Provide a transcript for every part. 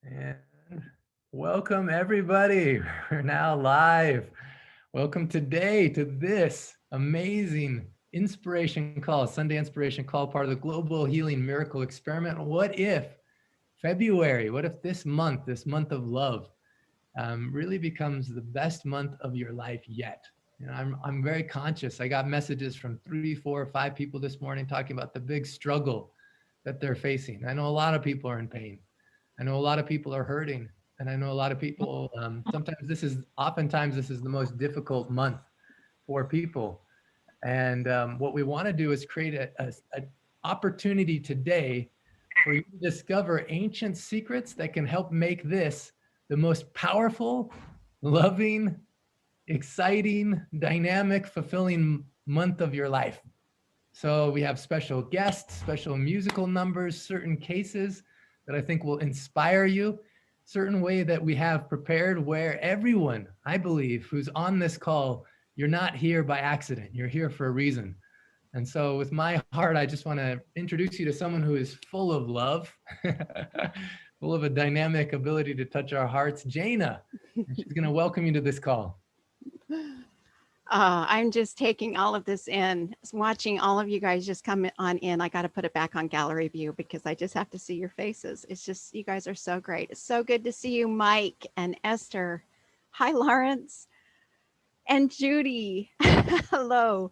And welcome everybody. We're now live. Welcome today to this amazing inspiration call, Sunday inspiration call, part of the Global Healing Miracle Experiment. What if February, what if this month of love, really becomes the best month of your life yet? I'm very conscious. I got messages from 3, 4, 5 people this morning talking about the big struggle that they're facing. I know a lot of people are in pain. I know a lot of people are hurting, and I know a lot of people. Oftentimes, this is the most difficult month for people. And what we want to do is create a opportunity today for you to discover ancient secrets that can help make this the most powerful, loving, exciting, dynamic, fulfilling month of your life. So we have special guests, special musical numbers, certain cases that I think will inspire you, certain way that we have prepared where everyone, I believe, who's on this call, you're not here by accident. You're here for a reason. And so with my heart, I just want to introduce you to someone who is full of love, full of a dynamic ability to touch our hearts, Jaina. And she's going to welcome you to this call. I'm just taking all of this in, watching all of you guys just come on in. I got to put it back on gallery view because I just have to see your faces. It's just, you guys are so great. It's so good to see you, Mike and Esther. Hi, Lawrence and Judy. Hello.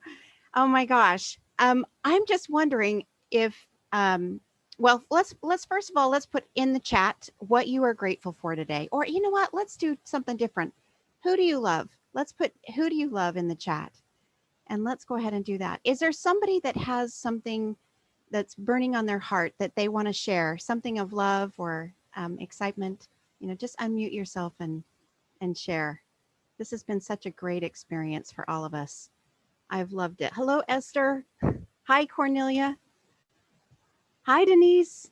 Oh my gosh. I'm just wondering if, well, let's first of all, let's put in the chat what you are grateful for today. Or you know what? Let's do something different. Who do you love? Let's put who do you love in the chat. And let's go ahead and do that. Is there somebody that has something that's burning on their heart that they want to share, something of love or excitement? Just unmute yourself and share. This has been such a great experience for all of us. I've loved it. Hello, Esther. Hi, Cornelia. Hi, Denise.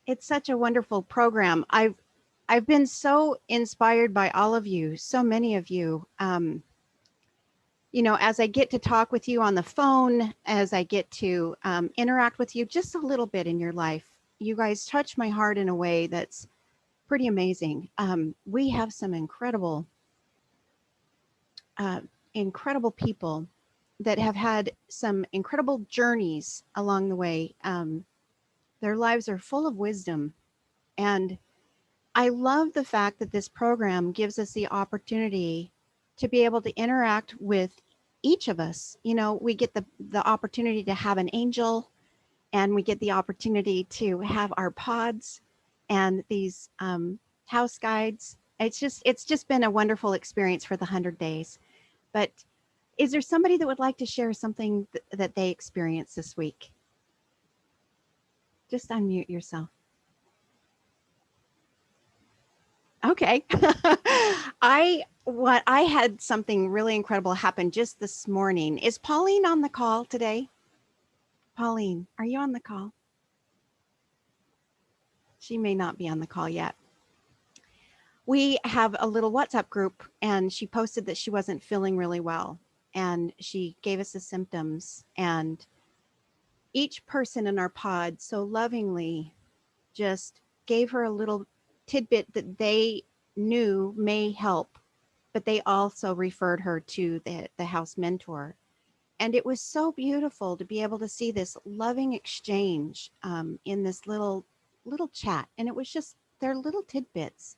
It's such a wonderful program. I've been so inspired by all of you, so many of you. As I get to talk with you on the phone, as I get to interact with you just a little bit in your life, you guys touch my heart in a way that's pretty amazing. We have some uh, incredible people that have had some incredible journeys along the way. Their lives are full of wisdom. And I love the fact that this program gives us the opportunity to be able to interact with each of us. We get the opportunity to have an angel, and we get the opportunity to have our pods and these house guides. It's just been a wonderful experience for the 100 days. But is there somebody that would like to share something that they experienced this week? Just unmute yourself. Okay. I had something really incredible happen just this morning. Is Pauline on the call today? Pauline, are you on the call? She may not be on the call yet. We have a little WhatsApp group, and she posted that she wasn't feeling really well, and she gave us the symptoms, and each person in our pod so lovingly just gave her a little tidbit that they knew may help, but they also referred her to the house mentor. And it was so beautiful to be able to see this loving exchange in this little chat. And it was just their little tidbits.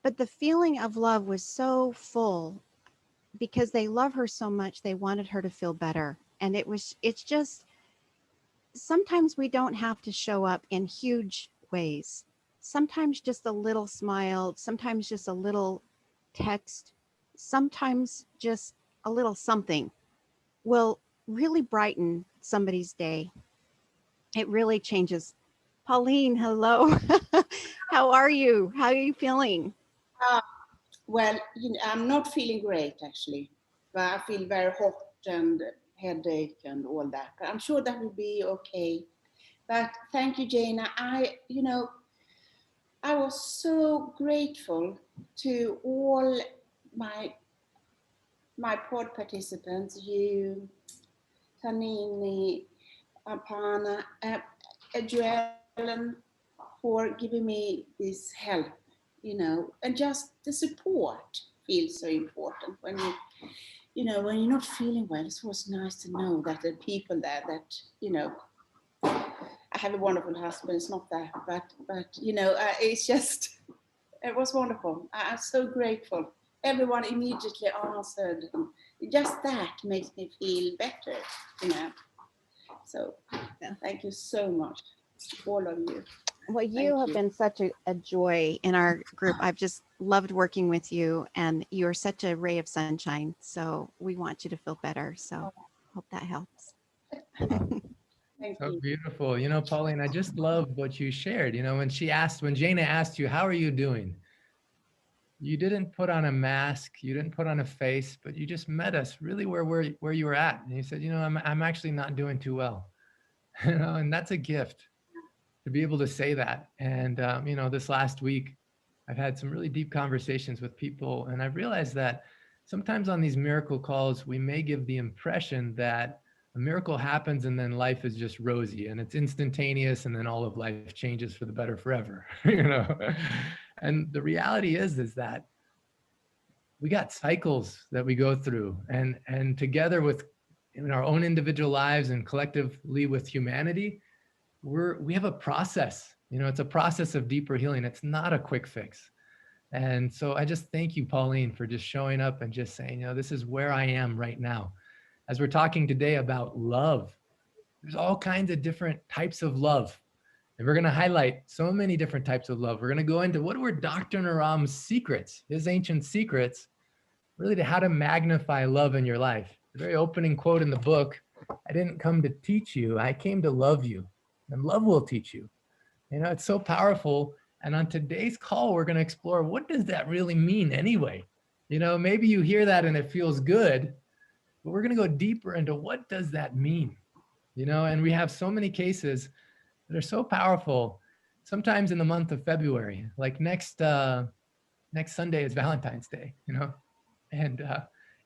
But the feeling of love was so full because they love her so much. They wanted her to feel better. And it's just, sometimes we don't have to show up in huge ways. Sometimes just a little smile, sometimes just a little text, sometimes just a little something will really brighten somebody's day. It really changes. Pauline, hello. How are you? How are you feeling? Uh, well, I'm not feeling great actually, but I feel very hot and headache and all that. But I'm sure that will be okay. But thank you, Jana. I was so grateful to all my pod participants, you, Tanini, Apana, Joellen, for giving me this help, and just the support feels so important when when you're not feeling well. It's always nice to know that there are people there that, I have a wonderful husband. It's not that, but it's just, it was wonderful. I'm so grateful. Everyone immediately answered. Just that makes me feel better, So thank you so much, all of you. Well, you have been such a joy in our group. I've just loved working with you, and you're such a ray of sunshine. So we want you to feel better. So hope that helps. Thank So you. beautiful. Pauline, I just love what you shared. When Jana asked you, how are you doing? You didn't put on a mask, you didn't put on a face, but you just met us really where you were at. And you said, I'm actually not doing too well. And that's a gift to be able to say that. And, this last week, I've had some really deep conversations with people, and I've realized that sometimes on these miracle calls, we may give the impression that a miracle happens and then life is just rosy and it's instantaneous, and then all of life changes for the better forever, And the reality is that we got cycles that we go through, and together with in our own individual lives and collectively with humanity, we have a process. It's a process of deeper healing. It's not a quick fix. And so I just thank you, Pauline, for just showing up and just saying, this is where I am right now. As we're talking today about love, there's all kinds of different types of love. And we're going to highlight so many different types of love. We're going to go into what were Dr. Naram's secrets, his ancient secrets, really to how to magnify love in your life. The very opening quote in the book, I didn't come to teach you, I came to love you, and love will teach you. It's so powerful. And on today's call, we're going to explore, what does that really mean anyway? Maybe you hear that and it feels good, but we're going to go deeper into what does that mean? And we have so many cases that are so powerful. Sometimes in the month of February, like next Sunday is Valentine's Day, and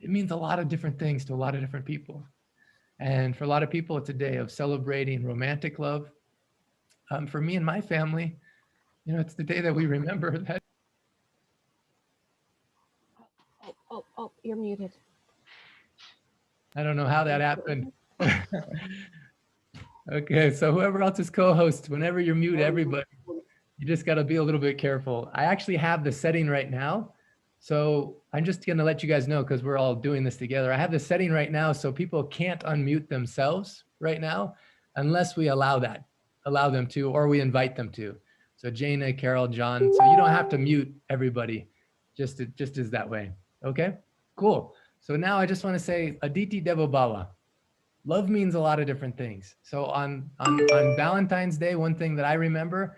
it means a lot of different things to a lot of different people. And for a lot of people, it's a day of celebrating romantic love. For me and my family, it's the day that we remember that. Oh, you're muted. I don't know how that happened. Okay, so whoever else is co-host, whenever you're mute, everybody, you just got to be a little bit careful. I actually have the setting right now. So I'm just going to let you guys know, because we're all doing this together. I have the setting right now so people can't unmute themselves right now unless we allow them to, or we invite them to. So Jana, Carol, John, so you don't have to mute everybody, just is that way. Okay, cool. So now I just want to say Aditi Devo Bhava. Love means a lot of different things. So on Valentine's Day, one thing that I remember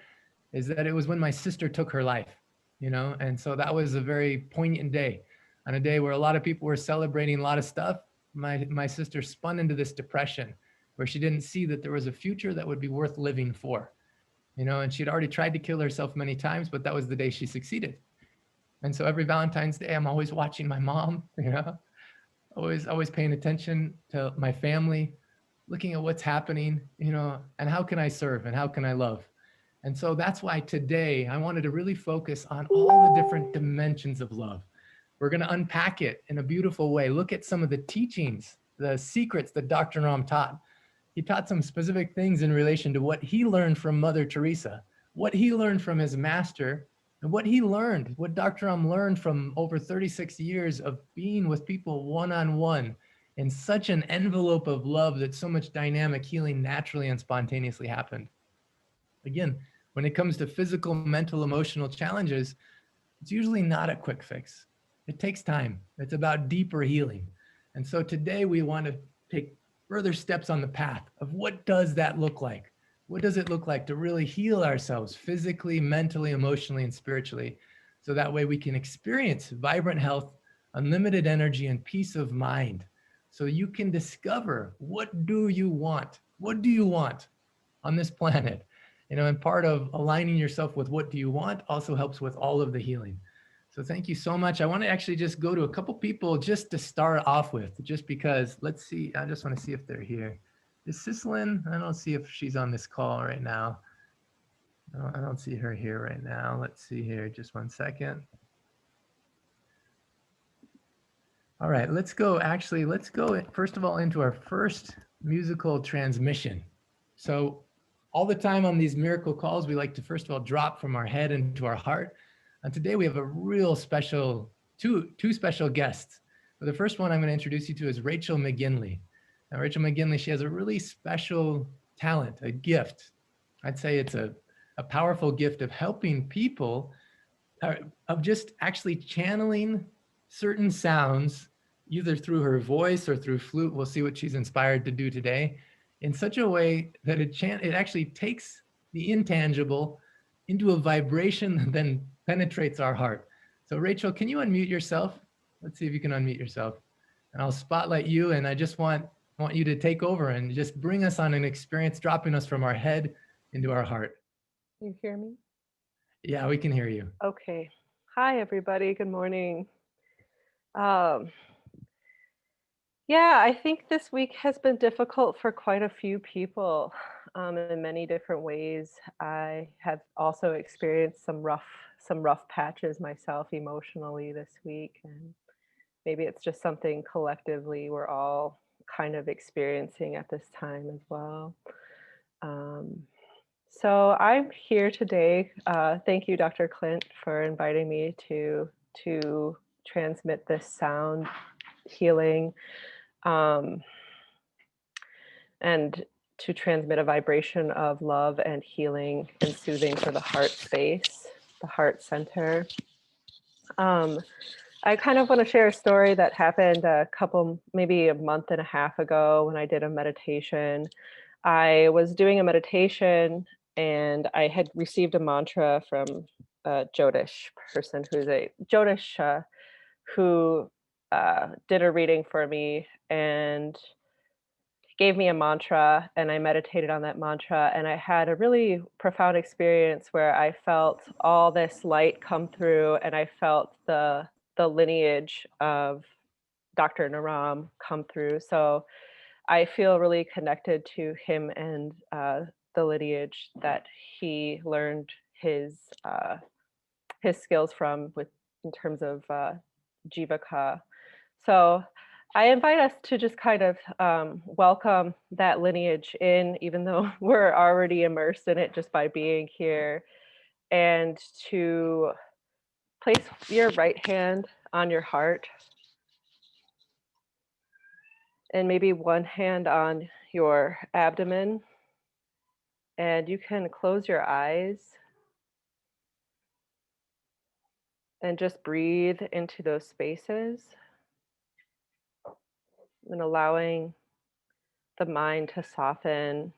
is that it was when my sister took her life, and so that was a very poignant day. On a day where a lot of people were celebrating a lot of stuff, my sister spun into this depression where she didn't see that there was a future that would be worth living for, and she'd already tried to kill herself many times, but that was the day she succeeded. And so every Valentine's Day, I'm always watching my mom, always paying attention to my family, looking at what's happening, and how can I serve and how can I love? And so that's why today I wanted to really focus on all the different dimensions of love. We're going to unpack it in a beautiful way. Look at some of the teachings, the secrets that Dr. Ram taught. He taught some specific things in relation to what he learned from Mother Teresa, what he learned from his master, and what Dr. Ram learned from over 36 years of being with people one-on-one in such an envelope of love that so much dynamic healing naturally and spontaneously happened. Again, when it comes to physical, mental, emotional challenges, it's usually not a quick fix. It takes time. It's about deeper healing. And so today we want to take further steps on the path of what does that look like? What does it look like to really heal ourselves physically, mentally, emotionally, and spiritually? So that way we can experience vibrant health, unlimited energy, and peace of mind. So you can discover, what do you want? What do you want on this planet? And part of aligning yourself with what do you want also helps with all of the healing. So thank you so much. I want to actually just go to a couple people just to start off with, just because, let's see, I just want to see if they're here. Is Cislin? I don't see if she's on this call right now. I don't see her here right now. Let's see here, just one second. All right, let's go first of all into our first musical transmission. So all the time on these miracle calls, we like to first of all drop from our head into our heart. And today we have a real special, two special guests. The first one I'm going to introduce you to is Rachel McGinley. Now, Rachel McGinley, she has a really special talent, a gift. I'd say it's a powerful gift of helping people, of just actually channeling certain sounds, either through her voice or through flute. We'll see what she's inspired to do today, in such a way that it actually takes the intangible into a vibration that then penetrates our heart. So Rachel, can you unmute yourself? Let's see if you can unmute yourself. And I'll spotlight you, and I just want you to take over and just bring us on an experience, dropping us from our head into our heart. You hear me? Yeah, we can hear you. Okay. Hi, everybody. Good morning. Yeah, I think this week has been difficult for quite a few people in many different ways. I have also experienced some rough patches myself emotionally this week, and maybe it's just something collectively we're all kind of experiencing at this time as well. So I'm here today. Thank you, Dr. Clint, for inviting me to transmit this sound healing, and to transmit a vibration of love and healing and soothing for the heart space, the heart center. I kind of want to share a story that happened maybe a month and a half ago when I did a meditation. I was doing a meditation and I had received a mantra from a Jyotish person who did a reading for me and gave me a mantra, and I meditated on that mantra, and I had a really profound experience where I felt all this light come through, and I felt the lineage of Dr. Naram come through. So I feel really connected to him and the lineage that he learned his skills from in terms of Jivaka. So I invite us to just kind of welcome that lineage in, even though we're already immersed in it just by being here, and to place your right hand on your heart and maybe one hand on your abdomen. And you can close your eyes and just breathe into those spaces and allowing the mind to soften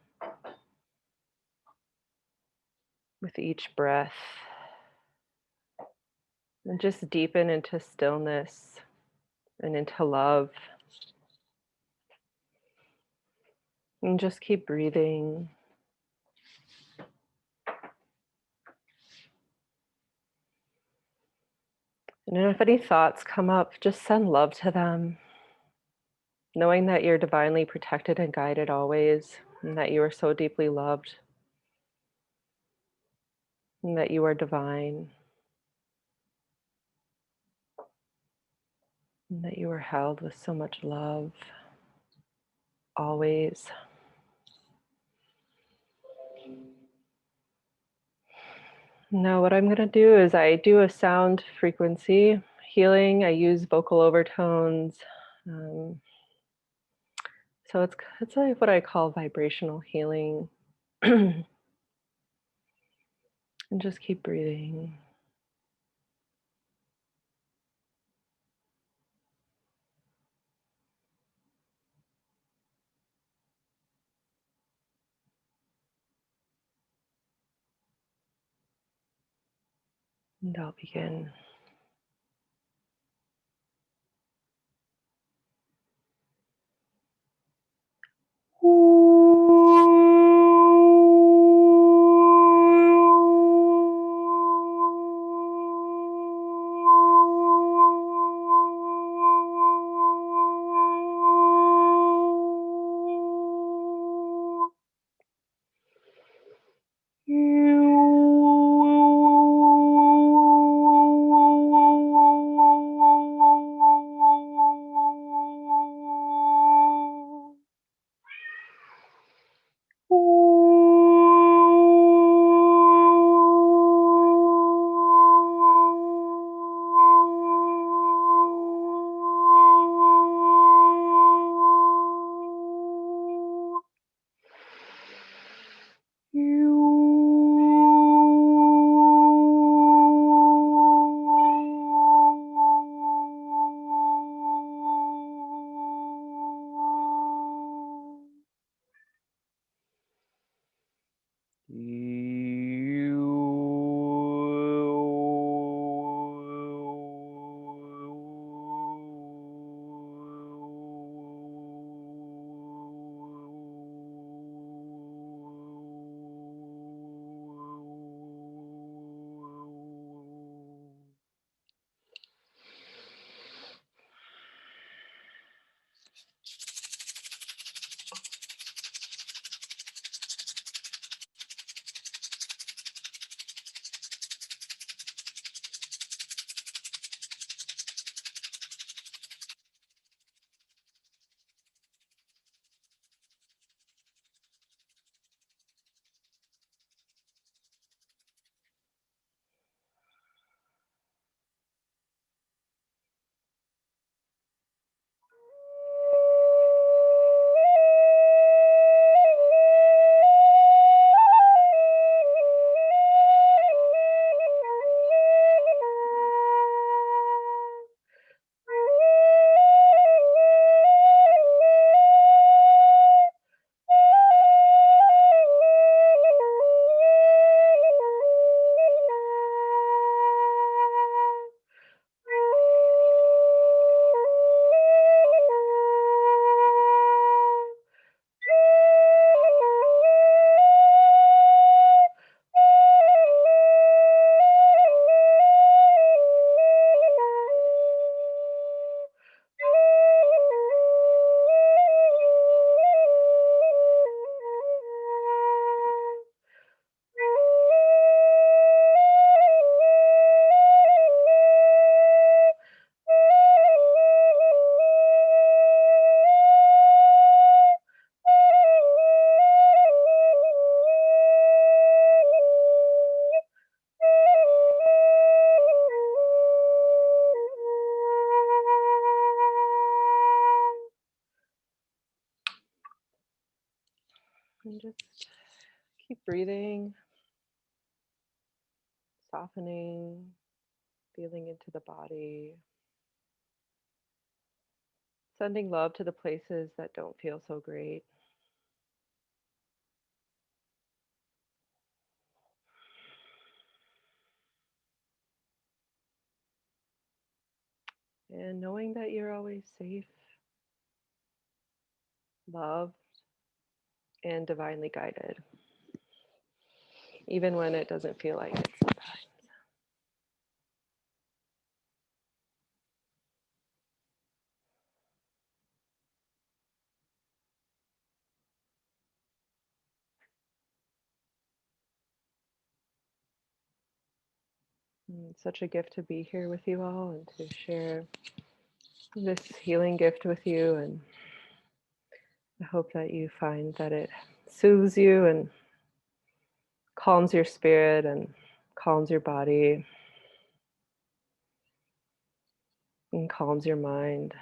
with each breath and just deepen into stillness and into love. And just keep breathing. And if any thoughts come up, just send love to them, knowing that you're divinely protected and guided always, and that you are so deeply loved, and that you are divine, and that you are held with so much love always. Now what I'm going to do is I do a sound frequency healing. I use vocal overtones. So it's like what I call vibrational healing. And just keep breathing. And I'll begin. breathing, softening, feeling into the body, sending love to the places that don't feel so great. And knowing that you're always safe, loved, and divinely guided, even when it doesn't feel like it sometimes. It's such a gift to be here with you all and to share this healing gift with you. And I hope that you find that it soothes you and calms your spirit and calms your body and calms your mind.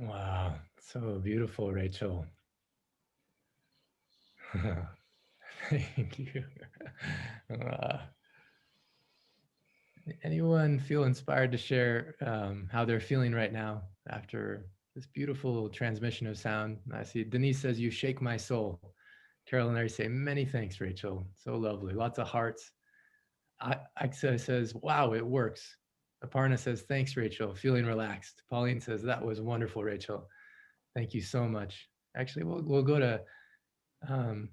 Wow, so beautiful, Rachel. Thank you. Uh, Anyone feel inspired to share how they're feeling right now after this beautiful transmission of sound? I see Denise says, "You shake my soul." Carol and Larry say, "Many thanks, Rachel. So lovely." Lots of hearts. Axa says, "Wow, it works." Aparna says, "Thanks, Rachel. Feeling relaxed." Pauline says, "That was wonderful, Rachel. Thank you so much." Actually, we'll go to, I'm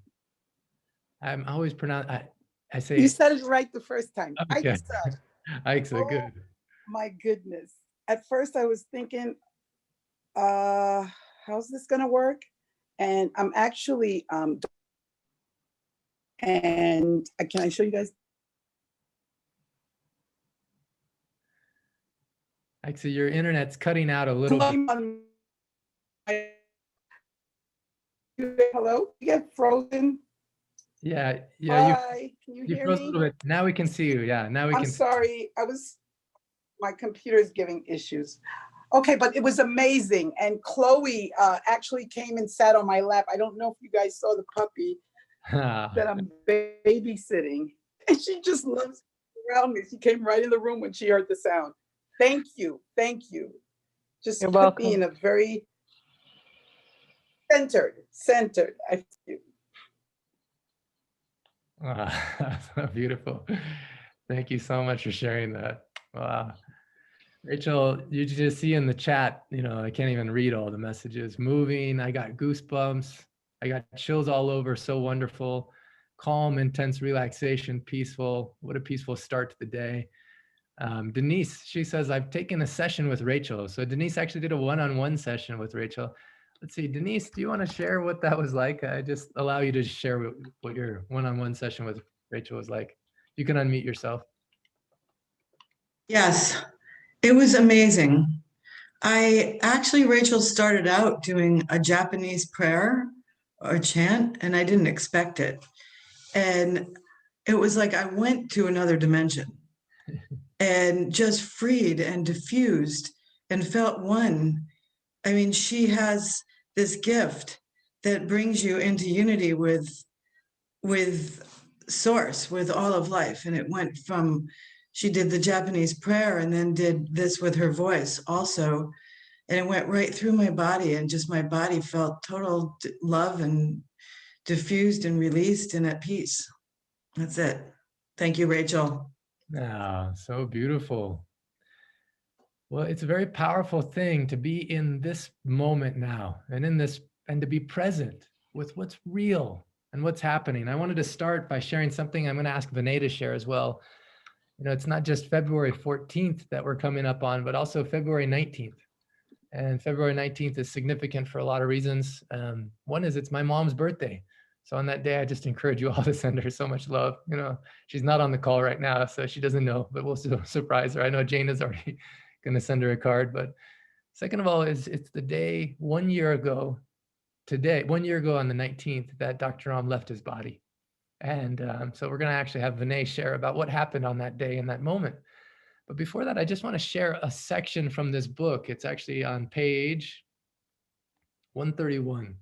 always pronounce, I say. You said it right the first time. Okay. Aixa. Aixa, Oh, good. my goodness. At first I was thinking, how's this gonna work? And I'm actually, and can I show you guys? Aixa, your internet's cutting out a little bit. Hello, you get frozen. Yeah, Hi, can you you hear froze a me? little bit. Now we can see you. Yeah, now we I'm can. sorry, my computer is giving issues. Okay, but it was amazing. And Chloe actually came and sat on my lap. I don't know if you guys saw the puppy that I'm babysitting. And she just loves around me. She came right in the room when she heard the sound. Thank you. Thank you. Just You're put me welcome. in a very centered. I feel you. Wow, beautiful. Thank you so much for sharing that. Wow. Rachel, you just see in the chat, I can't even read all the messages. Moving, I got goosebumps. I got chills all over. So wonderful. Calm, intense relaxation, peaceful. What a peaceful start to the day. Denise, she says, "I've taken a session with Rachel." So Denise actually did a one-on-one session with Rachel. Let's see, Denise, do you want to share what that was like? I just allow you to share what your one-on-one session with Rachel was like. You can unmute yourself. Yes, it was amazing. Rachel started out doing a Japanese prayer or chant, and I didn't expect it. And it was like I went to another dimension and just freed and diffused and felt one. I mean, she has this gift that brings you into unity with source, with all of life. And it went from, she did the Japanese prayer and then did this with her voice also. And it went right through my body, and just my body felt total love and diffused and released and at peace. That's it. Thank you, Rachel. Ah, so beautiful. Well, it's a very powerful thing to be in this moment now and to be present with what's real and what's happening. I wanted to start by sharing something I'm going to ask Vinay to share as well. It's not just February 14th that we're coming up on, but also February 19th. And February 19th is significant for a lot of reasons. One is it's my mom's birthday. So on that day, I just encourage you all to send her so much love. You know, she's not on the call right now, so she doesn't know, but we'll surprise her. I know Jane is already going to send her a card, but second of all, it's the day 1 year ago today, 1 year ago on the 19th, that Dr. Ram left his body. And so we're going to actually have Vinay share about what happened on that day in that moment. But before that, I just want to share a section from this book. It's actually on page 131.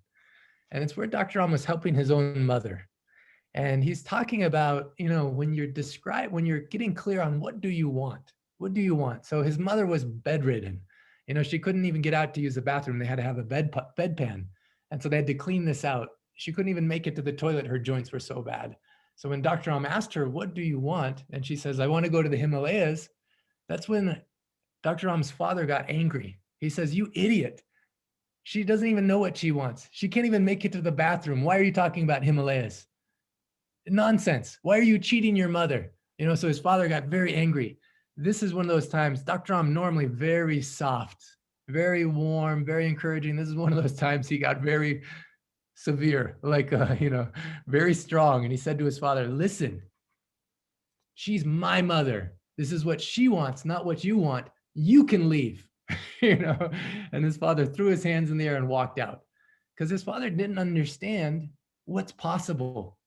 And it's where Dr. Ram was helping his own mother. And he's talking about, you know, when you're getting clear on what do you want? What do you want? So his mother was bedridden. You know, she couldn't even get out to use the bathroom. They had to have a bedpan. And so they had to clean this out. She couldn't even make it to the toilet. Her joints were so bad. So when Dr. Ram asked her, what do you want? And she says, I want to go to the Himalayas. That's when Dr. Ram's father got angry. He says, you idiot. She doesn't even know what she wants. She can't even make it to the bathroom. Why are you talking about Himalayas? Nonsense. Why are you cheating your mother? You know, so his father got very angry. This is one of those times, Dr. Ram normally very soft, very warm, very encouraging. This is one of those times he got very severe, like, you know, very strong. And he said to his father, listen, she's my mother. This is what she wants, not what you want. You can leave, you know? And his father threw his hands in the air and walked out because his father didn't understand what's possible.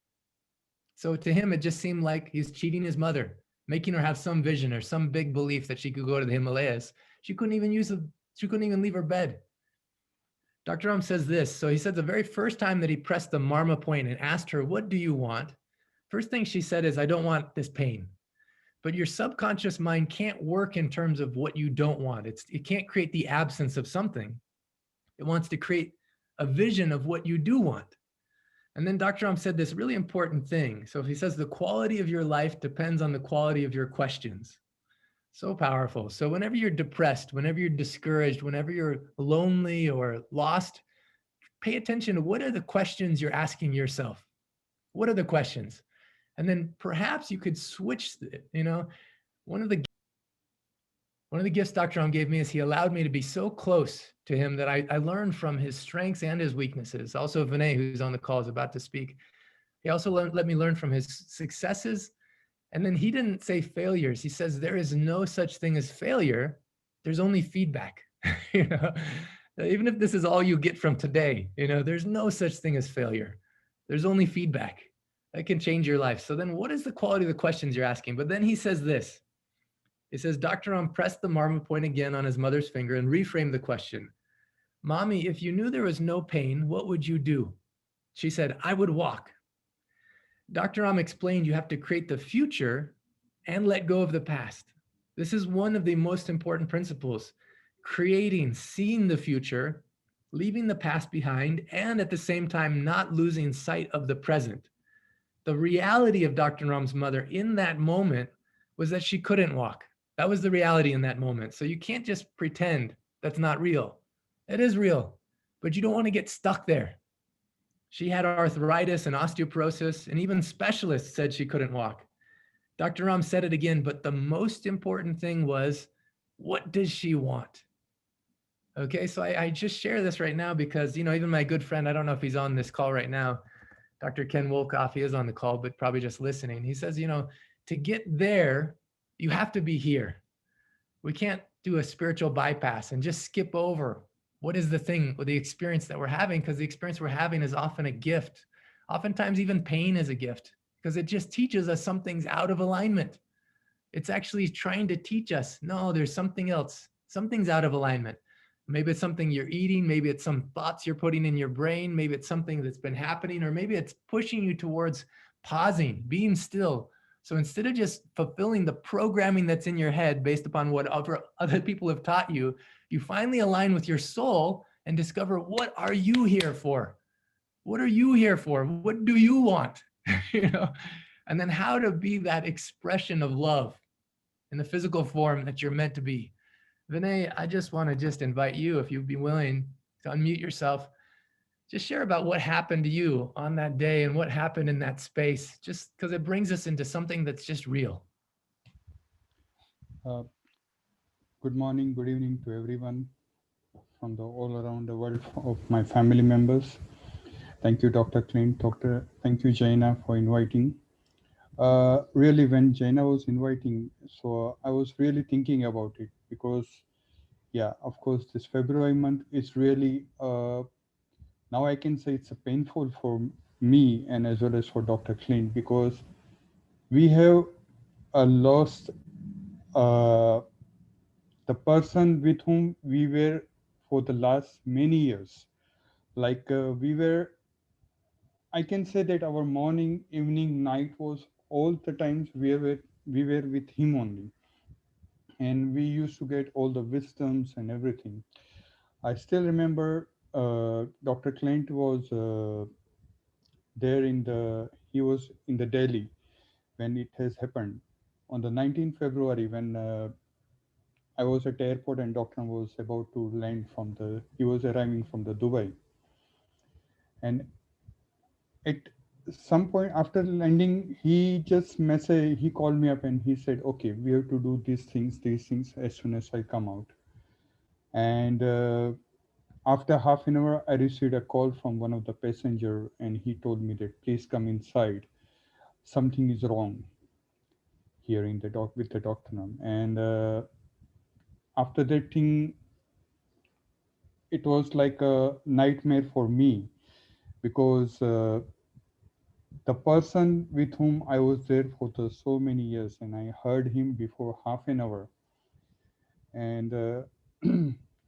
So to him, it just seemed like he's cheating his mother, making her have some vision or some big belief that she could go to the Himalayas. She couldn't even leave her bed. Dr. Ram says this. So he said the very first time that he pressed the marma point and asked her, what do you want? First thing she said is, I don't want this pain. But your subconscious mind can't work in terms of what you don't want. It can't create the absence of something. It wants to create a vision of what you do want. And then Dr. Ram said this really important thing. So he says the quality of your life depends on the quality of your questions. So powerful. So whenever you're depressed, whenever you're discouraged, whenever you're lonely or lost, pay attention to what are the questions you're asking yourself. What are the questions? And then perhaps you could switch it. You know, one of the gifts Dr. Ram gave me is he allowed me to be so close to him that I learned from his strengths and his weaknesses. Also, Vinay, who's on the call, is about to speak. He also let me learn from his successes. And then he didn't say failures. He says there is no such thing as failure. There's only feedback. You know, even if this is all you get from today, you know, there's no such thing as failure. There's only feedback that can change your life. So then what is the quality of the questions you're asking? But then he says this. He says, Dr. Ram pressed the marma point again on his mother's finger and reframed the question. Mommy, if you knew there was no pain, what would you do? She said, I would walk. Dr. Ram explained you have to create the future and let go of the past. This is one of the most important principles. Creating, seeing the future, leaving the past behind, and at the same time, not losing sight of the present. The reality of Dr. Ram's mother in that moment was that she couldn't walk. That was the reality in that moment. So you can't just pretend that's not real. It is real, but you don't want to get stuck there. She had arthritis and osteoporosis, and even specialists said she couldn't walk. Dr. Ram said it again, but the most important thing was, what does she want? Okay, so I just share this right now because, you know, even my good friend, I don't know if he's on this call right now, Dr. Ken Wolkoff, he is on the call, but probably just listening. He says, you know, to get there, you have to be here. We can't do a spiritual bypass and just skip over what is the thing or the experience that we're having, because the experience we're having is often a gift. Oftentimes even pain is a gift because it just teaches us something's out of alignment. It's actually trying to teach us, no, there's something else. Something's out of alignment. Maybe it's something you're eating. Maybe it's some thoughts you're putting in your brain. Maybe it's something that's been happening, or maybe it's pushing you towards pausing, being still. So instead of just fulfilling the programming that's in your head based upon what other people have taught you, you finally align with your soul and discover, what are you here for? What are you here for? What do you want? You know, and then how to be that expression of love in the physical form that you're meant to be. Vinay, I just want to invite you, if you'd be willing to unmute yourself, just share about what happened to you on that day and what happened in that space, just because it brings us into something that's just real. Good morning, good evening to everyone from all around the world of my family members. Thank you, Dr. Clint. Thank you, Jaina, for inviting. Really, when Jaina was inviting, so I was really thinking about it because, yeah, of course, this February month is really, now I can say it's a painful for me and as well as for Dr. Clint because we have lost uh, the person with whom we were for the last many years. Like we were, I can say that our morning, evening, night was all the times we were with him only, and we used to get all the wisdoms and everything. I still remember Dr. Clint was there in the he was in the Delhi when it has happened on the 19th February when I was at the airport and Doctor was about to land from the he was arriving from the Dubai, and at some point after landing he called me up and he said, okay, we have to do these things as soon as I come out. And after half an hour I received a call from one of the passenger and he told me that please come inside, something is wrong here in the doc with the doctor. And after that thing, it was like a nightmare for me because the person with whom I was there for so many years, and I heard him before half an hour, and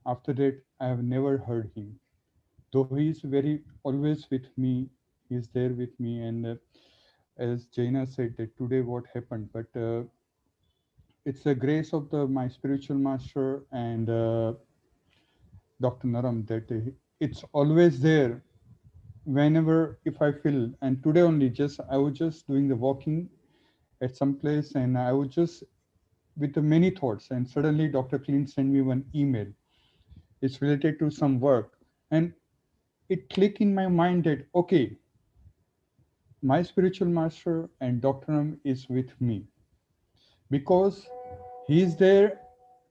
after that I have never heard him. Though he is very always with me, he is there with me, and as Jaina said that today what happened, but it's the grace of the my spiritual master and Dr. Naram that it's always there whenever if I feel. And today only, just I was just doing the walking at some place, and I was just with the many thoughts, and suddenly Dr. Clint sent me one email. It's related to some work, and it clicked in my mind that okay, my spiritual master and Dr. Ram is with me because he is there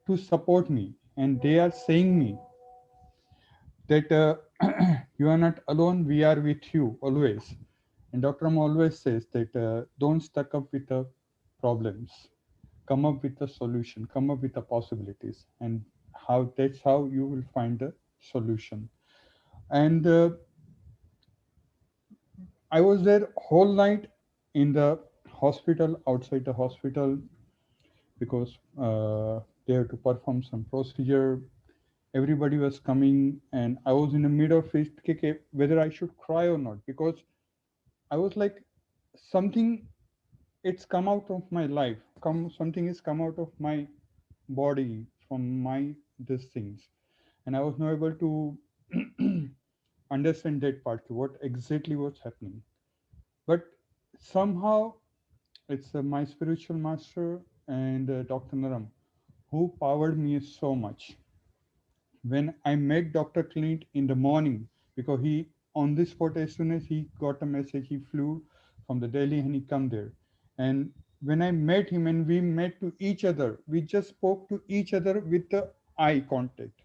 to support me, and they are saying me that you are not alone. We are with you always. And Dr. Ram always says that don't stuck up with the problems, come up with a solution, come up with the possibilities, and how that's how you will find the solution. And I was there whole night in the hospital, outside the hospital, because they had to perform some procedure. Everybody was coming, and I was in the middle of it, okay, whether I should cry or not, because I was like, something it's come out of my life, come something is come out of my body from my these things, and I was not able to understand that part, what exactly was happening. But somehow it's my spiritual master and Dr. Naram who powered me so much. When I met Dr. Clint in the morning, because he on this spot as soon as he got a message, he flew from the Delhi and he come there. And when I met him and we met to each other, we just spoke to each other with the eye contact.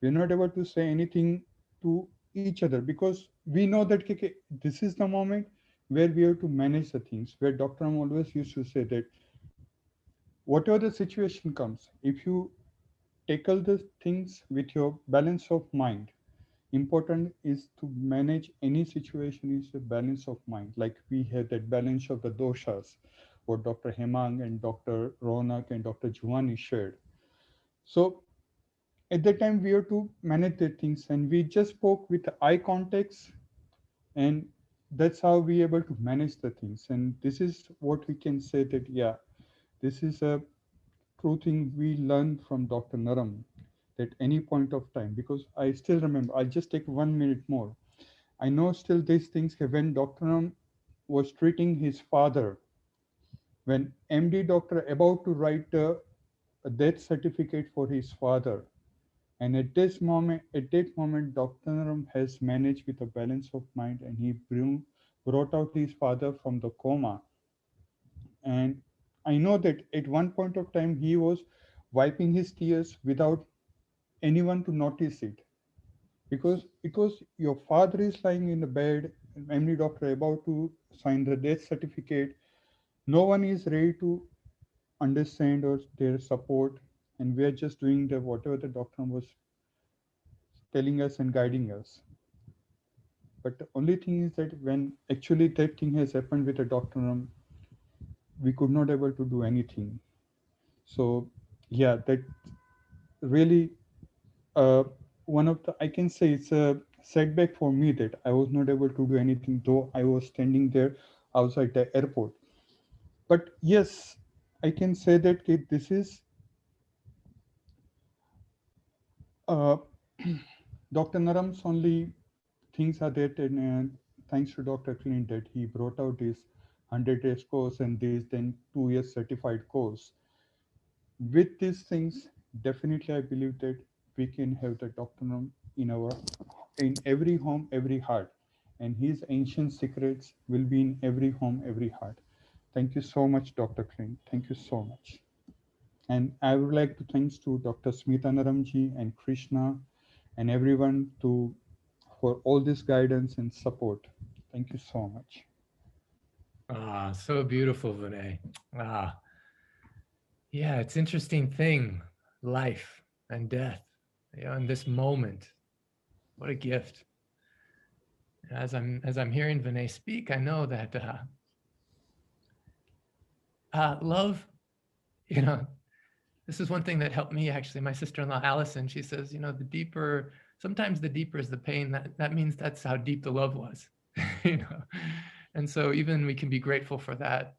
We're not able to say anything to each other because we know that okay, this is the moment where we have to manage the things. Where Dr. Ram always used to say that whatever the situation comes, if you tackle the things with your balance of mind, important is to manage any situation is a balance of mind. Like we had that balance of the doshas, what Dr. Hemang and Dr. Ronak and Dr. Juwani shared. So at that time we have to manage the things, and we just spoke with eye contacts, and that's how we able to manage the things. And this is what we can say that yeah, this is a true thing we learned from Dr. Naram at any point of time, because I still remember, I'll just take 1 minute more. I know still these things when Dr. Naram was treating his father, when MD doctor about to write a death certificate for his father. And at that moment, Dr. Naram has managed with a balance of mind, and he brought out his father from the coma. And I know that at one point of time, he was wiping his tears without anyone to notice it. Because your father is lying in the bed, family doctor about to sign the death certificate. No one is ready to understand or their support, and we are just doing the whatever the doctor was telling us and guiding us. But the only thing is that when actually that thing has happened with the doctor, we could not able to do anything. So yeah, that really uh, one of the, I can say it's a setback for me that I was not able to do anything, though I was standing there outside the airport. But yes, I can say that this is uh, Dr. Naram's only things are that, and thanks to Dr. Clint that he brought out this 100 days course and this then 2 years certified course. With these things, definitely I believe that we can have the Dr. Naram in every home, every heart, and his ancient secrets will be in every home, every heart. Thank you so much, Dr. Clint. Thank you so much. And I would like to thanks to Dr. Smita Naramji and Krishna and everyone to for all this guidance and support. Thank you so much. Ah, so beautiful, Vinay. Ah, yeah, it's interesting thing, life and death. In this moment, what a gift. As I'm hearing Vinay speak, I know that love, you know, this is one thing that helped me actually. My sister-in-law Allison, she says, the deeper, sometimes the deeper is the pain. That means that's how deep the love was, you know. And so even we can be grateful for that.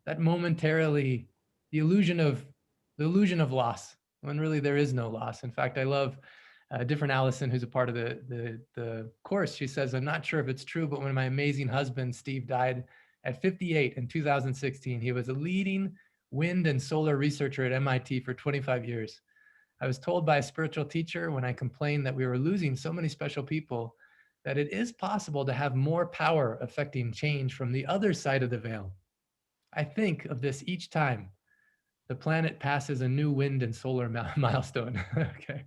That momentarily, the illusion of loss, when really there is no loss. In fact, I love a different Allison who's a part of the course. She says, I'm not sure if it's true, but when my amazing husband Steve died at 58 in 2016, he was a leading wind and solar researcher at MIT for 25 years. I was told by a spiritual teacher when I complained that we were losing so many special people that it is possible to have more power affecting change from the other side of the veil. I think of this each time the planet passes a new wind and solar milestone. Okay,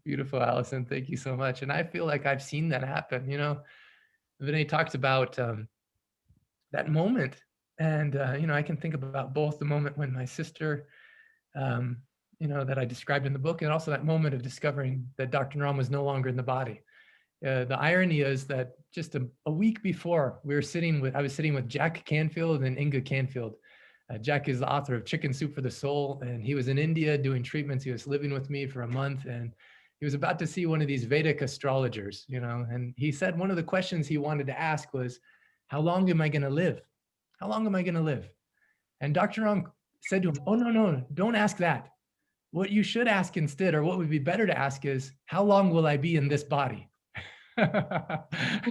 beautiful, Allison. Thank you so much. And I feel like I've seen that happen. Vinay talked about that moment, and I can think about both the moment when my sister, um, that I described in the book, and also that moment of discovering that Dr. Ram was no longer in the body. The irony is that just a week before, I was sitting with Jack Canfield and Inga Canfield. Jack is the author of Chicken Soup for the Soul, and he was in India doing treatments. He was living with me for a month, and he was about to see one of these Vedic astrologers, and he said one of the questions he wanted to ask was, how long am I going to live? How long am I going to live? And Dr. Ram said to him, oh, no, don't ask that. What you should ask instead, or what would be better to ask is, how long will I be in this body? And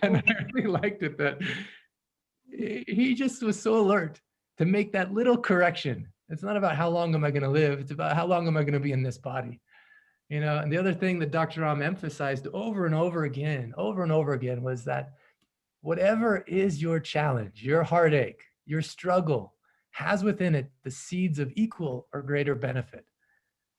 I really liked it that he just was so alert to make that little correction. It's not about how long am I going to live, it's about how long am I going to be in this body. And the other thing that Dr. Ram emphasized over and over again was that whatever is your challenge, your heartache, your struggle has within it the seeds of equal or greater benefit.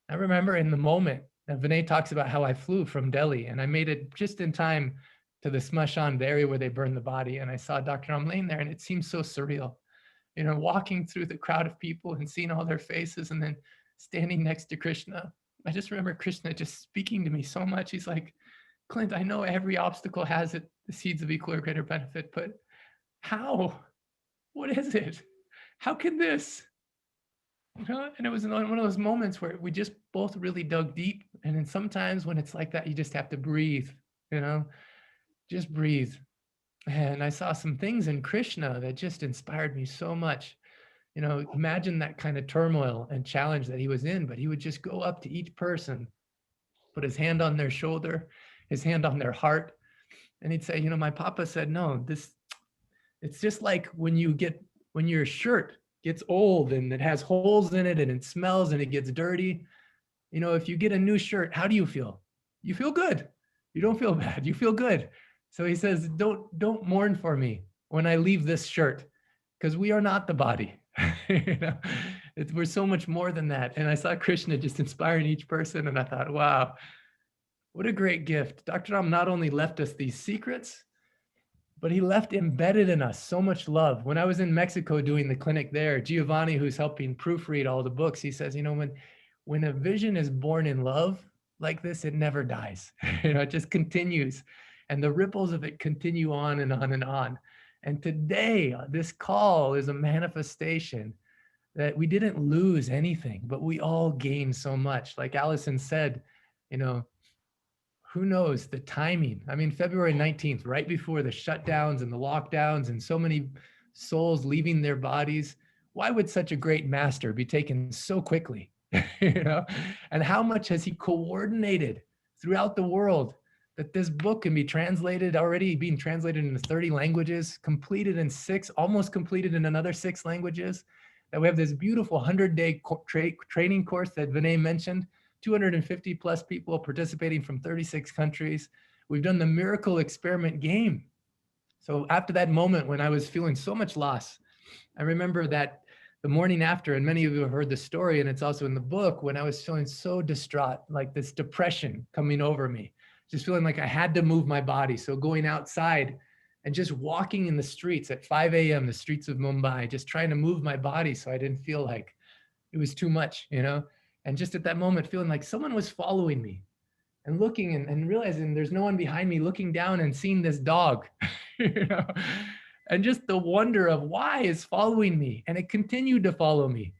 I remember in the moment that Vinay talks about how I flew from Delhi and I made it just in time to the Smashan, the area where they burn the body. And I saw Dr. Ram laying there and it seemed so surreal, walking through the crowd of people and seeing all their faces and then standing next to Krishna. I just remember Krishna just speaking to me so much. He's like, Clint, I know every obstacle has it, the seeds of equal or greater benefit, but how? What is it? How can this? And it was one of those moments where we just both really dug deep. And then sometimes when it's like that, you just have to breathe, just breathe. And I saw some things in Krishna that just inspired me so much. Imagine that kind of turmoil and challenge that he was in, but he would just go up to each person, put his hand on their shoulder, his hand on their heart. And he'd say, my papa said, no, it's just like when your shirt gets old and it has holes in it and it smells and it gets dirty. If you get a new shirt, how do you feel? You feel good. You don't feel bad. You feel good. So he says, don't mourn for me when I leave this shirt, because we are not the body. We're so much more than that. And I saw Krishna just inspiring each person, and I thought, wow, What a great gift. Dr. Ram not only left us these secrets, but he left embedded in us so much love. When I was in Mexico doing the clinic there, Giovanni, who's helping proofread all the books, he says, when a vision is born in love like this, it never dies. It just continues. And the ripples of it continue on and on and on. And today, this call is a manifestation that we didn't lose anything, but we all gained so much. Like Allison said, who knows the timing? I mean, February 19th, right before the shutdowns and the lockdowns and so many souls leaving their bodies. Why would such a great master be taken so quickly? And how much has he coordinated throughout the world that this book can be translated, already being translated into 30 languages, completed in 6, almost completed in another 6 languages, that we have this beautiful 100-day training course that Vinay mentioned, 250 plus people participating from 36 countries. We've done the miracle experiment game. So after that moment when I was feeling so much loss, I remember that the morning after, and many of you have heard the story, and it's also in the book, when I was feeling so distraught, like this depression coming over me, just feeling like I had to move my body. So going outside and just walking in the streets at 5 a.m., the streets of Mumbai, just trying to move my body so I didn't feel like it was too much, And just at that moment, feeling like someone was following me and looking and realizing there's no one behind me, looking down and seeing this dog, and just the wonder of why it's following me. And it continued to follow me.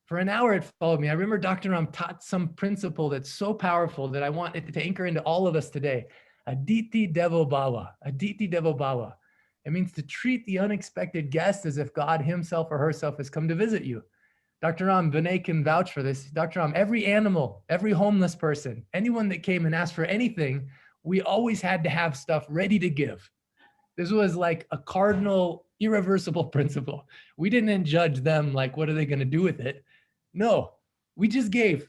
For an hour, it followed me. I remember Dr. Ram taught some principle that's so powerful that I want it to anchor into all of us today. Aditi Devo Bhava, Aditi Devo Bhava. It means to treat the unexpected guest as if God himself or herself has come to visit you. Dr. Ram, Vinay can vouch for this. Dr. Ram, every animal, every homeless person, anyone that came and asked for anything, we always had to have stuff ready to give. This was like a cardinal, irreversible principle. We didn't judge them like, what are they going to do with it? No, we just gave.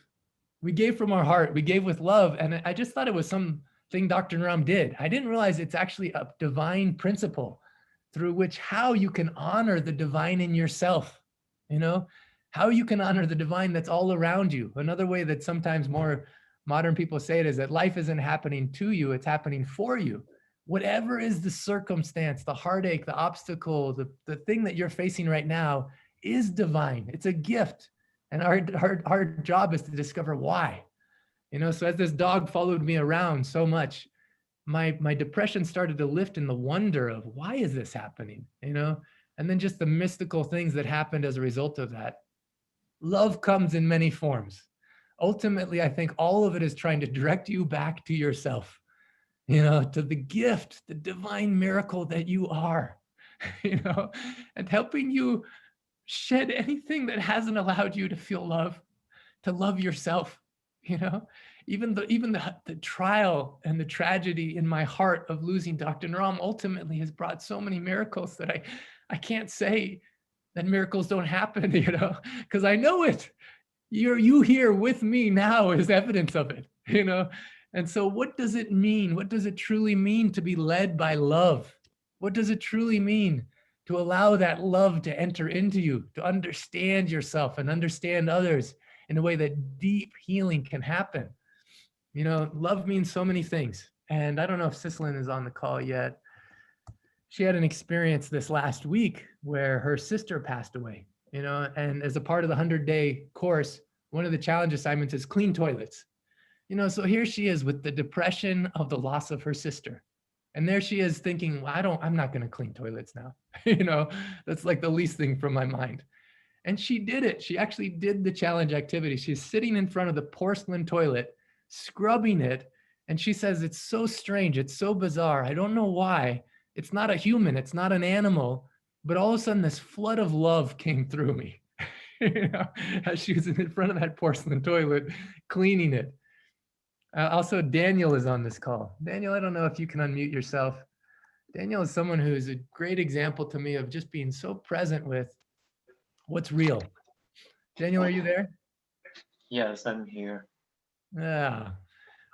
We gave from our heart. We gave with love. And I just thought it was something Dr. Ram did. I didn't realize it's actually a divine principle through which how you can honor the divine in yourself, how you can honor the divine that's all around you. Another way that sometimes more modern people say it is that life isn't happening to you, it's happening for you. Whatever is the circumstance, the heartache, the obstacle, the thing that you're facing right now is divine. It's a gift. And our job is to discover why. So as this dog followed me around so much, my depression started to lift in the wonder of why is this happening, and then just the mystical things that happened as a result of that. Love comes in many forms. Ultimately, I think all of it is trying to direct you back to yourself, to the gift, the divine miracle that you are, and helping you shed anything that hasn't allowed you to feel love, to love yourself, even the trial and the tragedy in my heart of losing Dr. Ram ultimately has brought so many miracles that I can't say that miracles don't happen, because I know it. You here with me now is evidence of it, And so what does it mean? What does it truly mean to be led by love? What does it truly mean to allow that love to enter into you, to understand yourself and understand others in a way that deep healing can happen? Love means so many things. And I don't know if Cislin is on the call yet. She had an experience this last week where her sister passed away, and as a part of the 100-day course, one of the challenge assignments is clean toilets. So here she is with the depression of the loss of her sister. And there she is thinking, well, I'm not going to clean toilets now. That's like the least thing from my mind. And she did it. She actually did the challenge activity. She's sitting in front of the porcelain toilet, scrubbing it. And she says, it's so strange. It's so bizarre. I don't know why. It's not a human. It's not an animal. But all of a sudden, this flood of love came through me as she was in front of that porcelain toilet, cleaning it. Also, Daniel is on this call. Daniel, I don't know if you can unmute yourself. Daniel is someone who is a great example to me of just being so present with what's real. Daniel, are you there? Yes, I'm here. Yeah,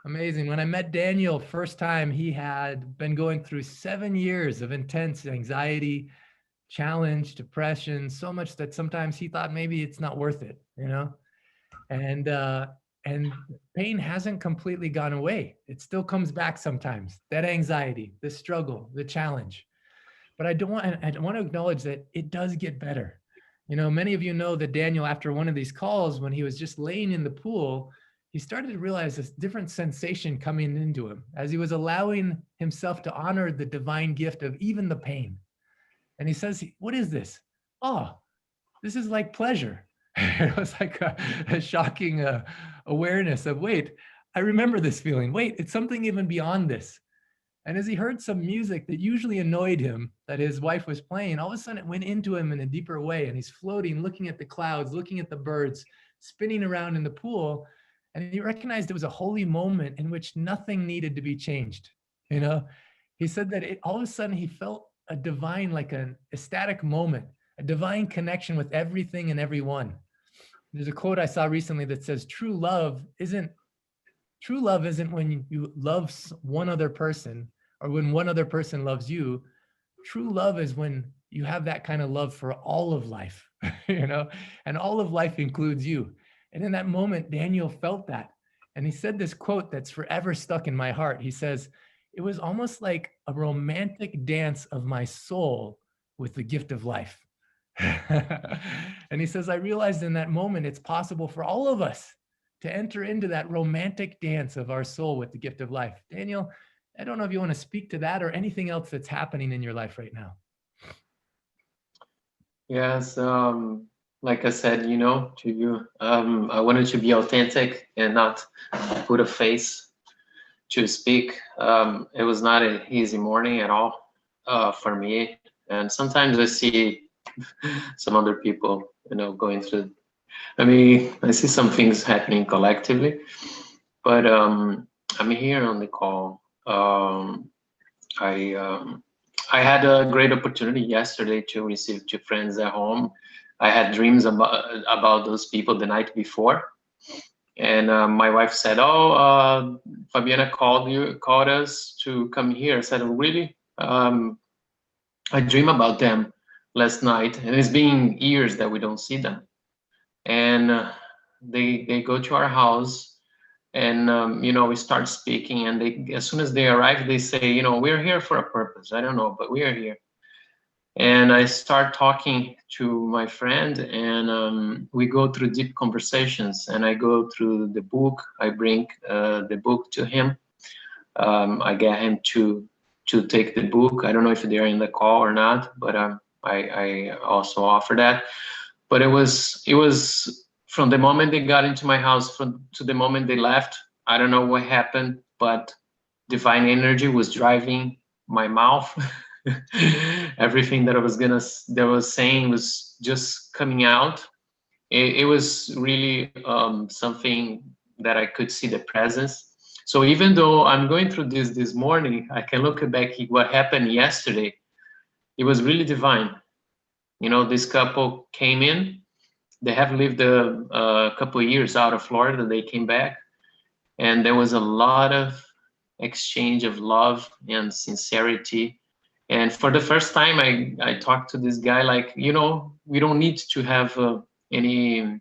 amazing. When I met Daniel first time, he had been going through 7 years of intense anxiety, challenge, depression, so much that sometimes he thought maybe it's not worth it, and pain hasn't completely gone away. It still comes back sometimes, that anxiety, the struggle, the challenge. But I want to acknowledge that it does get better. You know, many of you know that Daniel, after one of these calls, when he was just laying in the pool, he started to realize this different sensation coming into him as he was allowing himself to honor the divine gift of even the pain. And he says, what is this? Oh, this is like pleasure. It was like a shocking awareness of, wait, I remember this feeling. Wait, it's something even beyond this. And as he heard some music that usually annoyed him, that his wife was playing, all of a sudden it went into him in a deeper way. And he's floating, looking at the clouds, looking at the birds, spinning around in the pool. And he recognized it was a holy moment in which nothing needed to be changed. You know, he said that all of a sudden he felt a divine, like an ecstatic moment, a divine connection with everything and everyone. There's a quote I saw recently that says, true love isn't when you love one other person or when one other person loves you. True love is when you have that kind of love for all of life, you know, and all of life includes you. And in that moment, Daniel felt that. And he said this quote that's forever stuck in my heart. He says, it was almost like a romantic dance of my soul with the gift of life. And he says, I realized in that moment, it's possible for all of us to enter into that romantic dance of our soul with the gift of life. Daniel, I don't know if you want to speak to that or anything else that's happening in your life right now. Yes, like I said, you know, to you, I wanted to be authentic and not put a face to speak. It was not an easy morning at all for me. And sometimes I see some other people, you know, going through. I mean, I see some things happening collectively, but I'm here on the call. I had a great opportunity yesterday to receive 2 friends at home. I had dreams about those people the night before, and my wife said, "Oh, Fabiana called us to come here." I said, "Oh, really? I dream about them last night, and it's been years that we don't see them." And they go to our house, and you know, we start speaking, and they, as soon as they arrive, they say, you know, we're here for a purpose. I don't know, but we are here. And I start talking to my friend, and we go through deep conversations, and I go through the book. I bring the book to him. I get him to take the book. I don't know if they're in the call or not, but I also offer that. But it was from the moment they got into my house to the moment they left. I don't know what happened, but divine energy was driving my mouth. Everything that I was saying was just coming out. It was really something that I could see the presence. So even though I'm going through this morning, I can look back at what happened yesterday. It was really divine. You know, this couple came in. They have lived a couple of years out of Florida. They came back, and there was a lot of exchange of love and sincerity. And for the first time, I talked to this guy like, you know, we don't need to have any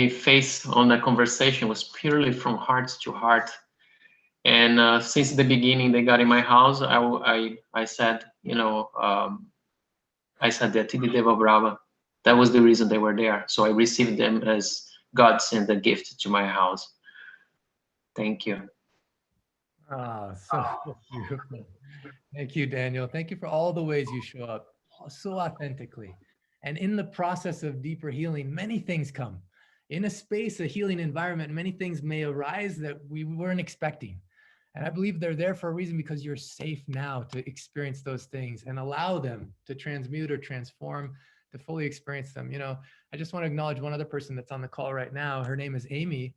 face on the conversation. It was purely from heart to heart. And since the beginning, they got in my house. I said, you know, I said that Tidi Deva Brava. That was the reason they were there. So I received them as God sent a gift to my house. Thank you. Oh, so beautiful. Thank you, Daniel. Thank you for all the ways you show up so authentically. And in the process of deeper healing, many things come. In a space, a healing environment, many things may arise that we weren't expecting. And I believe they're there for a reason, because you're safe now to experience those things and allow them to transmute or transform, to fully experience them. You know, I just want to acknowledge one other person that's on the call right now. Her name is Amy.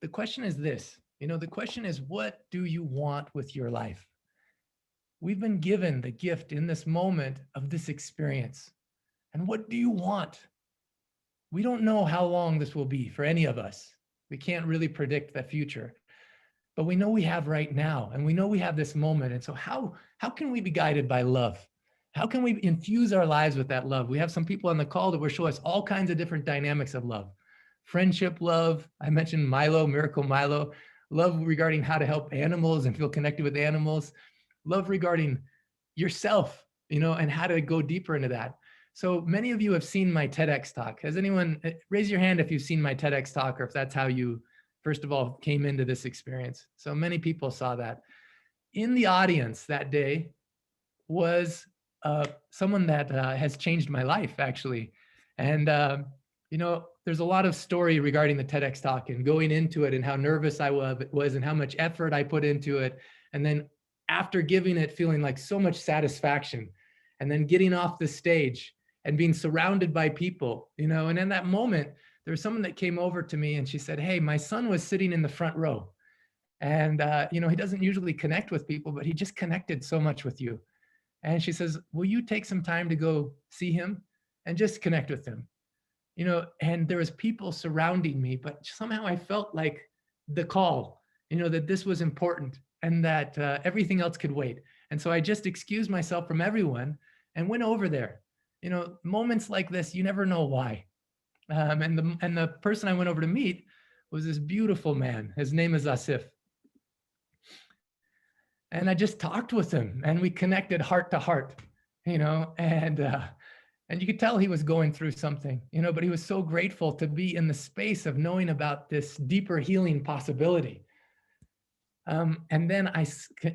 The question is this, you know, the question is, what do you want with your life? We've been given the gift in this moment of this experience. And what do you want? We don't know how long this will be for any of us. We can't really predict the future, but we know we have right now, and we know we have this moment. And so how can we be guided by love? How can we infuse our lives with that love? We have some people on the call that will show us all kinds of different dynamics of love, friendship love. I mentioned Milo, Miracle Milo, love regarding how to help animals and feel connected with animals, love regarding yourself, and how to go deeper into that. So many of you have seen my TEDx talk. Has anyone, raise your hand if you've seen my TEDx talk, or if that's how you, first of all, came into this experience. So many people saw that. In the audience that day was someone that has changed my life, actually. And, there's a lot of story regarding the TEDx talk and going into it and how nervous I was and how much effort I put into it. And then after giving it, feeling like so much satisfaction, and then getting off the stage and being surrounded by people, and in that moment, there was someone that came over to me and she said, "Hey, my son was sitting in the front row. And, he doesn't usually connect with people, but he just connected so much with you." And she says, "Will you take some time to go see him and just connect with him?" And there was people surrounding me, but somehow I felt like the call, that this was important and that everything else could wait. And so I just excused myself from everyone and went over there. Moments like this, you never know why. And the person I went over to meet was this beautiful man. His name is Asif. And I just talked with him and we connected heart to heart, and you could tell he was going through something, but he was so grateful to be in the space of knowing about this deeper healing possibility. And then I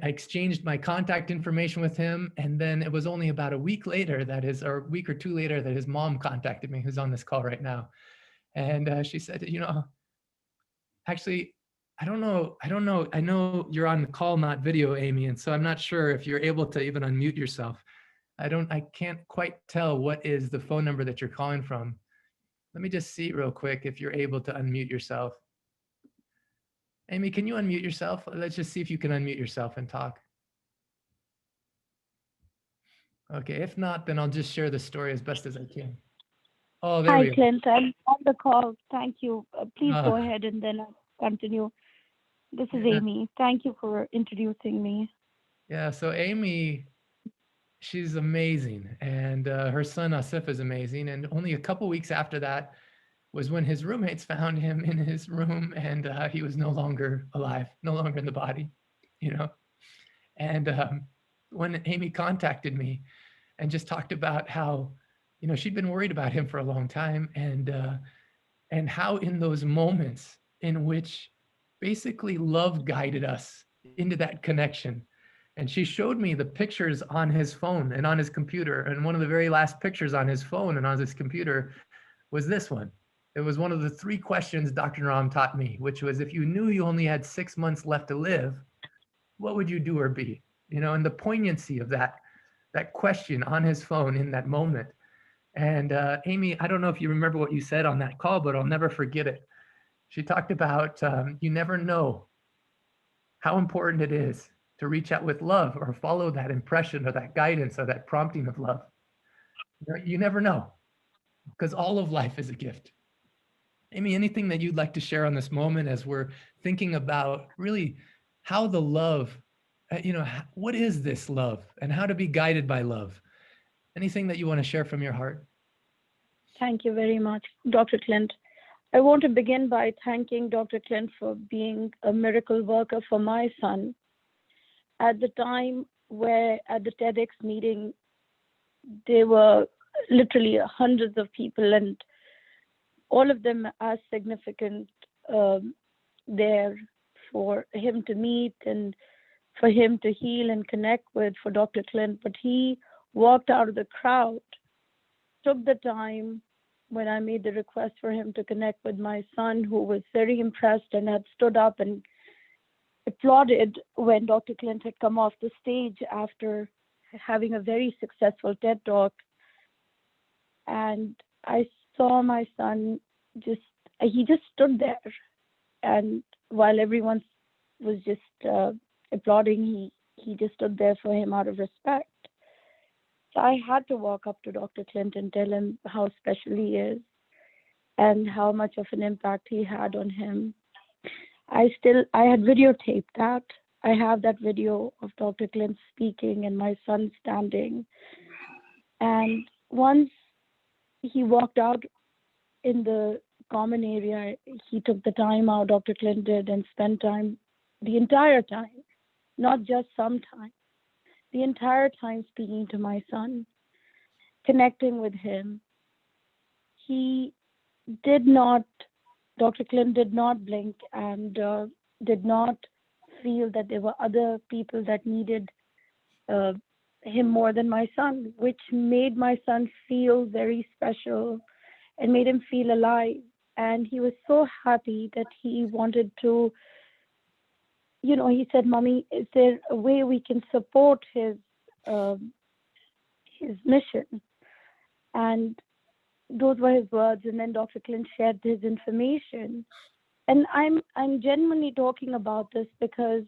exchanged my contact information with him. And then it was only about a week later or a week or two later that his mom contacted me, who's on this call right now. And she said, actually, I don't know. I know you're on the call, not video, Amy. And so I'm not sure if you're able to even unmute yourself. I can't quite tell what is the phone number that you're calling from. Let me just see real quick if you're able to unmute yourself. Amy, can you unmute yourself? Let's just see if you can unmute yourself and talk. Okay, if not, then I'll just share the story as best as I can. Oh, there we Hi, go. Clint. I'm on the call. Thank you. Please go ahead and then I'll continue. This is Amy. Thank you for introducing me. Yeah, so Amy, she's amazing. And her son Asif is amazing. And only a couple weeks after that was when his roommates found him in his room and he was no longer alive, no longer in the body, And when Amy contacted me and just talked about how, she'd been worried about him for a long time and how in those moments in which basically love guided us into that connection. And she showed me the pictures on his phone and on his computer. And one of the very last pictures on his phone and on his computer was this one. It was one of the 3 questions Dr. Ram taught me, which was, if you knew you only had 6 months left to live, what would you do or be? And the poignancy of that question on his phone in that moment. And Amy, I don't know if you remember what you said on that call, but I'll never forget it. She talked about you never know how important it is to reach out with love or follow that impression or that guidance or that prompting of love. You never know, because all of life is a gift. Amy, anything that you'd like to share on this moment as we're thinking about really how the love, what is this love and how to be guided by love? Anything that you want to share from your heart? Thank you very much, Dr. Clint. I want to begin by thanking Dr. Clint for being a miracle worker for my son. At the time where at the TEDx meeting, there were literally hundreds of people and all of them as significant there for him to meet and for him to heal and connect with for Dr. Clint. But he walked out of the crowd, took the time when I made the request for him to connect with my son, who was very impressed and had stood up and applauded when Dr. Clint had come off the stage after having a very successful TED Talk. And I saw my son he just stood there. And while everyone was just applauding, he just stood there for him out of respect. So I had to walk up to Dr. Clint and tell him how special he is and how much of an impact he had on him. I had videotaped that. I have that video of Dr. Clint speaking and my son standing. And once he walked out in the common area. He took the time out, Dr. Clint did, and spent time, the entire time, not just some time, the entire time speaking to my son, connecting with him. He did not, Dr. Clint did not blink and did not feel that there were other people that needed him more than my son, which made my son feel very special and made him feel alive. And he was so happy that he wanted to, he said, "Mommy, is there a way we can support his mission?" And those were his words. And then Dr. Clint shared his information. And I'm genuinely talking about this because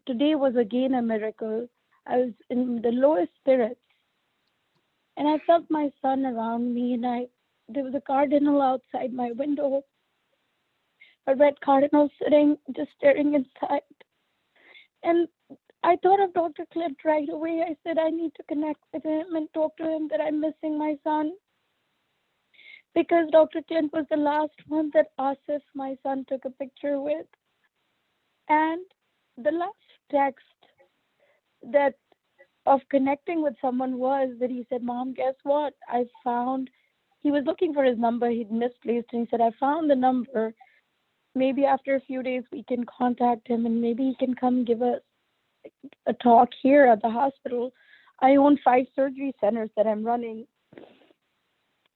today was again a miracle. I was in the lowest spirits, and I felt my son around me, and there was a cardinal outside my window, a red cardinal sitting, just staring inside. And I thought of Dr. Clint right away. I said, I need to connect with him and talk to him that I'm missing my son. Because Dr. Clint was the last one that Asif, my son, took a picture with. And the last text that of connecting with someone was that he said, "Mom, guess what? I found," he was looking for his number, he'd misplaced, and he said, "I found the number. Maybe after a few days we can contact him and maybe he can come give us a talk here at the hospital. I own 5 surgery centers that I'm running."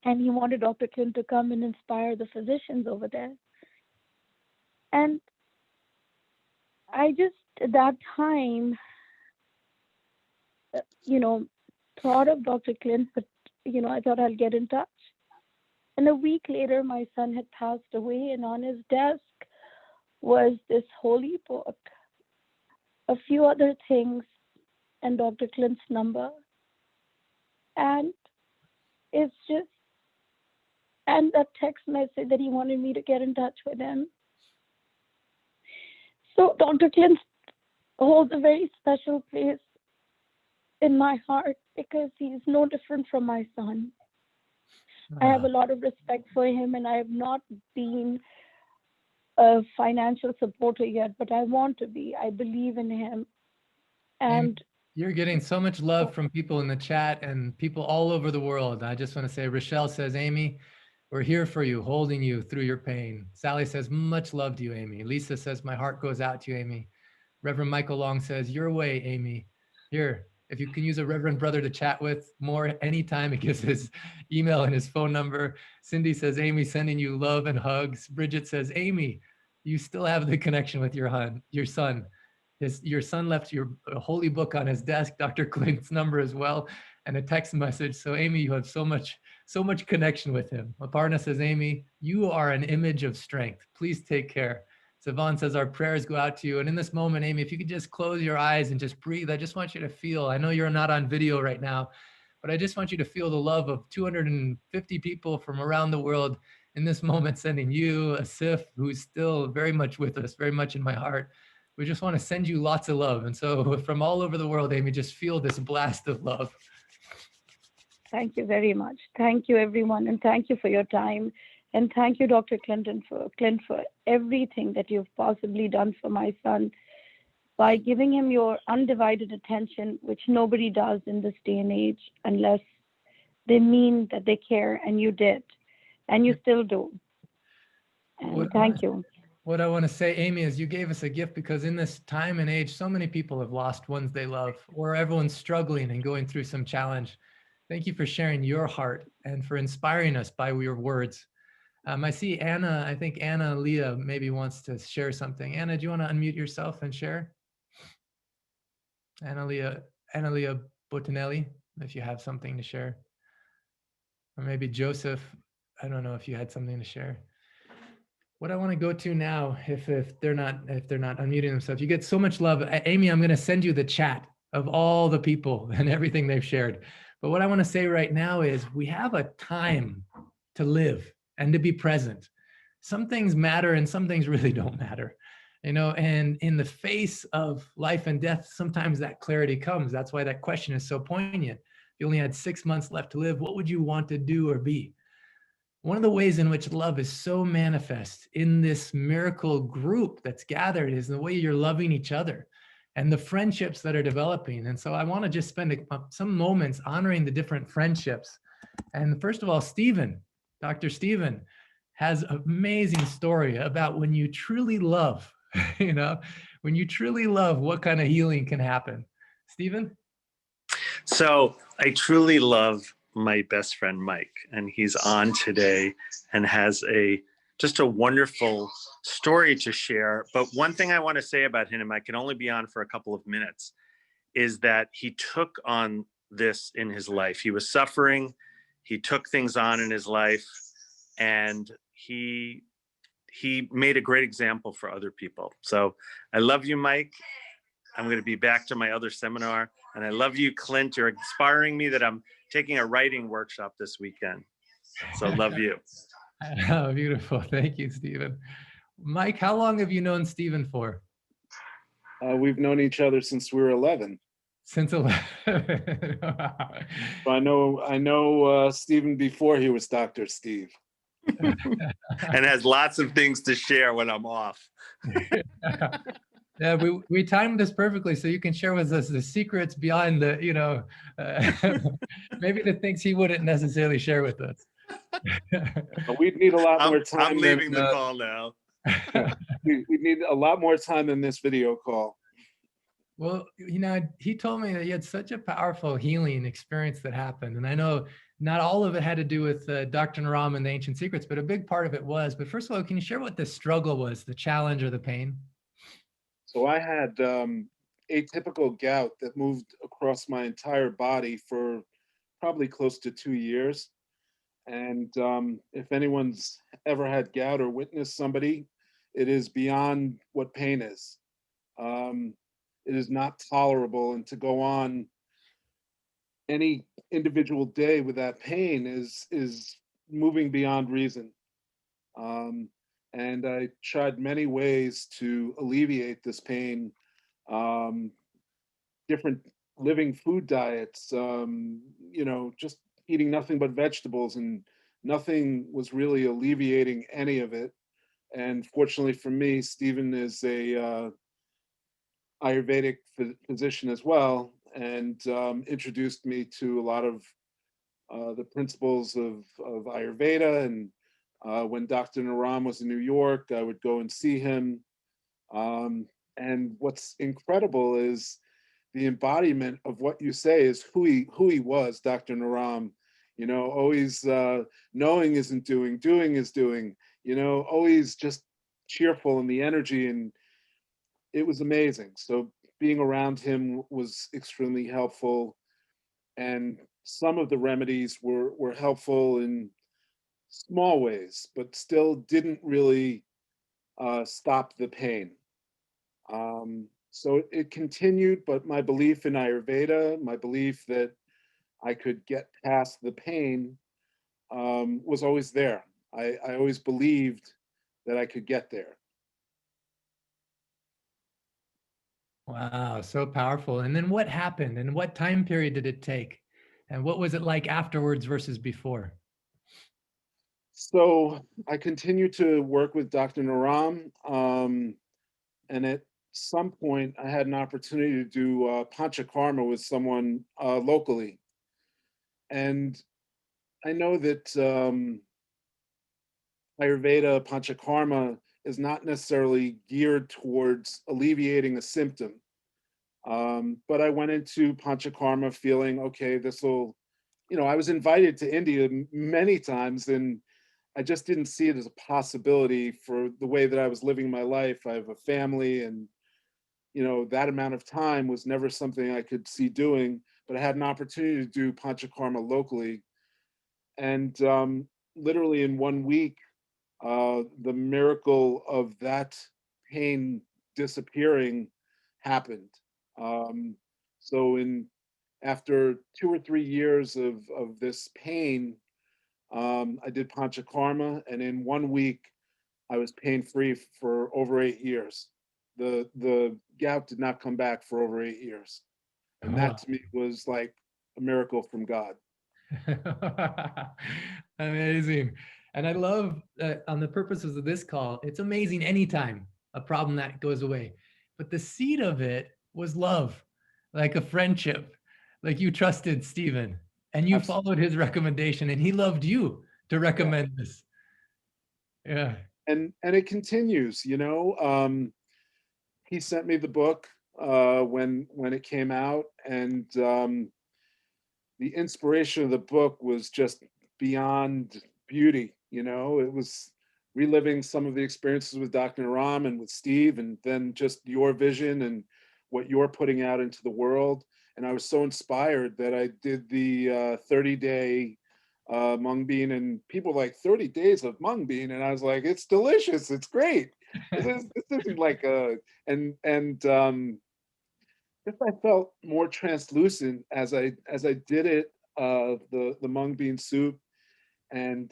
And he wanted Dr. Clint to come and inspire the physicians over there. And I just, at that time, thought of Dr. Clint, but, I thought I'll get in touch. And a week later, my son had passed away, and on his desk was this holy book, a few other things, and Dr. Clint's number. And it's just, and that text message that he wanted me to get in touch with him. So Dr. Clint holds a very special place in my heart because he's no different from my son. I have a lot of respect for him, and I have not been a financial supporter yet, but I want to be. I believe in him. And you're getting so much love from people in the chat and people all over the world. I just want to say, Rochelle says, "Amy, we're here for you, holding you through your pain." Sally says, "Much love to you, Amy." Lisa says, "My heart goes out to you, Amy." Reverend Michael Long says, "Your way, Amy." Here, if you can use a Reverend brother to chat with more anytime, he gives his email and his phone number. Cindy says, "Amy, sending you love and hugs." Bridget says, "Amy, you still have the connection with your son. Your son left your holy book on his desk, Dr. Clint's number as well, and a text message. So Amy, you have so much connection with him." Aparna says, "Amy, you are an image of strength. Please take care." Savon says, "Our prayers go out to you." And in this moment, Amy, if you could just close your eyes and just breathe, I just want you to feel, I know you're not on video right now, but I just want you to feel the love of 250 people from around the world in this moment, sending you, Asif, who's still very much with us, very much in my heart. We just want to send you lots of love. And so from all over the world, Amy, just feel this blast of love. Thank you very much. Thank you, everyone. And thank you for your time. And thank you, Dr. Clint, for everything that you've possibly done for my son by giving him your undivided attention, which nobody does in this day and age unless they mean that they care, and you did, and you still do. And thank you. What I want to say, Amy, is you gave us a gift because in this time and age, so many people have lost ones they love, or everyone's struggling and going through some challenge. Thank you for sharing your heart and for inspiring us by your words. I see Anna, I think Anna Leah maybe wants to share something. Anna, do you want to unmute yourself and share? Anna Leah Botinelli, if you have something to share. Or maybe Joseph, I don't know if you had something to share. What I want to go to now, if they're not unmuting themselves, you get so much love. Amy, I'm going to send you the chat of all the people and everything they've shared. But what I want to say right now is we have a time to live and to be present. Some things matter and some things really don't matter, and in the face of life and death, sometimes that clarity comes. That's why that question is so poignant. If you only had 6 months left to live, what would you want to do or be? one of the ways in which love is so manifest in this miracle group that's gathered is the way you're loving each other and the friendships that are developing. And so I want to just spend some moments honoring the different friendships. And first of all, Stephen, Dr. Stephen, has an amazing story about when you truly love, you know, when you truly love, what kind of healing can happen. Stephen? So I truly love my best friend, Mike, and he's on today and has just a wonderful story to share. But one thing I want to say about him, I can only be on for a couple of minutes, is that he took on this in his life. He was suffering. He took things on in his life, and he made a great example for other people. So I love you, Mike. I'm going to be back to my other seminar. And I love you, Clint. You're inspiring me that I'm taking a writing workshop this weekend. So love you. Oh, beautiful. Thank you, Stephen. Mike, how long have you known Stephen for? We've known each other since we were 11. Since 11. I know Stephen before he was Dr. Steve. And has lots of things to share when I'm off. Yeah, we timed this perfectly so you can share with us the secrets behind the, you know, maybe the things he wouldn't necessarily share with us. But we'd need a lot more time. I'm leaving the call now. We need a lot more time than this video call. Well, you know, he told me that he had such a powerful healing experience that happened. And I know not all of it had to do with Dr. Naram and the Ancient Secrets, but a big part of it was. But first of all, can you share what the struggle was, the challenge or the pain? So I had atypical gout that moved across my entire body for probably close to 2 years. And if anyone's ever had gout or witnessed somebody, it is beyond what pain is. It is not tolerable, and to go on any individual day with that pain is moving beyond reason. And I tried many ways to alleviate this pain, different living food diets, you know, just eating nothing but vegetables, and nothing was really alleviating any of it. And fortunately for me, Stephen is a Ayurvedic physician as well, and introduced me to a lot of the principles of Ayurveda. And when Dr. Naram was in New York, I would go and see him. And what's incredible is the embodiment of what you say is who he was, Dr. Naram. You know, always knowing isn't doing, doing is doing. You know, always just cheerful in the energy, and it was amazing. So being around him was extremely helpful, and some of the remedies were helpful in small ways, but still didn't really stop the pain. So it continued, but my belief in Ayurveda, my belief that I could get past the pain, was always there. I always believed that I could get there. Wow, so powerful. And then what happened, and what time period did it take? And what was it like afterwards versus before? So I continued to work with Dr. Naram, and at some point I had an opportunity to do panchakarma with someone locally. And I know that Ayurveda panchakarma is not necessarily geared towards alleviating a symptom. But I went into panchakarma feeling, okay, this will, you know, I was invited to India many times, and I just didn't see it as a possibility for the way that I was living my life. I have a family, and, you know, that amount of time was never something I could see doing, but I had an opportunity to do panchakarma locally. And literally in 1 week, the miracle of that pain disappearing happened. So after 2 or 3 years of this pain, I did panchakarma, and in 1 week, I was pain-free for over 8 years. The gout did not come back for over 8 years. And that to me was like a miracle from God. Amazing. And I love on the purposes of this call, it's amazing anytime a problem that goes away. But the seed of it was love, like a friendship, like you trusted Stephen and you Absolutely. followed his recommendation and he loved you to recommend this. Yeah. And it continues, you know. He sent me the book when it came out, and the inspiration of the book was just beyond beauty. You know, it was reliving some of the experiences with Dr. Ram and with Steve, and then just your vision and what you're putting out into the world. And I was so inspired that I did the 30-day mung bean, and people were like, 30 days of mung bean, and I was like, it's delicious, it's great. This isn't like a just I felt more translucent as I did it, the mung bean soup, and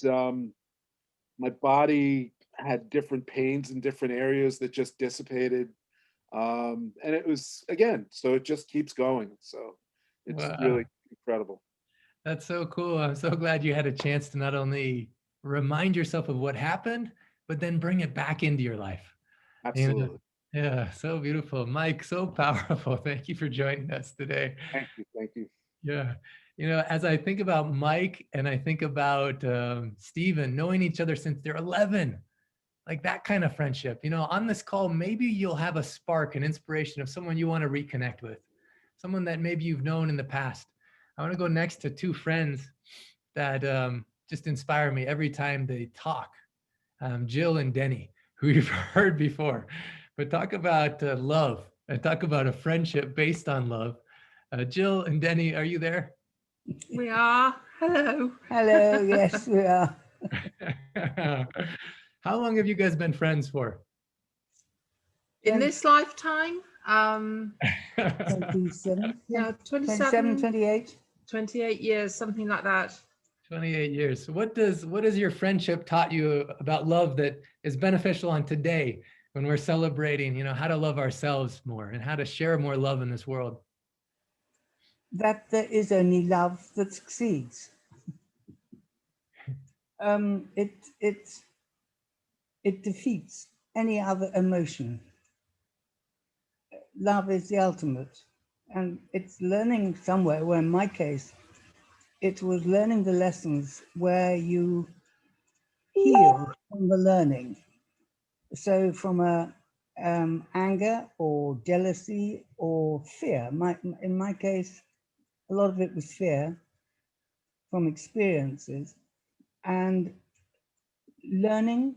my body had different pains in different areas that just dissipated, and it was, again, so it just keeps going. So it's Wow. really incredible. That's so cool. I'm so glad you had a chance to not only remind yourself of what happened, but then bring it back into your life. Absolutely. Yeah, so beautiful. Mike, so powerful. Thank you for joining us today. Thank you. Thank you. Yeah. As I think about Mike and I think about Stephen, knowing each other since they're 11, like that kind of friendship, on this call, maybe you'll have a spark, an inspiration of someone you want to reconnect with, someone that maybe you've known in the past. I want to go next to two friends that just inspire me every time they talk, Jill and Denny, who you've heard before. But talk about love and talk about a friendship based on love. Jill and Denny, are you there? We are. Hello. Hello. Yes, we are. How long have you guys been friends for? In this lifetime, 27. yeah, 27, 28. 28 years, something like that. 28 years. So what has your friendship taught you about love that is beneficial on today when we're celebrating, how to love ourselves more and how to share more love in this world? That there is only love that succeeds. It defeats any other emotion. Love is the ultimate, and it's learning somewhere, where in my case, it was learning the lessons where you heal from the learning. So from anger or jealousy or fear, in my case, a lot of it was fear from experiences, and learning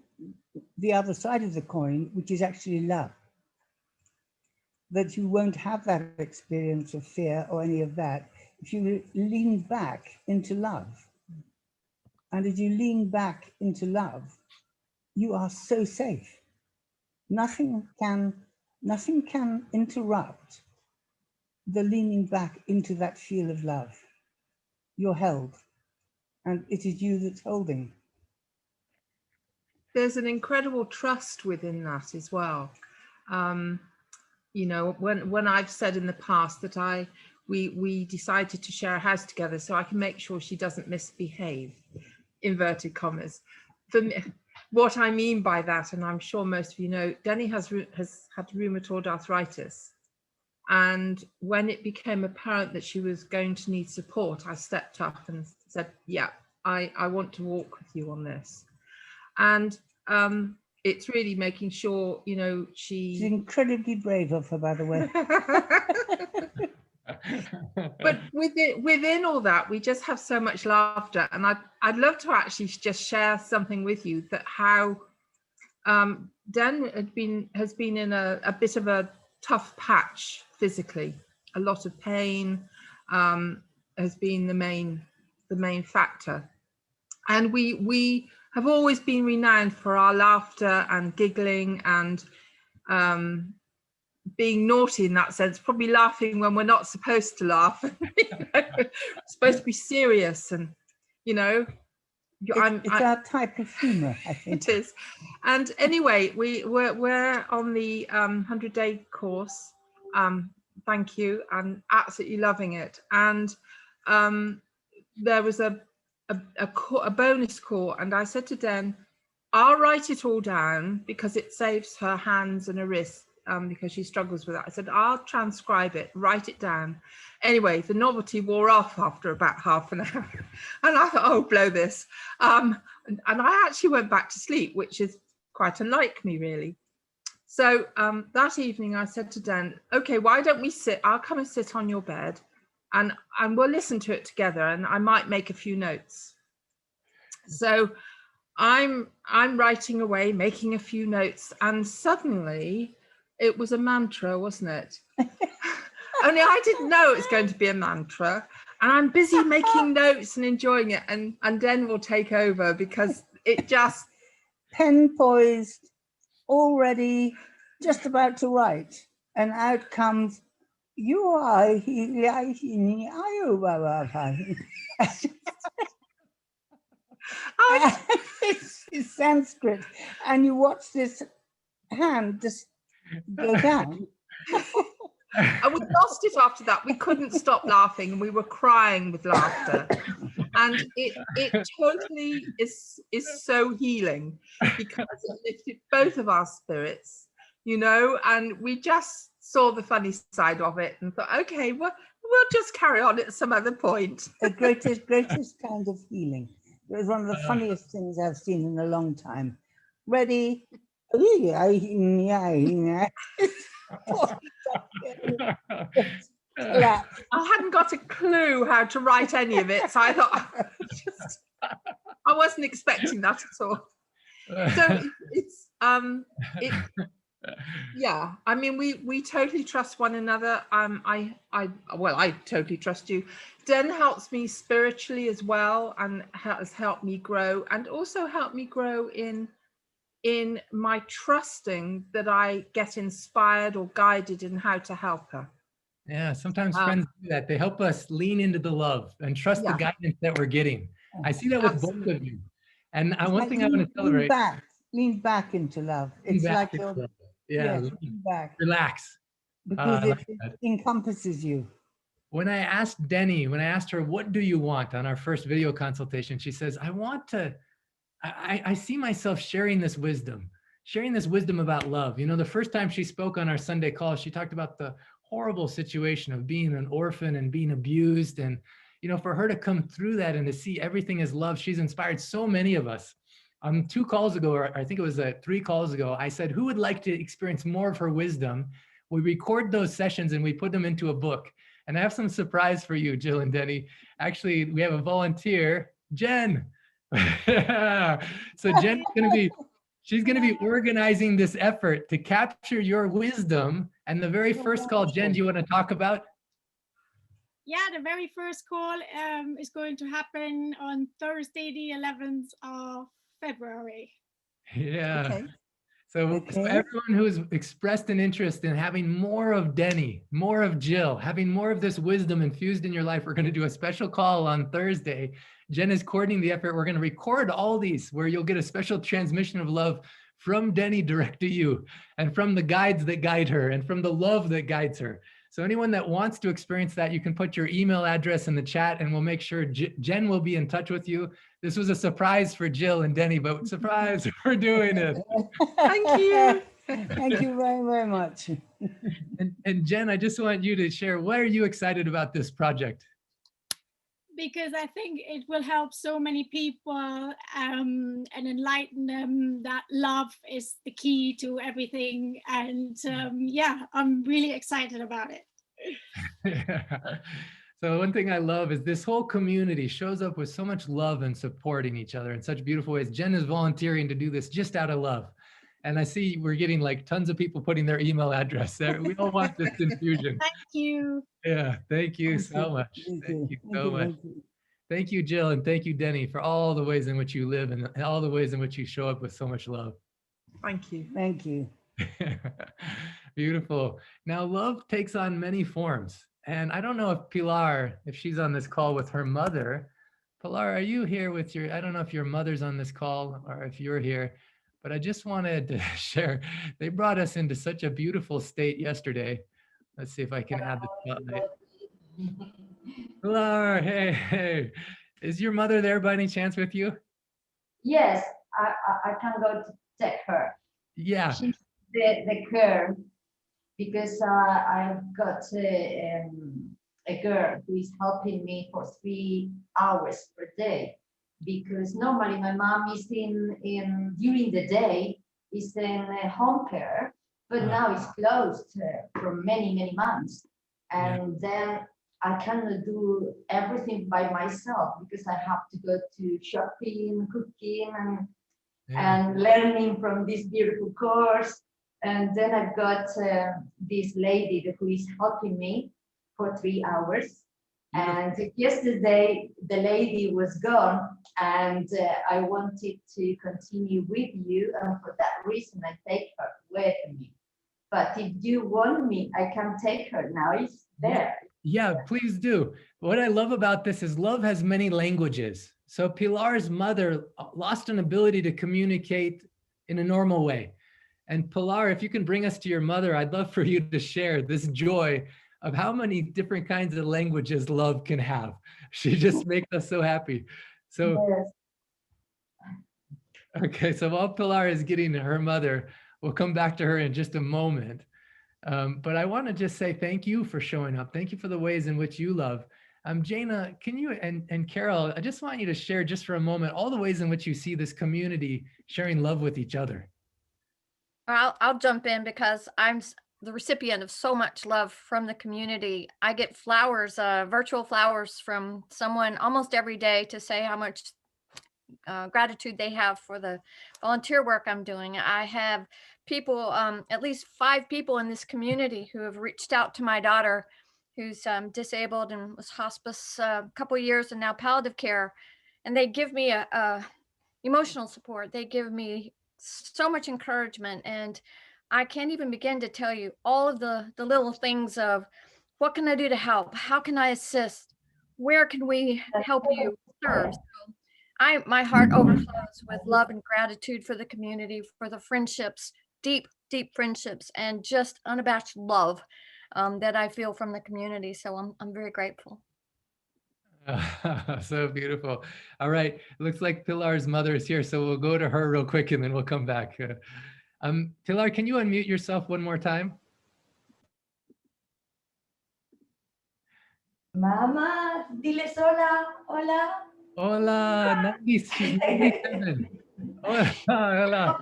the other side of the coin, which is actually love. That you won't have that experience of fear or any of that if you lean back into love. And as you lean back into love, you are so safe. Nothing can interrupt the leaning back into that feel of love. You're held, and it is you that's holding. There's an incredible trust within that as well. When I've said in the past that we decided to share a house together so I can make sure she doesn't misbehave, inverted commas. For me, what I mean by that, and I'm sure most of you know, Denny has had rheumatoid arthritis. And when it became apparent that she was going to need support, I stepped up and said, yeah, I want to walk with you on this. And it's really making sure, she's incredibly brave of her, by the way. But within all that, we just have so much laughter. And I'd love to actually just share something with you, that how Dan has been in a bit of a tough patch physically. A lot of pain has been the main factor. And we have always been renowned for our laughter and giggling and being naughty in that sense, probably laughing when we're not supposed to laugh. Supposed to be serious, and it's our type of humor, I think. It is. And anyway, we're on the 100-day course. Thank you, and absolutely loving it. And there was a a bonus call, and I said to Den, I'll write it all down because it saves her hands and her wrists, because she struggles with that. I said, I'll transcribe it, write it down. Anyway, the novelty wore off after about half an hour. And I thought, oh, blow this. And I actually went back to sleep, which is quite unlike me, really. So that evening I said to Dan, okay, why don't we sit, I'll come and sit on your bed and we'll listen to it together, and I might make a few notes. So I'm writing away, making a few notes, and suddenly it was a mantra, wasn't it? Only I didn't know it was going to be a mantra, and I'm busy making notes and enjoying it, and Den will take over because it just... Pen poised, already just about to write, and out comes, you are, it's Sanskrit, and you watch this hand just go down. And we lost it after that. We couldn't stop laughing, and we were crying with laughter. And it totally is so healing because it lifted both of our spirits, you know, and we just saw the funny side of it and thought, okay, well, we'll just carry on at some other point. The greatest kind of healing. It was one of the funniest things I've seen in a long time. Ready? I hadn't got a clue how to write any of it, so I thought I wasn't expecting that at all. So it's yeah, I mean, we totally trust one another. I totally trust you. Den helps me spiritually as well, and has helped me grow, and also helped me grow in my trusting that I get inspired or guided in how to help her. Yeah, sometimes friends do that. They help us lean into the love and trust the guidance that we're getting. I see that with both of you. And one thing I want to celebrate. Lean back into love. It's like you're, lean back. Relax. Because it encompasses you. When I asked Denny, when I asked her, what do you want on our first video consultation, she says, I see myself sharing this wisdom about love. You know, the first time she spoke on our Sunday call, she talked about the horrible situation of being an orphan and being abused. And, you know, for her to come through that and to see everything as love, she's inspired so many of us. 2 calls ago, or I think it was 3 calls ago, I said, who would like to experience more of her wisdom? We record those sessions and we put them into a book. And I have some surprise for you, Jill and Denny. Actually, we have a volunteer, Jen. So Jen's she's going to be organizing this effort to capture your wisdom. And the very first call, Jen, do you want to talk about? Yeah, the very first call is going to happen on Thursday, the 11th of February. Yeah. Okay. So everyone who's expressed an interest in having more of Denny, more of Jill, having more of this wisdom infused in your life, we're going to do a special call on Thursday. Jen is coordinating the effort. We're going to record all these where you'll get a special transmission of love from Denny direct to you, and from the guides that guide her, and from the love that guides her. So anyone that wants to experience that, you can put your email address in the chat and we'll make sure Jen will be in touch with you. This was a surprise for Jill and Denny, but surprise, we're doing it. Thank you. Thank you very, very much. And Jen, I just want you to share, what are you excited about this project? Because I think it will help so many people and enlighten them that love is the key to everything. And yeah, I'm really excited about it. So one thing I love is this whole community shows up with so much love and supporting each other in such beautiful ways. Jen is volunteering to do this just out of love. And I see we're getting like tons of people putting their email address there. We all want this infusion. Thank you. Yeah, thank you so much. Thank you so much. Thank you, Jill, and thank you, Denny, for all the ways in which you live and all the ways in which you show up with so much love. Thank you. Thank you. Beautiful. Now, love takes on many forms. And I don't know if Pilar, if she's on this call with her mother. Pilar, are you here with your, I don't know if your mother's on this call or if you're here, but I just wanted to share, they brought us into such a beautiful state yesterday. Let's see if I can add the spotlight. Pilar, hey. Is your mother there by any chance with you? Yes, I can go to take her. Yeah. She's the care, because I've got a girl who is helping me for 3 hours per day, because normally my mom is in during the day is in home care, but now it's closed for many months, and then I cannot do everything by myself because I have to go to shopping, cooking, and learning from this beautiful course. And then I've got this lady who is helping me for 3 hours. And yesterday, the lady was gone, and I wanted to continue with you. And for that reason, I take her with me. But if you want me, I can take her now. It's there. Yeah, please do. What I love about this is love has many languages. So Pilar's mother lost an ability to communicate in a normal way. And Pilar, if you can bring us to your mother, I'd love for you to share this joy of how many different kinds of languages love can have. She just makes us so happy. So, yes. Okay, so while Pilar is getting to her mother, we'll come back to her in just a moment. But I want to just say thank you for showing up. Thank you for the ways in which you love. Jaina, can you, and Carol, I just want you to share just for a moment all the ways in which you see this community sharing love with each other. I'll jump in because I'm the recipient of so much love from the community. I get flowers, virtual flowers from someone almost every day to say how much gratitude they have for the volunteer work I'm doing. I have people, at least 5 people in this community who have reached out to my daughter who's disabled and was hospice a couple years and now palliative care. And they give me a emotional support. They give me so much encouragement, and I can't even begin to tell you all of the little things of what can I do to help? How can I assist? Where can we help you serve? So my heart overflows with love and gratitude for the community, for the friendships, deep friendships, and just unabashed love that I feel from the community. So I'm very grateful. So beautiful. All right, looks like Pilar's mother is here, so we'll go to her real quick and then we'll come back. Pilar, can you unmute yourself one more time? Mama, diles hola, hola. Hola, nice. She's 97. Hola, hola.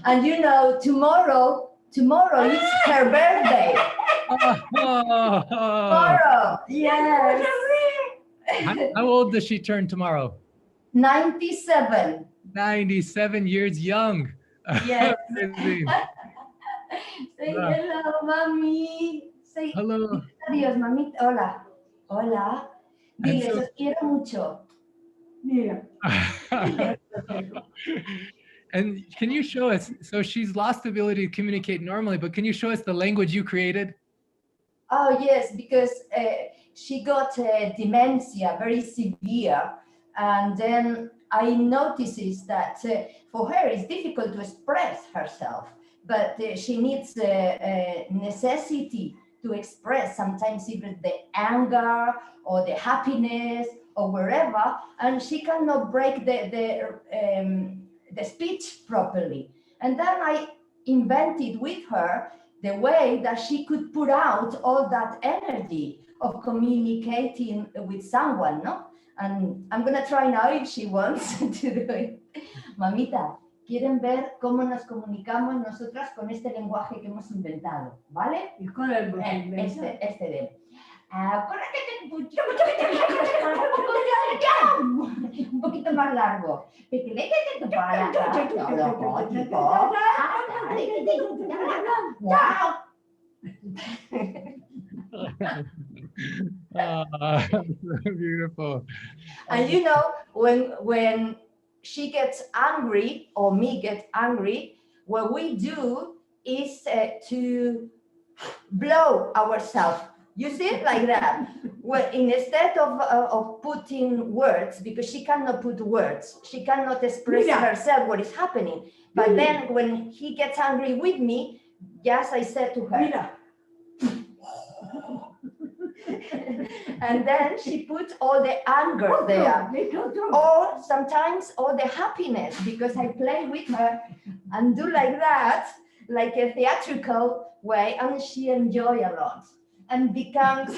And you know, tomorrow is her birthday. Tomorrow, yes. How old does she turn tomorrow? 97. 97 years young. Yes. Amazing. Say hello, mommy. Say hello. Adiós, mamita. Hola. Hola. Diles, os quiero mucho. Mira. And can you show us, so she's lost the ability to communicate normally, but can you show us the language you created? Oh, yes, because she got dementia, very severe. And then I noticed that for her it's difficult to express herself, but she needs necessity to express sometimes even the anger or the happiness or wherever, and she cannot break the speech properly. And then I invented with her the way that she could put out all that energy of communicating with someone, no? And I'm gonna try now if she wants to do it. Mamita, quieren ver cómo nos comunicamos nosotras con este lenguaje que hemos inventado, ¿vale? ¿Y cuál es el este de... un poquito más largo. Beautiful. And you know, when she gets angry or me get angry, what we do is to blow ourselves. You see it like that. Well, instead of putting words, because she cannot put words, she cannot express herself what is happening. But then when he gets angry with me, just I said to her, And then she put all the anger there. Or sometimes all the happiness, because I play with her and do like that, like a theatrical way, and she enjoy a lot. And becomes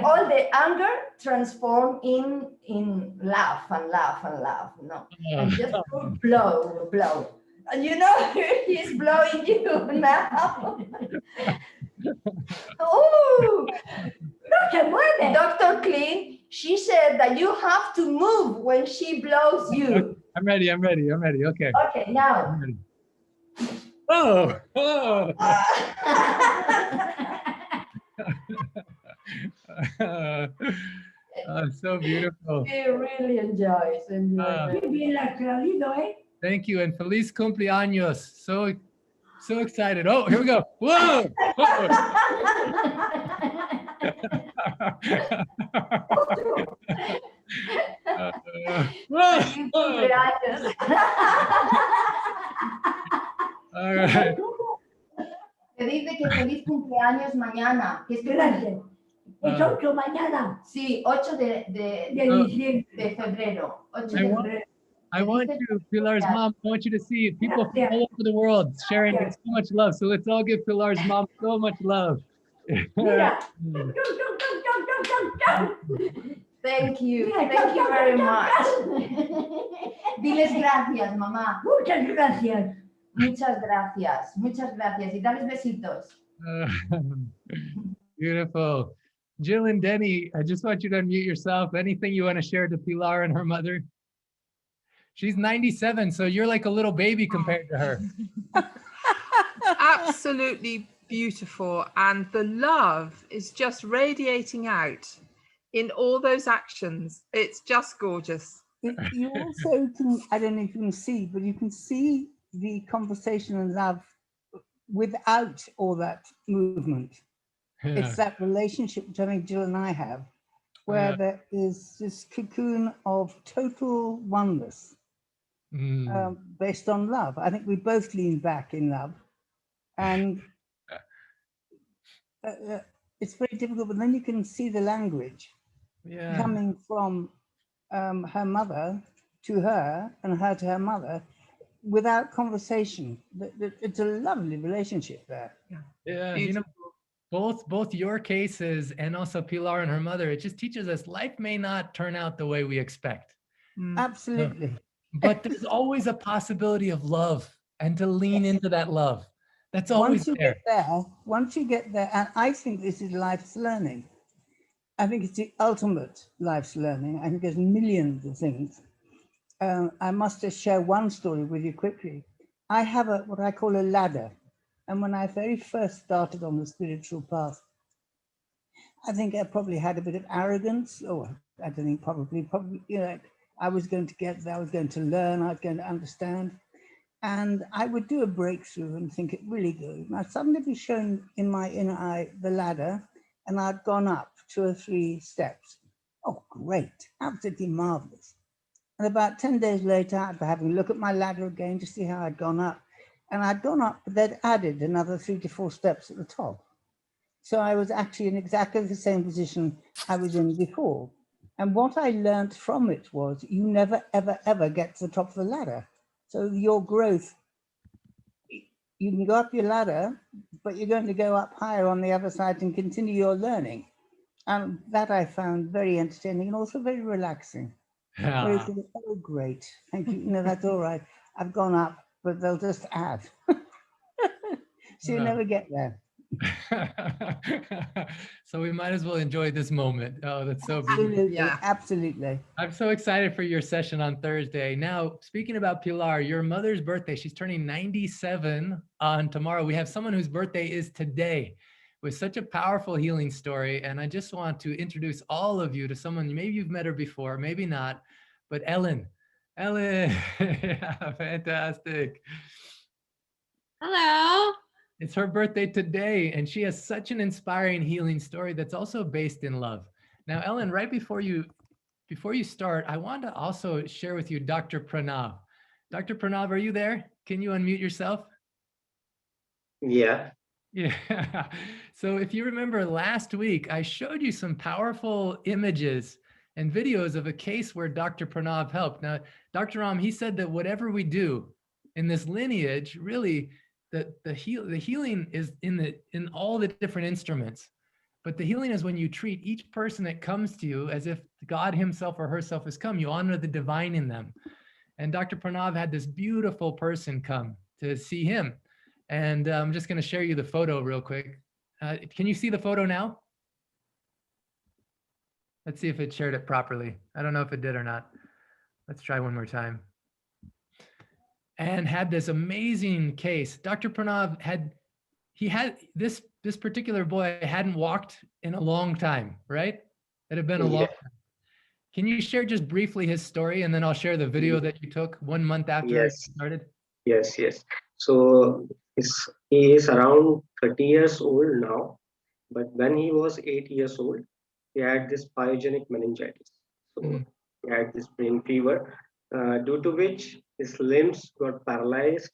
all the anger transform in laugh and laugh and laugh, no? And just blow. And you know, he's blowing you now. Oh, Dr. Clint, she said that you have to move when she blows you. I'm ready. Okay. Okay, now. I'm ready. Oh. So beautiful. She really enjoys. Thank you, and feliz cumpleaños. So excited. Oh, here we go. Whoa. All right. Te dice que feliz cumpleaños mañana. Que es Gracias. Es 8 mañana. Sí, 8 de febrero. 8 de febrero. I want you, Pilar's mom, I want you to see people from all over the world sharing so much love. So let's all give Pilar's mom so much love. Thank you. Thank you very much. Diles gracias, mamá. Muchas gracias. Muchas gracias. Muchas gracias. Y dales besitos. Beautiful. Jill and Denny, I just want you to unmute yourself. Anything you want to share to Pilar and her mother? She's 97, so you're like a little baby compared to her. Absolutely beautiful. And the love is just radiating out in all those actions. It's just gorgeous. You also can, I don't know if you can see, but you can see the conversation and love without all that movement. Yeah. It's that relationship which I think Jill and I have, where there is this cocoon of total oneness based on love. I think we both lean back in love, and it's very difficult, but then you can see the language coming from her mother to her and her to her mother without conversation. It's a lovely relationship there. Yeah, you know, both your cases and also Pilar and her mother, it just teaches us life may not turn out the way we expect. Absolutely. But there's always a possibility of love and to lean into that love. That's always there. Once you get there, and I think this is life's learning. I think it's the ultimate life's learning. I think there's millions of things. I must just share one story with you quickly. I have what I call a ladder. And when I very first started on the spiritual path, I think I probably had a bit of arrogance. Oh, I don't think probably, you know, I was going to get there, I was going to learn, I was going to understand. And I would do a breakthrough and think it really good. And I'd suddenly be shown in my inner eye the ladder, and I'd gone up 2 or 3 steps. Oh, great, absolutely marvelous. And about 10 days later, I'd be having a look at my ladder again to see how I'd gone up. And I'd gone up, but they'd added another 3 to 4 steps at the top. So I was actually in exactly the same position I was in before. And what I learned from it was you never, ever, ever get to the top of the ladder. So your growth, you can go up your ladder, but you're going to go up higher on the other side and continue your learning. And that I found very entertaining and also very relaxing. Yeah. Oh, great. Thank you. No, that's all right. I've gone up, but they'll just add. So you never get there. So we might as well enjoy this moment. Oh, that's so beautiful. Absolutely, absolutely. I'm so excited for your session on Thursday. Now, speaking about Pilar, your mother's birthday, she's turning 97 on tomorrow. We have someone whose birthday is today with such a powerful healing story. And I just want to introduce all of you to someone, maybe you've met her before, maybe not, but Ellen. Ellen, yeah, fantastic. Hello. It's her birthday today, and she has such an inspiring healing story that's also based in love. Now, Ellen, right before you start, I want to also share with you Dr. Pranav. Dr. Pranav, are you there? Can you unmute yourself? Yeah. Yeah. So if you remember last week, I showed you some powerful images and videos of a case where Dr. Pranav helped. Now, Dr. Ram, he said that whatever we do in this lineage, really, the healing is in all the different instruments. But the healing is when you treat each person that comes to you as if God himself or herself has come. You honor the divine in them. And Dr. Pranav had this beautiful person come to see him. And I'm just going to share you the photo real quick. Can you see the photo now? Let's see if it shared it properly. I don't know if it did or not. Let's try one more time. And had this amazing case. Dr. Pranav had this particular boy hadn't walked in a long time, right? It had been a long time. Can you share just briefly his story, and then I'll share the video that you took 1 month after it started? Yes. So he is around 30 years old now, but when he was 8 years old, he had this pyogenic meningitis. So he had this brain fever, due to which his limbs got paralyzed.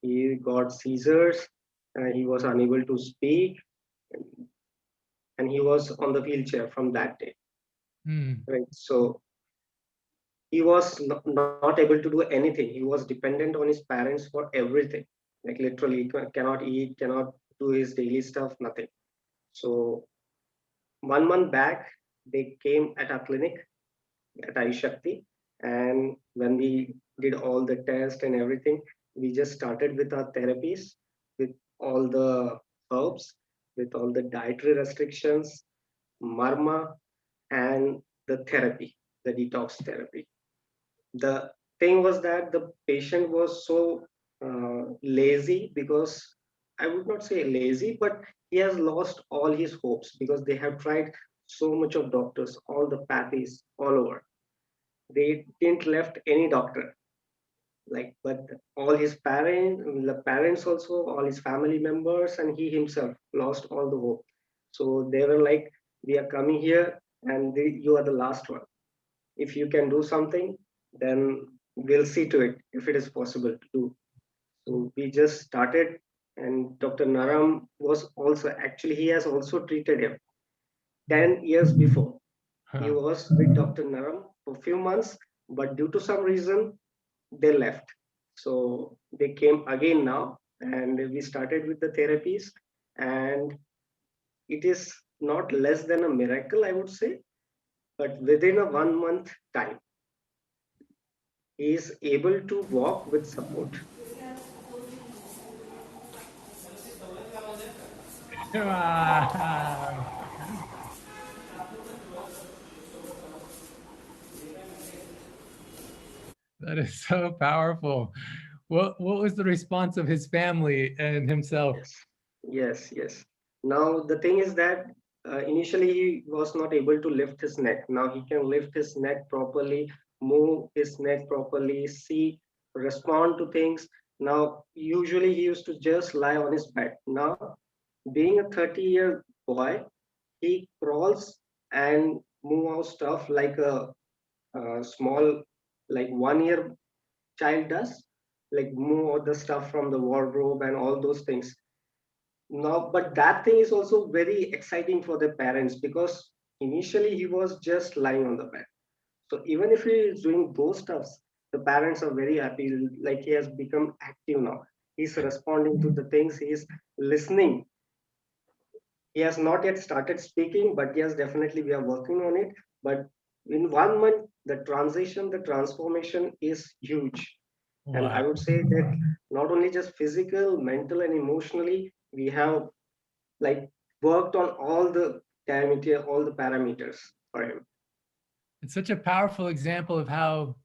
He got seizures. He was unable to speak, and he was on the wheelchair from that day. Right. So he was not able to do anything. He was dependent on his parents for everything. Like literally, cannot eat, cannot do his daily stuff, nothing. So 1 month back, they came at our clinic at Aishakti, and when we did all the tests and everything, we just started with our therapies, with all the herbs, with all the dietary restrictions, marma, and the therapy, the detox therapy. The thing was that the patient was so lazy, because I would not say lazy, but he has lost all his hopes because they have tried so much of doctors, all the pathies all over. They didn't left any doctor, like, but all his parents also, all his family members, and he himself lost all the hope. So they were like, we are coming here, and you are the last one. If you can do something, then we'll see to it if it is possible to do. So we just started, and Dr. Naram was also, actually, he has also treated him 10 years before. He was with Dr. Naram for a few months, but due to some reason, they left. So they came again now, and we started with the therapies, and it is not less than a miracle, I would say, but within a 1 month time, he is able to walk with support. Wow. That is so powerful. What was the response of his family and himself? Yes. Now the thing is that initially he was not able to lift his neck. Now he can lift his neck properly, move his neck properly, see, respond to things. Now usually he used to just lie on his bed. Now, being a 30-year boy, he crawls and move out stuff like a small, like 1 year child does, like move all the stuff from the wardrobe and all those things. Now, but that thing is also very exciting for the parents, because initially he was just lying on the bed. So even if he is doing those stuffs, the parents are very happy. Like, he has become active now. He's responding to the things. He's listening. He has not yet started speaking, but yes, definitely we are working on it. But in 1 month, the transition, the transformation is huge. And I would say that not only just physical, mental, and emotionally, we have like worked on all the diameter, all the parameters for him. It's such a powerful example of how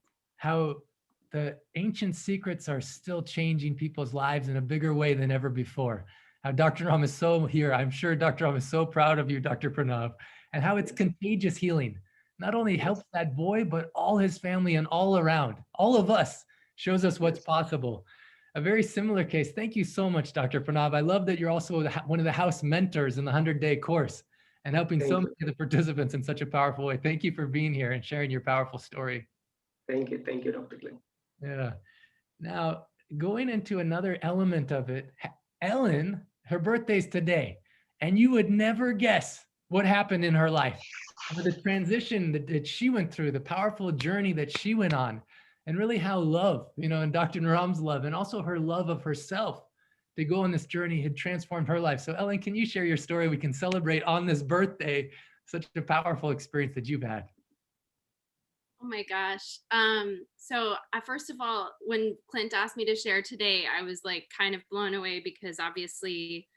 the ancient secrets are still changing people's lives in a bigger way than ever before. How Dr. Ram is so here. I'm sure Dr. Ram is so proud of you, Dr. Pranav, and how it's contagious healing. Not only helps that boy, but all his family and all around, all of us, shows us what's possible. A very similar case. Thank you so much, Dr. Pranav. I love that you're also one of the house mentors in the 100-day course and helping so many of the participants in such a powerful way. Thank you for being here and sharing your powerful story. Thank you, Dr. Clint. Yeah. Now, going into another element of it, Ellen her birthday's today, and you would never guess what happened in her life, or the transition that she went through, the powerful journey that she went on, and really how love, and Dr. Naram's love, and also her love of herself to go on this journey had transformed her life. So Ellen, can you share your story? We can celebrate on this birthday, such a powerful experience that you've had. Oh my gosh. So first of all, when Clint asked me to share today, I was like kind of blown away because obviously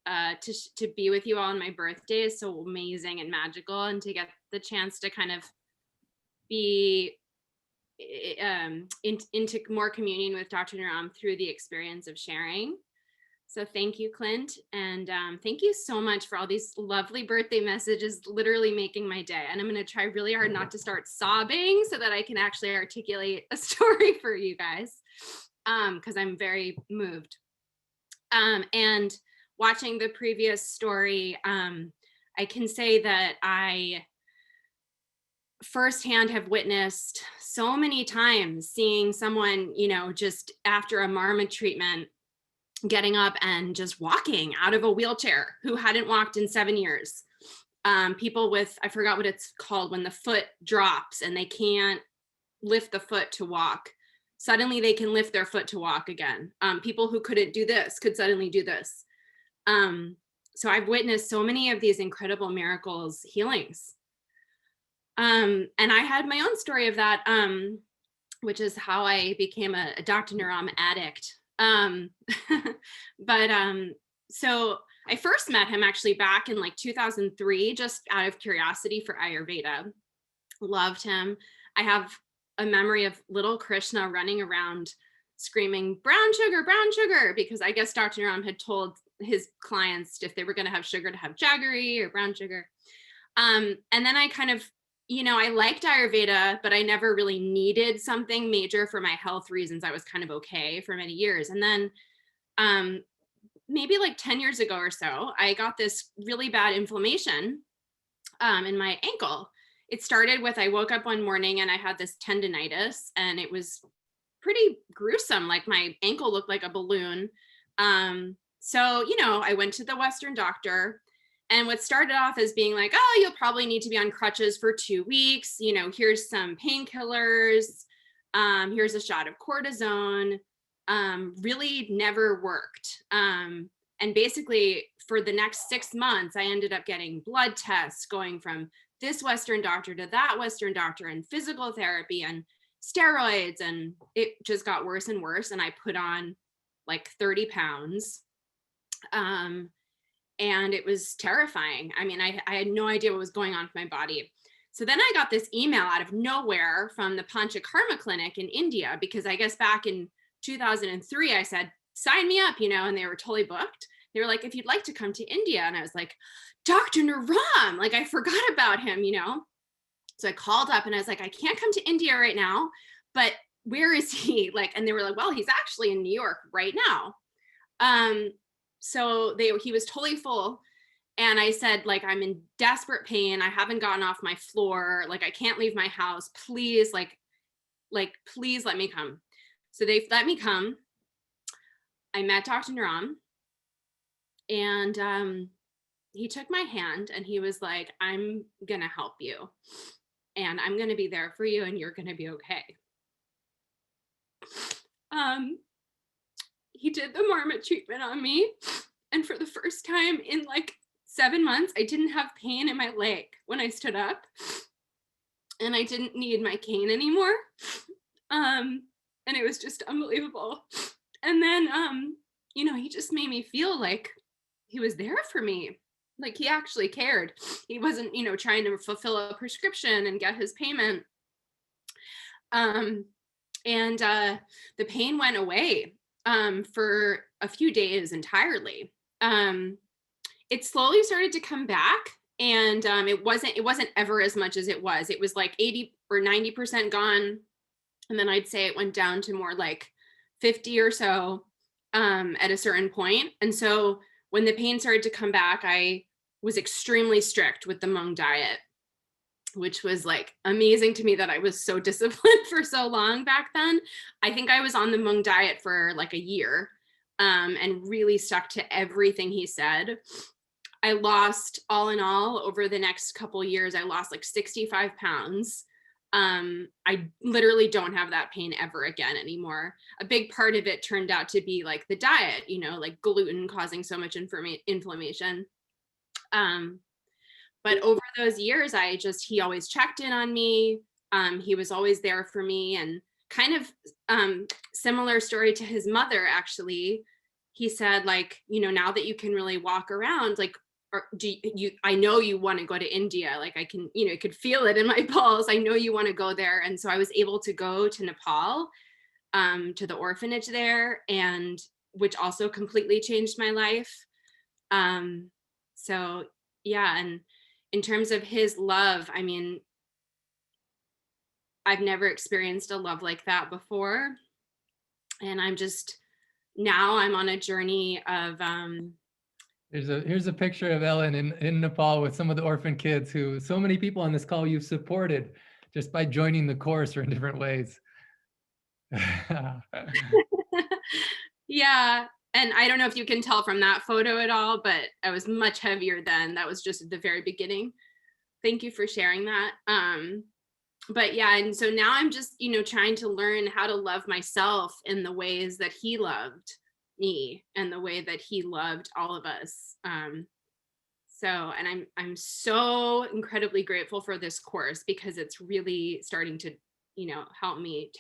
to be with you all on my birthday is so amazing and magical, and to get the chance to kind of be into more communion with Dr. Naram through the experience of sharing. So thank you, Clint. And thank you so much for all these lovely birthday messages, literally making my day. And I'm going to try really hard not to start sobbing so that I can actually articulate a story for you guys, because I'm very moved. And watching the previous story, I can say that I firsthand have witnessed so many times seeing someone, just after a MARMA treatment, getting up and just walking out of a wheelchair who hadn't walked in 7 years. People with, I forgot what it's called, when the foot drops and they can't lift the foot to walk. Suddenly they can lift their foot to walk again. People who couldn't do this could suddenly do this. So I've witnessed so many of these incredible miracles, healings. And I had my own story of that, which is how I became a Dr. Naram addict. So I first met him actually back in like 2003, just out of curiosity for Ayurveda. Loved him. I have a memory of little Krishna running around screaming, brown sugar, because I guess Dr. Naram had told his clients if they were going to have sugar to have jaggery or brown sugar. And then I kind of, I liked Ayurveda, but I never really needed something major for my health reasons. I was kind of okay for many years. And then maybe like 10 years ago or so, I got this really bad inflammation in my ankle. It started with, I woke up one morning and I had this tendinitis, and it was pretty gruesome. Like my ankle looked like a balloon. So, I went to the Western doctor. And what started off as being like, oh, you'll probably need to be on crutches for 2 weeks. Here's some painkillers. Here's a shot of cortisone. Really never worked. And basically for the next 6 months, I ended up getting blood tests, going from this Western doctor to that Western doctor, and physical therapy and steroids. And it just got worse and worse. And I put on like 30 pounds. And it was terrifying. I mean, I had no idea what was going on with my body. So then I got this email out of nowhere from the Panchakarma clinic in India, because I guess back in 2003, I said, sign me up, and they were totally booked. They were like, if you'd like to come to India. And I was like, Dr. Naram, like I forgot about him, So I called up and I was like, I can't come to India right now, but where is he? And they were like, well, he's actually in New York right now. So he was totally full. And I said, I'm in desperate pain. I haven't gotten off my floor. I can't leave my house. Please, please let me come. So they let me come. I met Dr. Naram, and he took my hand and he was like, I'm going to help you, and I'm going to be there for you, and you're going to be okay. He did the MARMA treatment on me. And for the first time in 7 months, I didn't have pain in my leg when I stood up, and I didn't need my cane anymore. And it was just unbelievable. And then, he just made me feel like he was there for me. Like he actually cared. He wasn't, trying to fulfill a prescription and get his payment. And the pain went away for a few days entirely. It slowly started to come back, and it wasn't ever as much as it was. It was like 80 or 90% gone, and then I'd say it went down to more like 50 or so at a certain point. And so when the pain started to come back, I was extremely strict with the Hmong diet, which was amazing to me that I was so disciplined for so long back then. I think I was on the Hmong diet for a year. and really stuck to everything he said. I lost, all in all, over the next couple years, I lost like 65 pounds. I literally don't have that pain ever again anymore. A big part of it turned out to be like the diet, you know, like gluten causing so much inflammation. But over those years, he always checked in on me. He was always there for me, and kind of similar story to his mother, actually. He said, like, you know, now that you can really walk around, like, or I know you want to go to India. Like, I can, you know, I could feel it in my pulse. I know you want to go there. And so I was able to go to Nepal, to the orphanage there, and which also completely changed my life. So yeah, and in terms of his love, I mean, I've never experienced a love like that before. And now I'm on a journey of, here's a picture of Ellen in Nepal with some of the orphan kids who so many people on this call you've supported just by joining the course or in different ways. yeah. And I don't know if you can tell from that photo at all, but I was much heavier then. That was just at the very beginning. Thank you for sharing that. But yeah, and so now I'm just, you know, trying to learn how to love myself in the ways that he loved me and the way that he loved all of us. And I'm so incredibly grateful for this course, because it's really starting to, you know, help me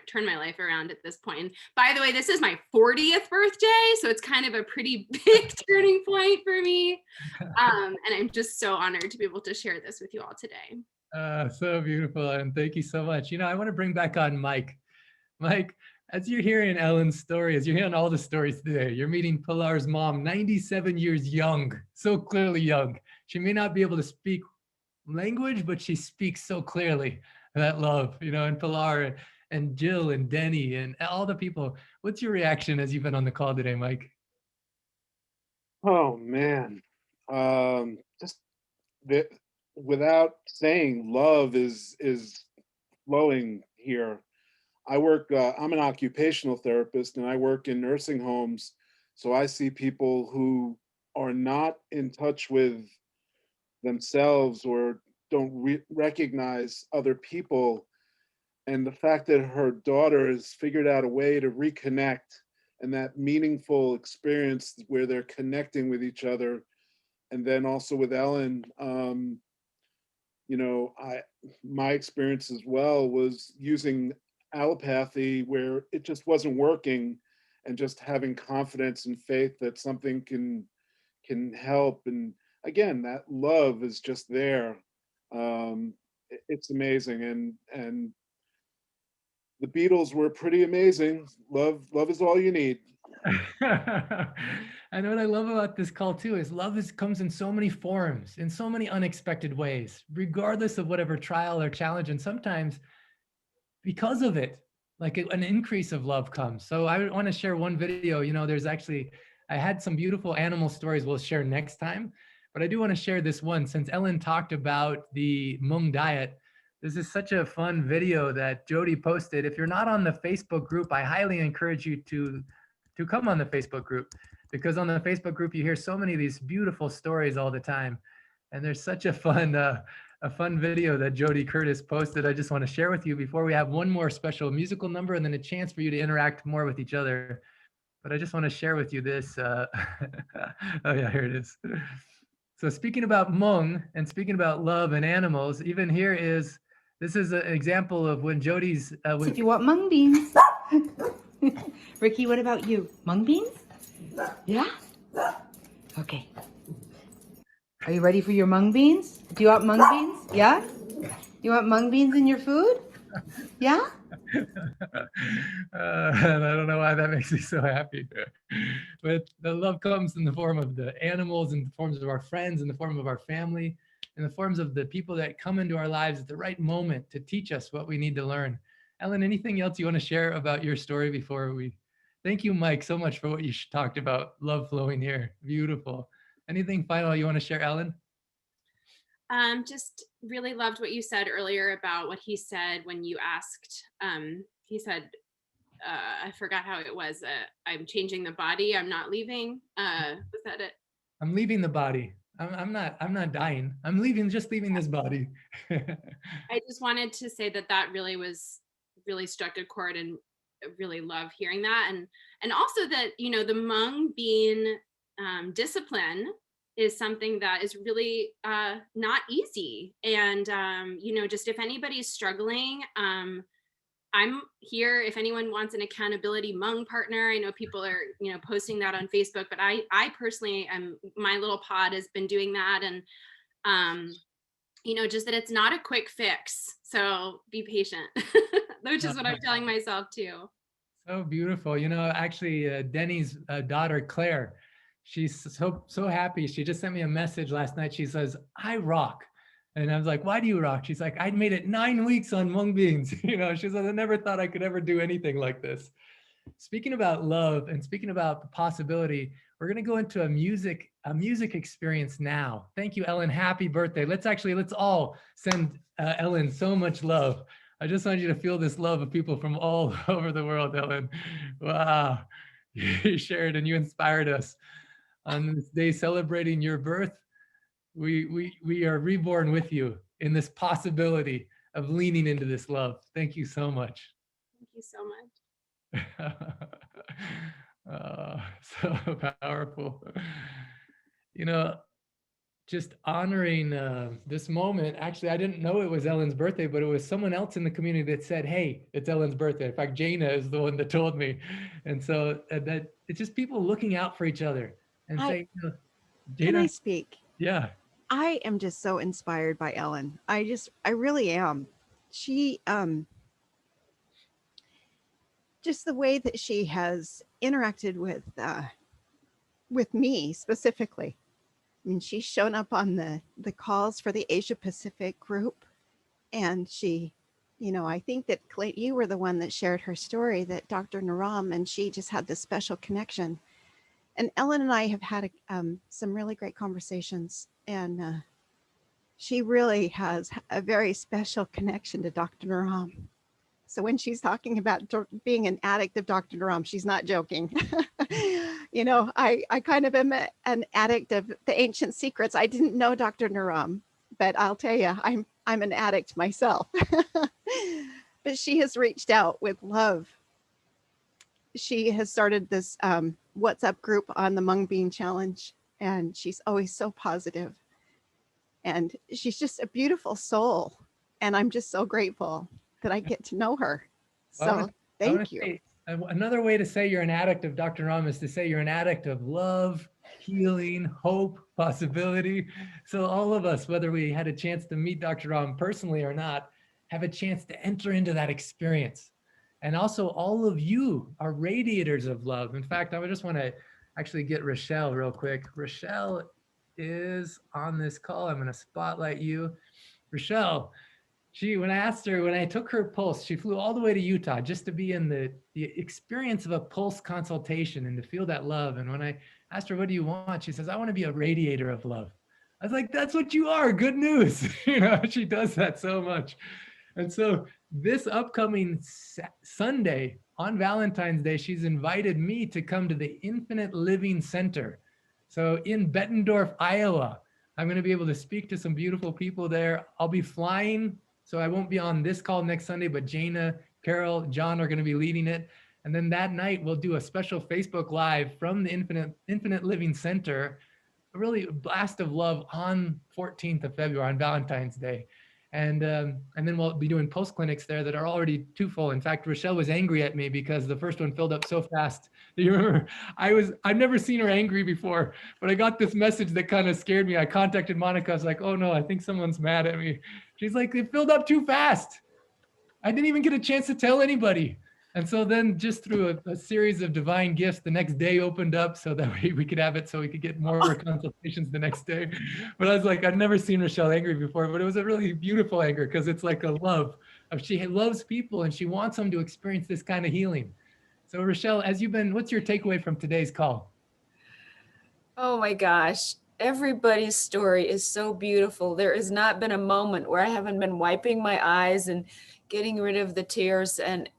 turn my life around at this point. And by the way, this is my 40th birthday, so it's kind of a pretty big turning point for me. And I'm just so honored to be able to share this with you all today. So beautiful, and thank you so much. You know, I want to bring back on Mike. Mike, as you're hearing Ellen's story, as you're hearing all the stories today, you're meeting Pilar's mom, 97 years young, so clearly young. She may not be able to speak language, but she speaks so clearly that love, you know, and Pilar and Jill and Denny and all the people. What's your reaction as you've been on the call today, Mike? Oh man, just without saying, love is flowing here. I work. I'm an occupational therapist, and I work in nursing homes. So I see people who are not in touch with themselves or don't recognize other people. And the fact that her daughter has figured out a way to reconnect, and that meaningful experience where they're connecting with each other. And then also with Ellen, you know, my experience as well was using allopathy where it just wasn't working, and just having confidence and faith that something can help. And again, that love is just there. It's amazing. And the Beatles were pretty amazing. Love is all you need. And what I love about this call too is love comes in so many forms, in so many unexpected ways, regardless of whatever trial or challenge. And sometimes because of it, like an increase of love comes. So I want to share one video. You know, I had some beautiful animal stories we'll share next time, but I do want to share this one since Ellen talked about the Hmong diet. This is such a fun video that Jody posted. If you're not on the Facebook group, I highly encourage you to come on the Facebook group, because on the Facebook group, you hear so many of these beautiful stories all the time. And there's such a fun video that Jody Curtis posted. I just want to share with you before we have one more special musical number and then a chance for you to interact more with each other. But I just want to share with you this. Oh yeah, here it is. So speaking about Hmong and speaking about love and animals, even this is an example of when Jody's. If you want mung beans. Ricky, what about you? Mung beans? Yeah? Okay. Are you ready for your mung beans? Do you want mung beans? Yeah? You want mung beans in your food? Yeah? And I don't know why that makes me so happy. But the love comes in the form of the animals, in the forms of our friends, in the form of our family, in the forms of the people that come into our lives at the right moment to teach us what we need to learn. Ellen, anything else you want to share about your story before we? Thank you, Mike, so much for what you talked about. Love flowing here. Beautiful. Anything final you want to share, Ellen? Just really loved what you said earlier about what he said when you asked. He said, I forgot how it was. I'm changing the body. I'm not leaving. Was that it? I'm leaving the body. I'm not dying. I'm leaving, just leaving this body. I just wanted to say that really struck a chord, and I really love hearing that. And also that, the Hmong bean discipline is something that is really not easy. And, just if anybody's struggling, I'm here if anyone wants an accountability Hmong partner. I know people are, posting that on Facebook, but I personally my little pod has been doing that. And, just that it's not a quick fix. So be patient, which is what I'm telling myself too. So beautiful. Actually, Denny's daughter, Claire, she's so happy. She just sent me a message last night. She says, I rock. And I was like, why do you rock? She's like, I made it 9 weeks on mung beans. She says, I never thought I could ever do anything like this. Speaking about love and speaking about the possibility, we're going to go into a music experience now. Thank you, Ellen. Happy birthday. Let's all send Ellen so much love. I just want you to feel this love of people from all over the world, Ellen. Wow. You shared and you inspired us on this day celebrating your birth. We are reborn with you in this possibility of leaning into this love. Thank you so much. Thank you so much. So powerful. Just honoring this moment. Actually, I didn't know it was Ellen's birthday, but it was someone else in the community that said, hey, it's Ellen's birthday. In fact, Jaina is the one that told me. And so that it's just people looking out for each other and saying, Jaina, can I speak? Yeah. I am just so inspired by Ellen. I really am. She, just the way that she has interacted with me specifically. I mean, she's shown up on the calls for the Asia Pacific group. And she, I think that Clint, you were the one that shared her story that Dr. Naram and she just had this special connection. And Ellen and I have had some really great conversations, and she really has a very special connection to Dr. Naram. So when she's talking about being an addict of Dr. Naram, she's not joking. I kind of am an addict of the ancient secrets. I didn't know Dr. Naram, but I'll tell you, I'm an addict myself. But she has reached out with love. She has started this WhatsApp group on the Mung Bean Challenge, and she's always so positive. And she's just a beautiful soul. And I'm just so grateful that I get to know her. So thank you. Another way to say you're an addict of Dr. Ram is to say you're an addict of love, healing, hope, possibility. So all of us, whether we had a chance to meet Dr. Ram personally or not, have a chance to enter into that experience. And also all of you are radiators of love. In fact, I just want to actually get Rochelle real quick. Rochelle is on this call. I'm going to spotlight you. Rochelle, when I took her pulse, she flew all the way to Utah just to be in the experience of a pulse consultation and to feel that love. And when I asked her, what do you want? She says, I want to be a radiator of love. I was like, that's what you are. Good news. She does that so much. And so this upcoming Sunday on Valentine's Day, she's invited me to come to the Infinite Living Center. So in Bettendorf, Iowa, I'm going to be able to speak to some beautiful people there. I'll be flying, so I won't be on this call next Sunday, but Jaina, Carol, John are going to be leading it. And then that night, we'll do a special Facebook Live from the Infinite Living Center, a really blast of love on 14th of February, on Valentine's Day. And then we'll be doing post clinics there that are already too full. In fact, Rochelle was angry at me because the first one filled up so fast. Do you remember? I've never seen her angry before, but I got this message that kind of scared me. I contacted Monica. I was like, oh no, I think someone's mad at me. She's like, it filled up too fast. I didn't even get a chance to tell anybody. And so then just through a series of divine gifts, the next day opened up so that we could have it so we could get more consultations the next day. But I was like, I've never seen Rochelle angry before, but it was a really beautiful anger because it's like a love. She loves people and she wants them to experience this kind of healing. So Rochelle, what's your takeaway from today's call? Oh my gosh. Everybody's story is so beautiful. There has not been a moment where I haven't been wiping my eyes and getting rid of the tears. And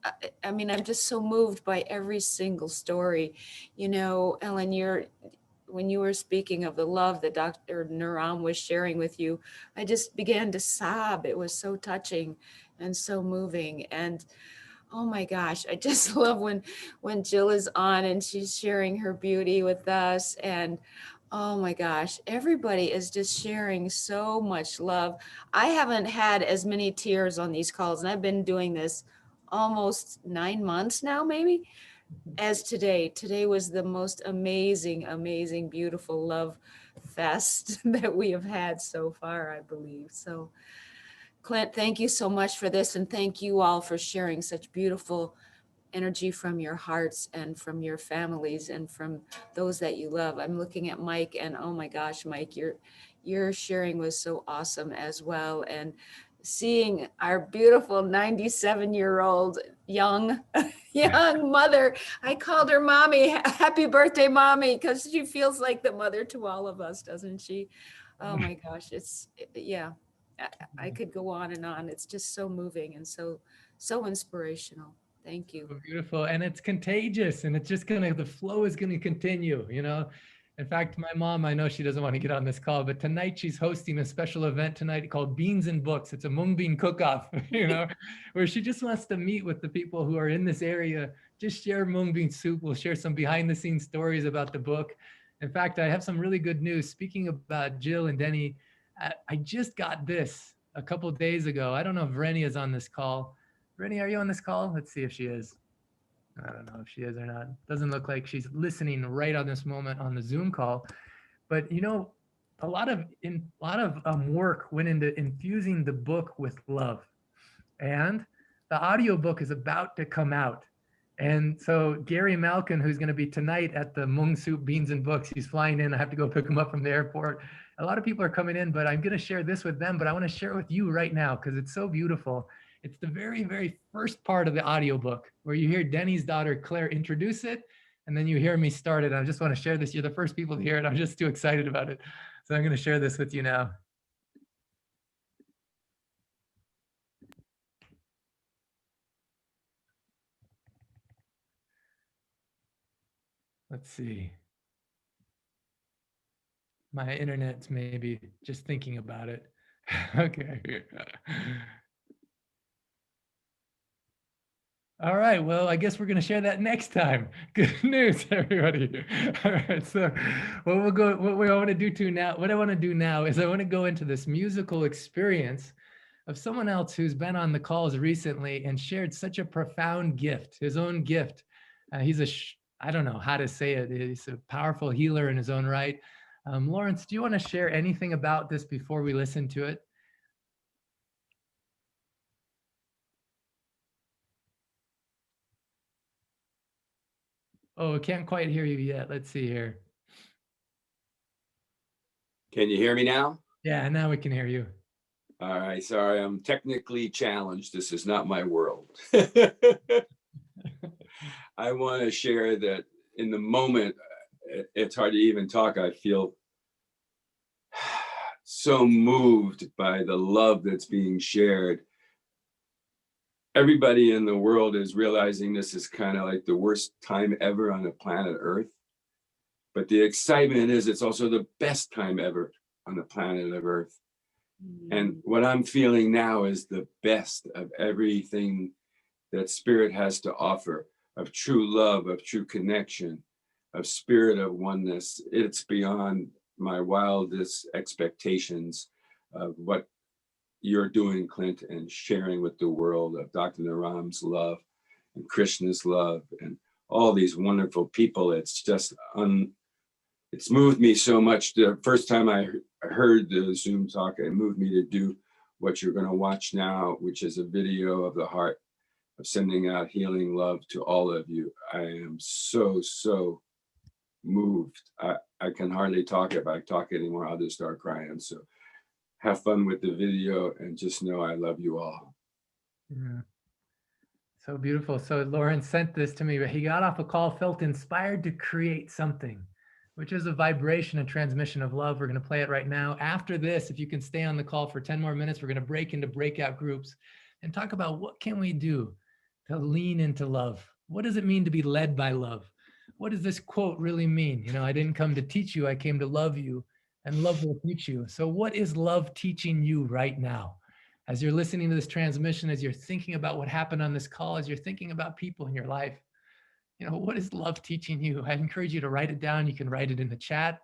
I mean, I'm just so moved by every single story. You know, Ellen, when you were speaking of the love that Dr. Naram was sharing with you, I just began to sob. It was so touching and so moving. And oh my gosh, I just love when Jill is on and she's sharing her beauty with us. And oh my gosh, everybody is just sharing so much love. I haven't had as many tears on these calls, and I've been doing this almost 9 months now, maybe, as today. Today was the most amazing, amazing, beautiful love fest that we have had so far, I believe. So Clint, thank you so much for this, and thank you all for sharing such beautiful energy from your hearts and from your families and from those that you love. I'm looking at Mike, and oh my gosh, Mike, your sharing was so awesome as well. And seeing our beautiful 97-year-old young mother, I called her mommy. Happy birthday, mommy, because she feels like the mother to all of us, doesn't she? Oh my gosh, yeah. I could go on and on. It's just so moving and so inspirational. Thank you. So beautiful. And it's contagious, and it's just the flow is gonna continue, you know. In fact, my mom, I know she doesn't want to get on this call, but tonight she's hosting a special event tonight called Beans and Books. It's a mung bean cook-off, you know, where she just wants to meet with the people who are in this area, just share mung bean soup. We'll share some behind the scenes stories about the book. In fact, I have some really good news. Speaking about Jill and Denny, I just got this a couple of days ago. I don't know if Vreni is on this call. Vreni, are you on this call? Let's see if she is. I don't know if she is or not. Doesn't look like she's listening right on this moment on the Zoom call. But you know, a lot of work went into infusing the book with love, and the audiobook is about to come out. And so Gary Malkin, who's going to be tonight at the Mung Soup Beans and Books, he's flying in. I have to go pick him up from the airport. A lot of people are coming in, but I'm going to share this with them. But I want to share it with you right now because it's so beautiful. It's the very, very first part of the audiobook where you hear Denny's daughter, Claire, introduce it. And then you hear me start it. I just want to share this. You're the first people to hear it. I'm just too excited about it. So I'm going to share this with you now. Let's see. My internet's maybe just thinking about it. Okay. All right, well, I guess we're going to share that next time. Good news, everybody. All right, so what I want to do now is I want to go into this musical experience of someone else who's been on the calls recently and shared such a profound gift, his own gift. I don't know how to say it. He's a powerful healer in his own right. Lawrence, do you want to share anything about this before we listen to it? Oh, I can't quite hear you yet. Let's see here. Can you hear me now? Yeah, now we can hear you. All right, sorry, I'm technically challenged. This is not my world. I want to share that in the moment, it's hard to even talk. I feel so moved by the love that's being shared. Everybody in the world is realizing this is kind of like the worst time ever on the planet Earth. But the excitement is it's also the best time ever on the planet of Earth. And what I'm feeling now is the best of everything that Spirit has to offer, of true love, of true connection, of spirit of oneness. It's beyond my wildest expectations of what you're doing, Clint, and sharing with the world of Dr. Naram's love and Krishna's love and all these wonderful people. It's just it's moved me so much. The first time I heard the Zoom talk, it moved me to do what you're going to watch now, which is a video of the heart of sending out healing love to all of you. I am so, so moved. I can hardly talk. If I talk anymore, I'll just start crying. So have fun with the video and just know I love you all. Yeah. So beautiful. So Lawrence sent this to me, but he got off a call, felt inspired to create something, which is a vibration and transmission of love. We're going to play it right now. After this, if you can stay on the call for 10 more minutes, we're going to break into breakout groups. and talk about what can we do to lean into love. What does it mean to be led by love? What does this quote really mean? You know, I didn't come to teach you, I came to love you, and love will teach you. So what is love teaching you right now? As you're listening to this transmission, as you're thinking about what happened on this call, as you're thinking about people in your life, you know, what is love teaching you? I encourage you to write it down. You can write it in the chat,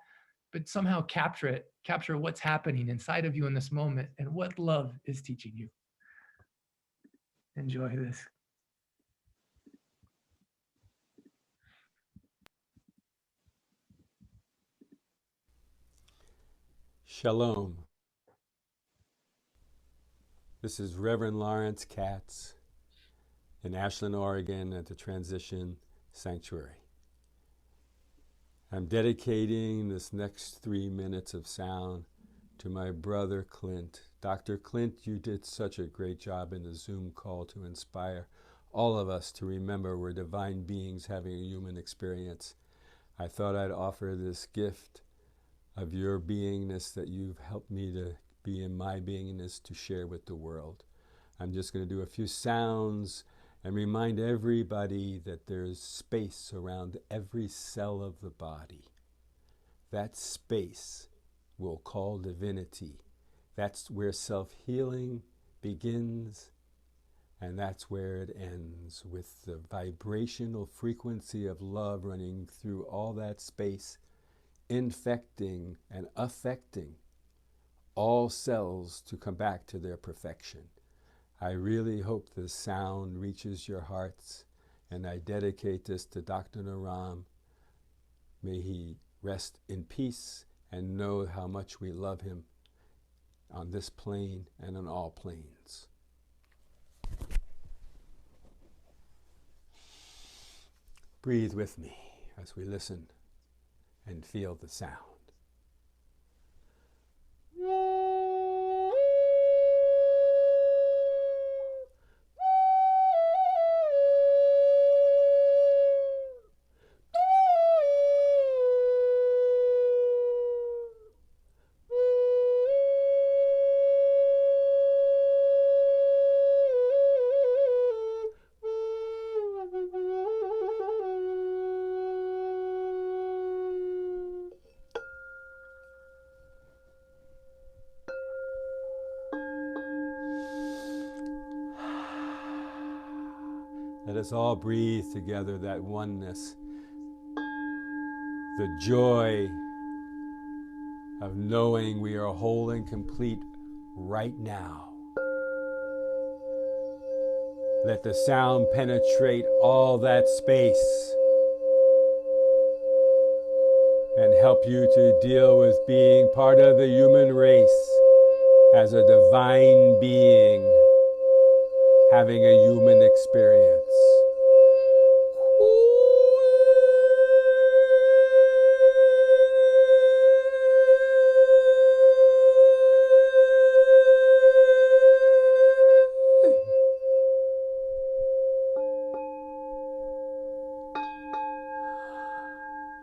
but somehow capture it, capture what's happening inside of you in this moment and what love is teaching you. Enjoy this. Shalom. This is Reverend Lawrence Katz in Ashland, Oregon at the Transition Sanctuary. I'm dedicating this next 3 minutes of sound to my brother Clint. Dr. Clint, you did such a great job in the Zoom call to inspire all of us to remember we're divine beings having a human experience. I thought I'd offer this gift of your beingness that you've helped me to be in my beingness to share with the world. I'm just going to do a few sounds and remind everybody that there's space around every cell of the body. That space we'll call divinity. That's where self-healing begins, and that's where it ends, with the vibrational frequency of love running through all that space, infecting and affecting all cells to come back to their perfection. I really hope this sound reaches your hearts, and I dedicate this to Dr. Naram. May he rest in peace and know how much we love him on this plane and on all planes. Breathe with me as we listen and feel the sound. Let us all breathe together that oneness, the joy of knowing we are whole and complete right now. Let the sound penetrate all that space and help you to deal with being part of the human race as a divine being having a human experience.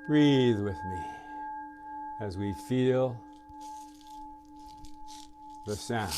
Breathe with me as we feel the sound.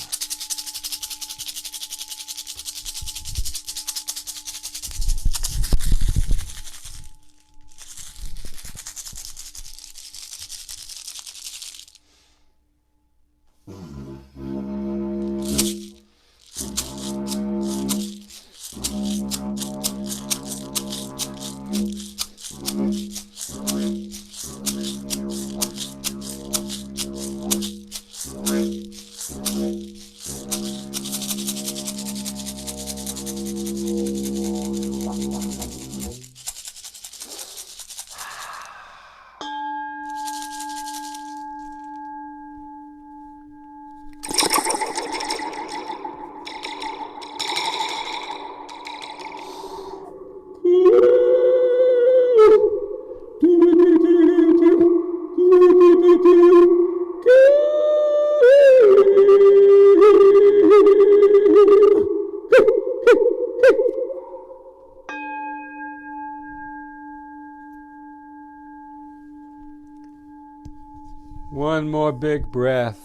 One more big breath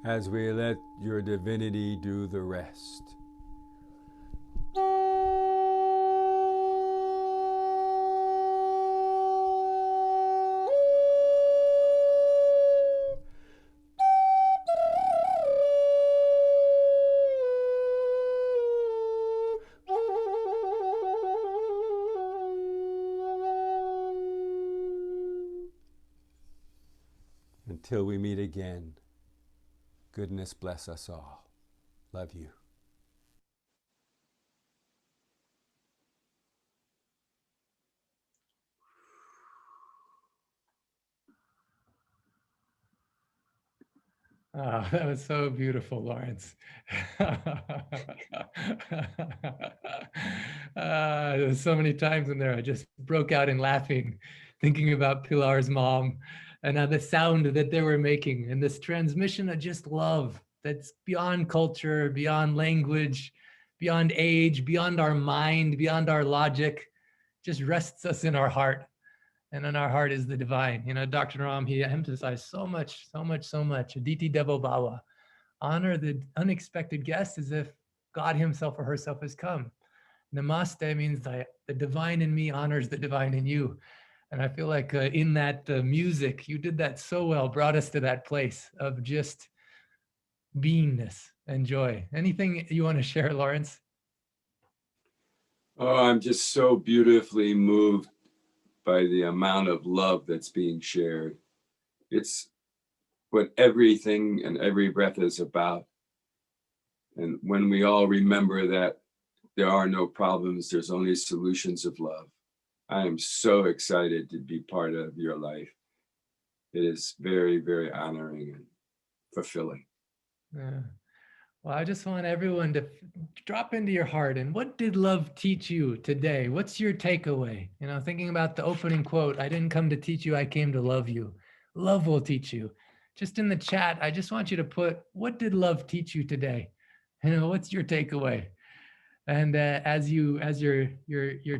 as we let your divinity do the rest. Until we meet again, goodness bless us all. Love you. Oh, that was so beautiful, Lawrence. There's so many times in there I just broke out in laughing, thinking about Pilar's mom and the sound that they were making and this transmission of just love that's beyond culture, beyond language, beyond age, beyond our mind, beyond our logic, just rests us in our heart. And in our heart is the divine. You know, Dr. Ram, he emphasized so much. Aditi Devo Bhava. Honor the unexpected guest as if God himself or herself has come. Namaste means the divine in me honors the divine in you. And I feel like in that music, you did that so well, brought us to that place of just beingness and joy. Anything you want to share, Lawrence? Oh, I'm just so beautifully moved by the amount of love that's being shared. It's what everything and every breath is about. And when we all remember that there are no problems, there's only solutions of love. I am so excited to be part of your life. It is very, very honoring and fulfilling. Yeah. Well, I just want everyone to drop into your heart. And what did love teach you today? What's your takeaway? You know, thinking about the opening quote, I didn't come to teach you, I came to love you. Love will teach you. Just in the chat, I just want you to put, what did love teach you today? You know, what's your takeaway? And as you're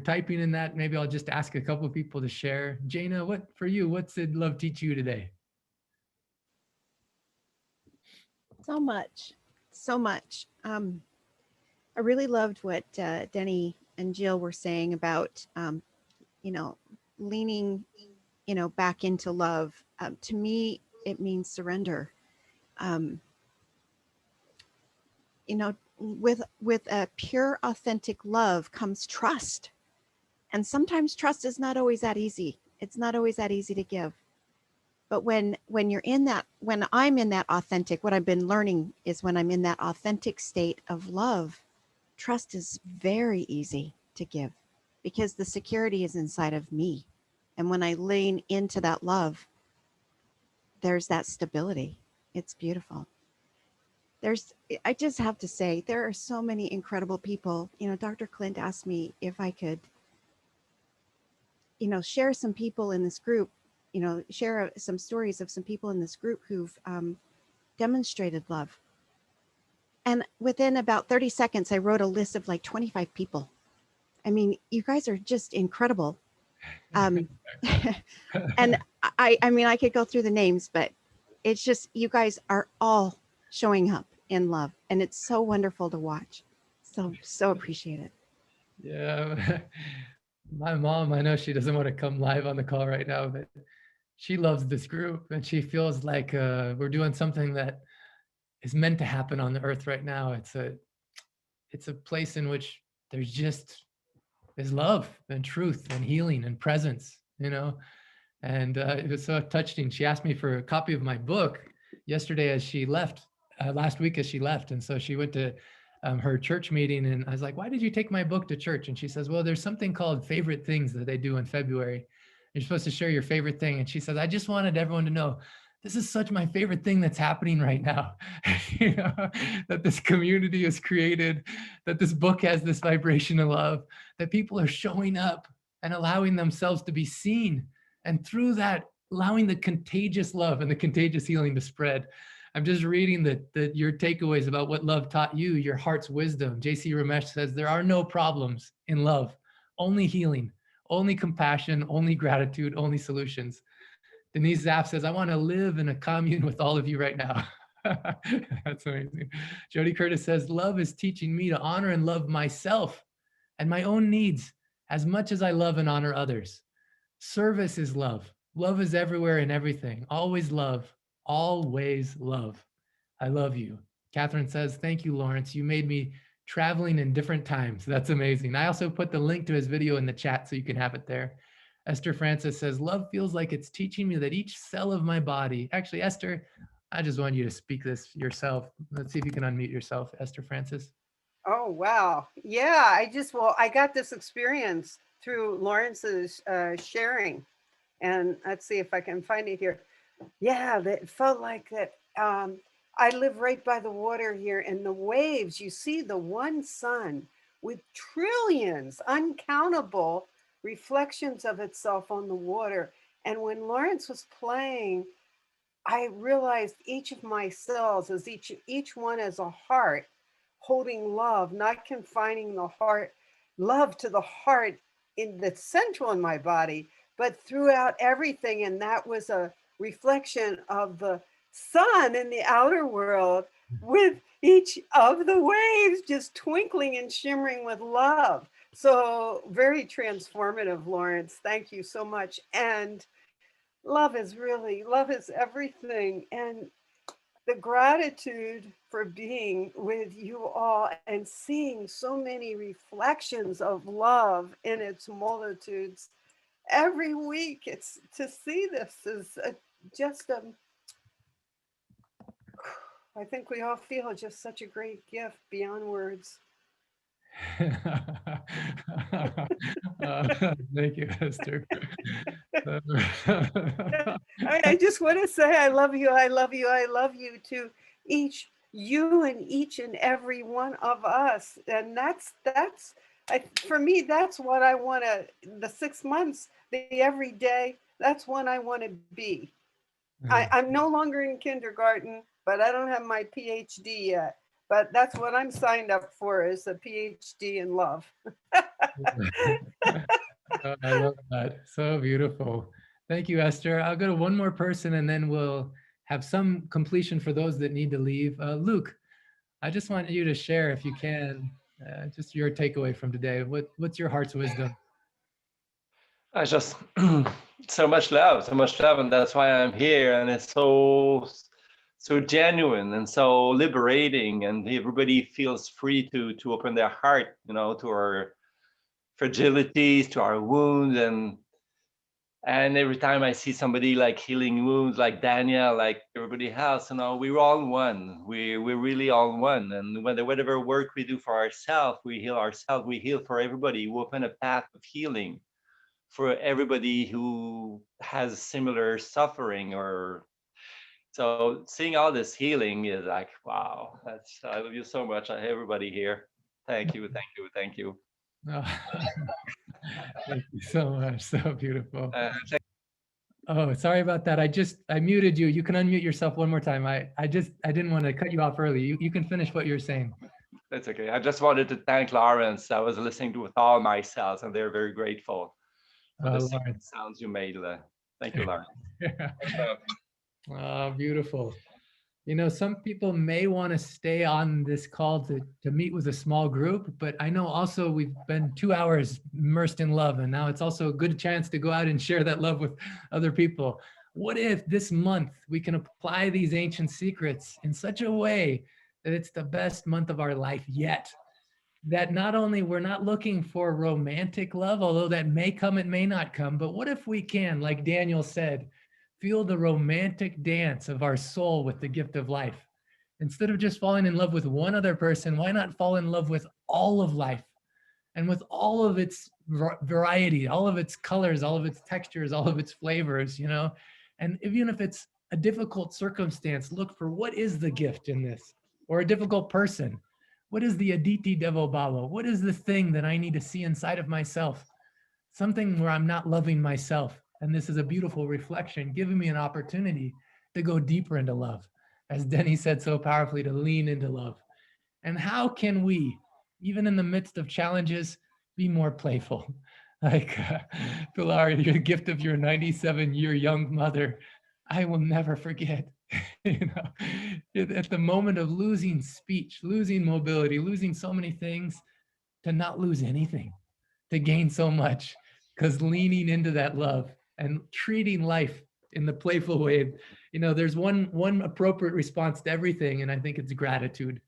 typing in that, maybe I'll just ask a couple of people to share. Jaina, what for you? What did love teach you today? So much. I really loved what Denny and Jill were saying about, leaning, back into love. To me, it means surrender. With a pure, authentic love comes trust. And sometimes trust is not always that easy. It's not always that easy to give. But when I'm in that authentic, what I've been learning is when I'm in that authentic state of love, trust is very easy to give because the security is inside of me. And when I lean into that love, there's that stability. It's beautiful. I just have to say, there are so many incredible people. Dr. Clint asked me if I could, share some people in this group, share some stories of some people in this group who've demonstrated love. And within about 30 seconds, I wrote a list of like 25 people. I mean, you guys are just incredible. And I mean, I could go through the names, but it's just, you guys are all showing up in love. And it's so wonderful to watch. So appreciate it. Yeah. My mom, I know she doesn't want to come live on the call right now, but she loves this group and she feels like we're doing something that is meant to happen on the earth right now. It's a place in which there's love and truth and healing and presence, and it was so touching. She asked me for a copy of my book yesterday as she left, last week as she left. And so she went to her church meeting and I was like, why did you take my book to church? And she says, well, there's something called favorite things that they do in February. You're supposed to share your favorite thing. And she says, I just wanted everyone to know this is such my favorite thing that's happening right now, that this community is created, that this book has this vibration of love, that people are showing up and allowing themselves to be seen. And through that, allowing the contagious love and the contagious healing to spread. I'm just reading your takeaways about what love taught you, your heart's wisdom. JC Ramesh says, there are no problems in love, only healing, only compassion, only gratitude, only solutions. Denise Zaff says, I want to live in a commune with all of you right now. That's amazing. Jody Curtis says, love is teaching me to honor and love myself and my own needs as much as I love and honor others. Service is love. Love is everywhere and everything. Always love. Always love. I love you. Catherine says, thank you, Lawrence. You made me traveling in different times. That's amazing. I also put the link to his video in the chat so you can have it there. Esther Francis says, love feels like it's teaching me that each cell of my body, actually, Esther, I just want you to speak this yourself. Let's see if you can unmute yourself, Esther Francis. Oh, wow. Yeah, I got this experience through Lawrence's sharing. And let's see if I can find it here. Yeah, it felt like that. I live right by the water here, and the waves, you see the one sun with trillions, uncountable reflections of itself on the water. And when Lawrence was playing, I realized each of my cells as each one as a heart holding love, not confining the heart, love to the heart in the central in my body, but throughout everything. And that was a reflection of the sun in the outer world with each of the waves just twinkling and shimmering with love. So very transformative, Lawrence. Thank you so much. And love is everything. And the gratitude for being with you all and seeing so many reflections of love in its multitudes every week. It's to see this is I think we all feel just such a great gift beyond words. Thank you, Esther. I just want to say I love you, I love you, I love you to you and each and every one of us. And for me, that's what I want to, the 6 months, the every day, that's what I want to be. I'm no longer in kindergarten, but I don't have my PhD yet. But that's what I'm signed up for, is a PhD in love. Oh, I love that. So beautiful. Thank you, Esther. I'll go to one more person and then we'll have some completion for those that need to leave. Luke, I just want you to share, if you can, just your takeaway from today. What's your heart's wisdom? I just so much love, and that's why I'm here. And it's so genuine and so liberating, and everybody feels free to open their heart, to our fragilities, to our wounds, and every time I see somebody like healing wounds, like Daniel, like everybody else, we're all one. We're really all one. And whatever work we do for ourselves, we heal ourselves. We heal for everybody. We open a path of healing for everybody who has similar suffering. So seeing all this healing is like, wow, I love you so much. Everybody here. Thank you. Oh, thank you so much. So beautiful. Oh, sorry about that. I muted you. You can unmute yourself one more time. I didn't want to cut you off early. You can finish what you're saying. That's okay. I just wanted to thank Lawrence. I was listening to with all my cells, and they're very grateful for the sounds you made. Thank you, Lawrence. Oh, beautiful. Some people may want to stay on this call to meet with a small group, but I know also we've been 2 hours immersed in love, and now it's also a good chance to go out and share that love with other people. What if this month we can apply these ancient secrets in such a way that it's the best month of our life yet? That not only we're not looking for romantic love, although that may come, it may not come, but what if we can, like Daniel said, feel the romantic dance of our soul with the gift of life? Instead of just falling in love with one other person, why not fall in love with all of life and with all of its variety, all of its colors, all of its textures, all of its flavors, And even if it's a difficult circumstance, look for what is the gift in this, or a difficult person. What is the Aditi Devo Bhava? What is the thing that I need to see inside of myself? Something where I'm not loving myself. And this is a beautiful reflection, giving me an opportunity to go deeper into love. As Denny said so powerfully, to lean into love. And how can we, even in the midst of challenges, be more playful? Like Pilar, your gift of your 97-year young mother, I will never forget. You know, at the moment of losing speech, losing mobility, losing so many things, to not lose anything, to gain so much, because leaning into that love and treating life in the playful way, you know, there's one appropriate response to everything, and I think it's gratitude.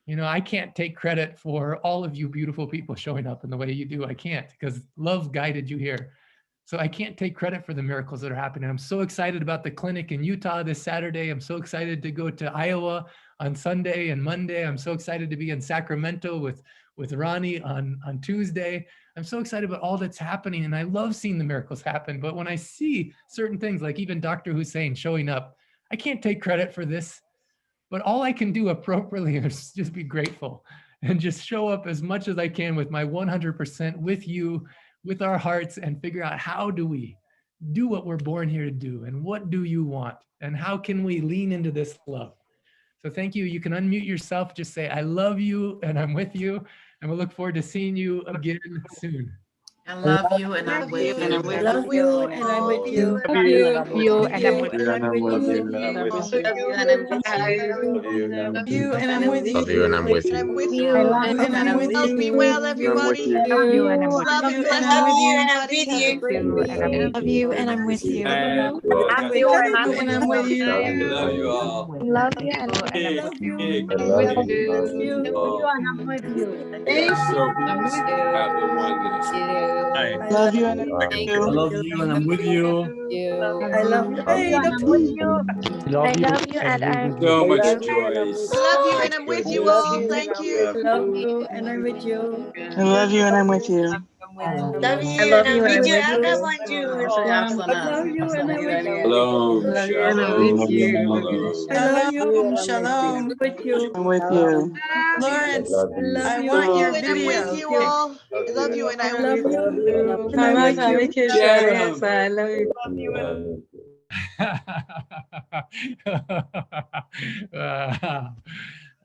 You know, I can't take credit for all of you beautiful people showing up in the way you do. I can't, because love guided you here. So I can't take credit for the miracles that are happening. I'm so excited about the clinic in Utah this Saturday. I'm so excited to go to Iowa on Sunday and Monday. I'm so excited to be in Sacramento with Ronnie on Tuesday. I'm so excited about all that's happening, and I love seeing the miracles happen. But when I see certain things, like even Dr. Hussein showing up, I can't take credit for this. But all I can do appropriately is just be grateful and just show up as much as I can with my 100% with you, with our hearts, and figure out how do we do what we're born here to do, and what do you want, and how can we lean into this love. So thank you. You can unmute yourself, just say, I love you and I'm with you, and we'll look forward to seeing you again soon. I love you and I'm with you. I love you and I'm with you. Love you and I'm with And I'm with you. Love you and I'm with you. Love you and I'm with Love you and I'm with you. you. I love you And and I'm I'm with with you. you. Be well, everybody. Love you and I'm with Love you. you and I'm with you. Love you and I'm with Love you. you and I'm with you. Love you and I'm You with and I'm with you. you. I love you all. Love you and I'm with Big, Love you. you. big. I I'm love with you. you. Oh, And I'm with you. you're Ace, so I'm with blessed. you. Have the oneness. You. I love you and I'm with Thank you. I love you. you and I'm with you. You. I love you. Love you Hey, and I'm Dr. with you. I love I you love you and and we're I'm with So you. with much you. joy. I love So you much and I'm with you goodness. all. Thank you. Love you and I'm with you. I love you and I'm with you. Love I you and love I'm you and with I'm you. with Aga you. bonjour. I love you and I'm with you. Shalom, Love you and I'm with shalom, you. shalom. Shalom, shalom. With you. I'm with you. I Lawrence, love I you. love I you. want your And I'm with video. you all. Love I you love and you I'm and I I'm love with you. you. And I'm Mama with you. kami Sharon. I love you. with you and I'm with you. Wow.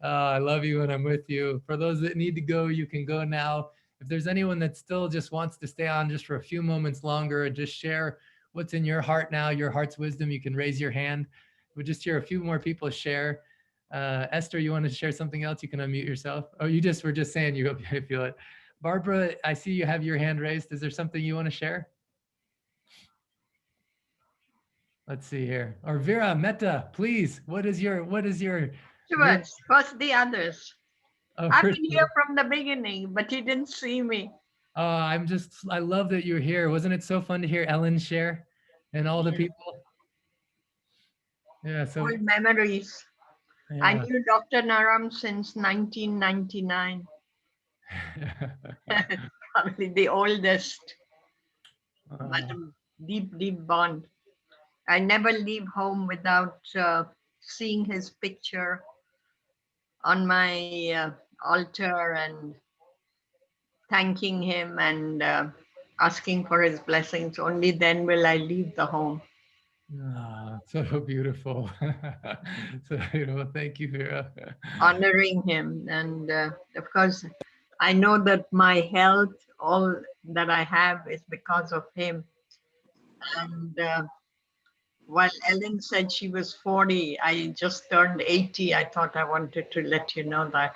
I love you and I'm with you. For those that need to go, you can go now. If there's anyone that still just wants to stay on just for a few moments longer and just share what's in your heart now, your heart's wisdom, you can raise your hand. We'll just hear a few more people share. Esther, you want to share something else? You can unmute yourself. Oh, you just were just saying you feel it. Barbara, I see you have your hand raised. Is there something you want to share? Let's see here. Or Vera Meta, please. What is your What's the others? Oh, I've first been here from the beginning, but you didn't see me. I love that you're here. Wasn't it so fun to hear Ellen share and all the people? Yeah, so Old memories. I yeah. knew Dr. Naram since 1999. Probably the oldest, but a deep, deep bond. I never leave home without seeing his picture on my altar and thanking him and asking for his blessings. Only then will I leave the home. So beautiful. So beautiful. Thank you, Vera. Honoring him. And of course, I know that my health, all that I have is because of him. And while Ellen said she was 40, I just turned 80. I thought I wanted to let you know that.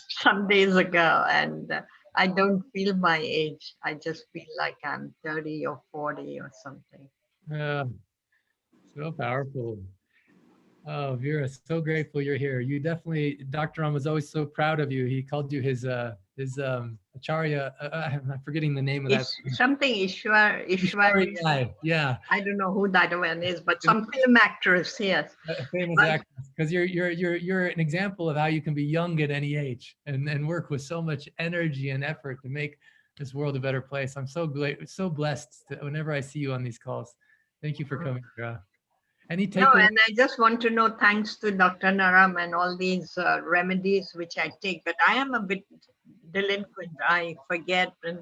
Some days ago, and I don't feel my age. I just feel like I'm 30 or 40 or something. Yeah, so powerful. Oh, Vera, so grateful you're here. You definitely, Dr. Ram was always so proud of you. He called you his Acharya. I'm forgetting the name of that. Something Ishwari. Yeah. I don't know who that one is, but some film actress, yes. A famous actress, because you're an example of how you can be young at any age and work with so much energy and effort to make this world a better place. I'm so blessed whenever I see you on these calls. Thank you for coming, Vera. Any No, takeaway? and I just want to know, thanks to Dr. Naram and all these remedies which I take, but I am a bit delinquent. I forget, and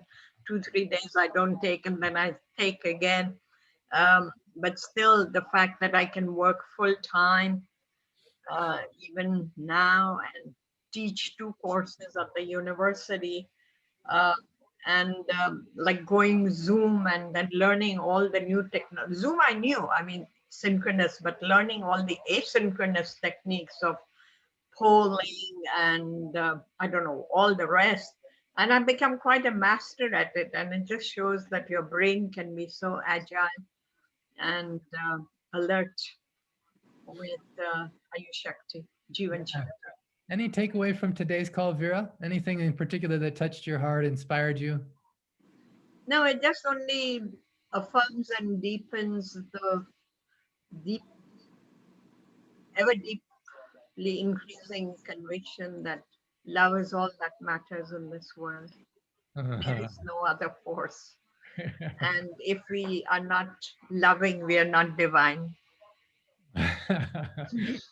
2-3 days I don't take, and then I take again. But still, the fact that I can work full time, even now, and teach 2 courses at the university, and like going Zoom and then learning all the new technology. Zoom I knew, I mean, synchronous, but learning all the asynchronous techniques of polling and I don't know, all the rest. And I've become quite a master at it. And it just shows that your brain can be so agile and alert with Ayushakti, Jivan Yeah. Chakra. Any takeaway from today's call, Vera? Anything in particular that touched your heart, inspired you? No, it just only affirms and deepens the deep, ever deeply increasing conviction that love is all that matters in this world. There is no other force. And if we are not loving, we are not divine.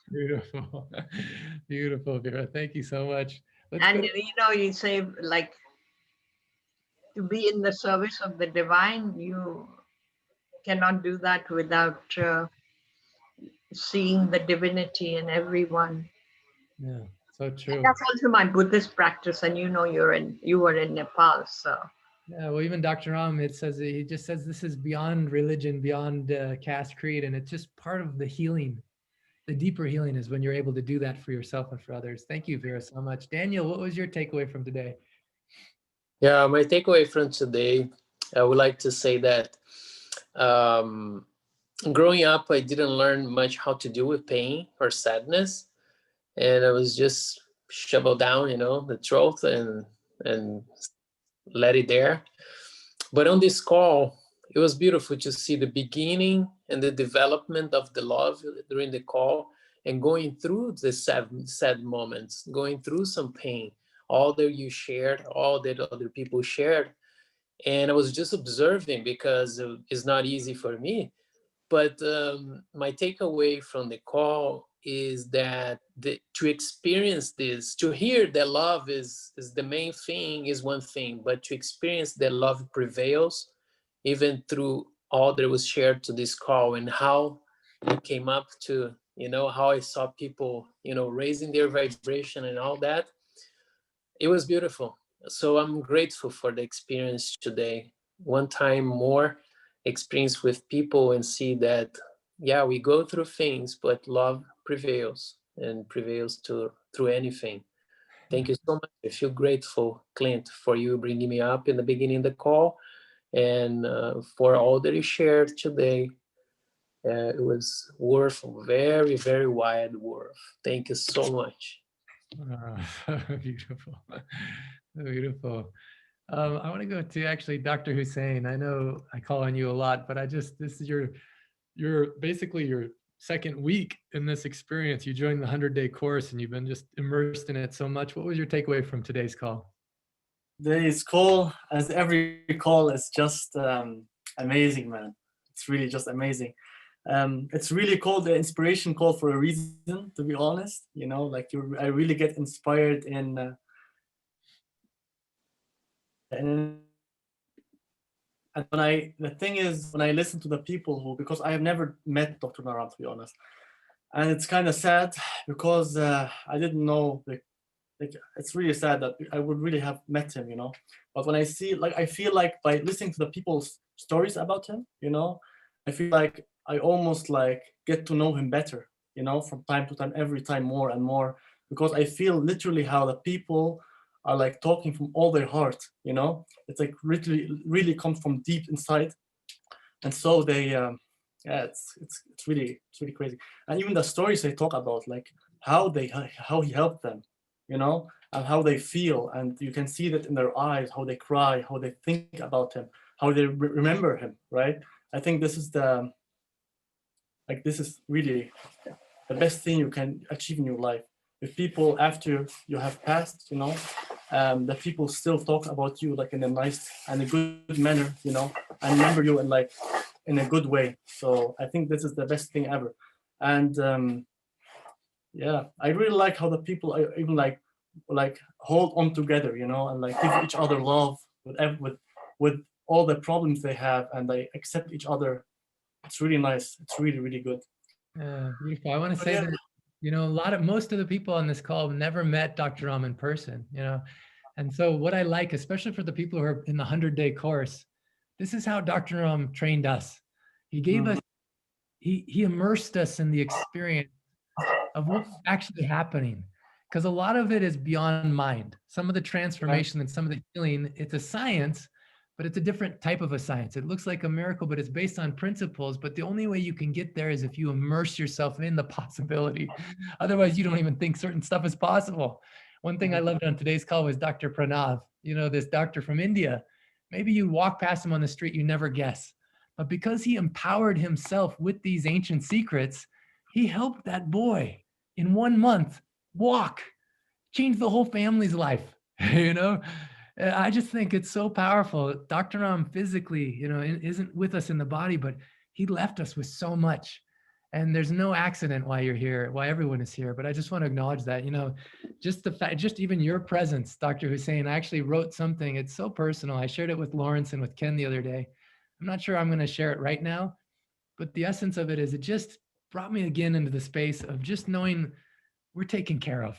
Beautiful. Beautiful, Vera. Thank you so much. Let's And go. you know, you say like to be in the service of the divine, you cannot do that without seeing the divinity in everyone. Yeah, so And true. that's also my Buddhist practice, and you know, you were in Nepal, so. Yeah, well, even Dr. Ram, it says, he just says this is beyond religion, beyond caste, creed, and it's just part of the healing. The deeper healing is when you're able to do that for yourself and for others. Thank you, Vera, so much. Daniel, what was your takeaway from today? Yeah, my takeaway from today, I would like to say that growing up, I didn't learn much how to deal with pain or sadness, and I was just shovel down, the throat and let it there. But on this call, it was beautiful to see the beginning and the development of the love during the call and going through the sad moments, going through some pain, all that you shared, all that other people shared. And I was just observing because it's not easy for me. But my takeaway from the call is that to experience this, to hear that love is the main thing is one thing, but to experience that love prevails, even through all that was shared to this call and how it came up to, how I saw people, raising their vibration and all that. It was beautiful. So I'm grateful for the experience today. One time more experience with people and see that, yeah, we go through things, but love prevails and prevails through anything. Thank you so much. I feel grateful, Clint, for you bringing me up in the beginning of the call and for all that you shared today. It was worth, very, very wide worth. Thank you so much. Beautiful. Beautiful. I want to go to actually Dr. Hussein. I know I call on you a lot, but this is your basically your second week in this experience. You joined the 100-day course and you've been just immersed in it so much. What was your takeaway from today's call? Today's call, as every call, is just amazing, man. It's really just amazing. It's really called the inspiration call for a reason, to be honest. Like I really get inspired and the thing is, when I listen to the people because I have never met Dr. Naram, to be honest, and it's kind of sad because I didn't know, it's really sad that I would really have met him, but when I feel like by listening to the people's stories about him, I feel like I almost get to know him better, from time to time, every time more and more, because I feel literally how the people are talking from all their heart, it's really comes from deep inside. And so they yeah, it's really crazy. And even the stories they talk about, how he helped them, and how they feel, and you can see that in their eyes, how they cry, how they think about him, how they remember him, right? I think this is this is really the best thing you can achieve in your life. If people after you have passed, the people still talk about you in a nice and a good manner, and remember you in a good way. So I think this is the best thing ever. And yeah, I really like how the people are even hold on together, and give each other love with all the problems they have, and they accept each other. It's really nice. It's really, really good. Beautiful. I want to say that, most of the people on this call have never met Dr. Ram in person, And so what I like, especially for the people who are in the 100-day course, this is how Dr. Ram trained us. He gave us, he immersed us in the experience of what's actually happening. Because a lot of it is beyond mind. Some of the transformation and some of the healing, it's a science, but it's a different type of a science. It looks like a miracle, but it's based on principles. But the only way you can get there is if you immerse yourself in the possibility. Otherwise, you don't even think certain stuff is possible. One thing I loved on today's call was Dr. Pranav, you know, this doctor from India. Maybe you walk past him on the street, you never guess. But because he empowered himself with these ancient secrets, he helped that boy in 1 month walk, change the whole family's life. You know, I just think it's so powerful. Dr. Ram physically, you know, isn't with us in the body, but he left us with so much. And there's no accident why you're here, why everyone is here. But I just want to acknowledge that, you know, just the fact, just even your presence, Dr. Hussein, I actually wrote something. It's so personal. I shared it with Lawrence and with Ken the other day. I'm not sure I'm going to share it right now, but the essence of it is it just brought me again into the space of just knowing we're taken care of,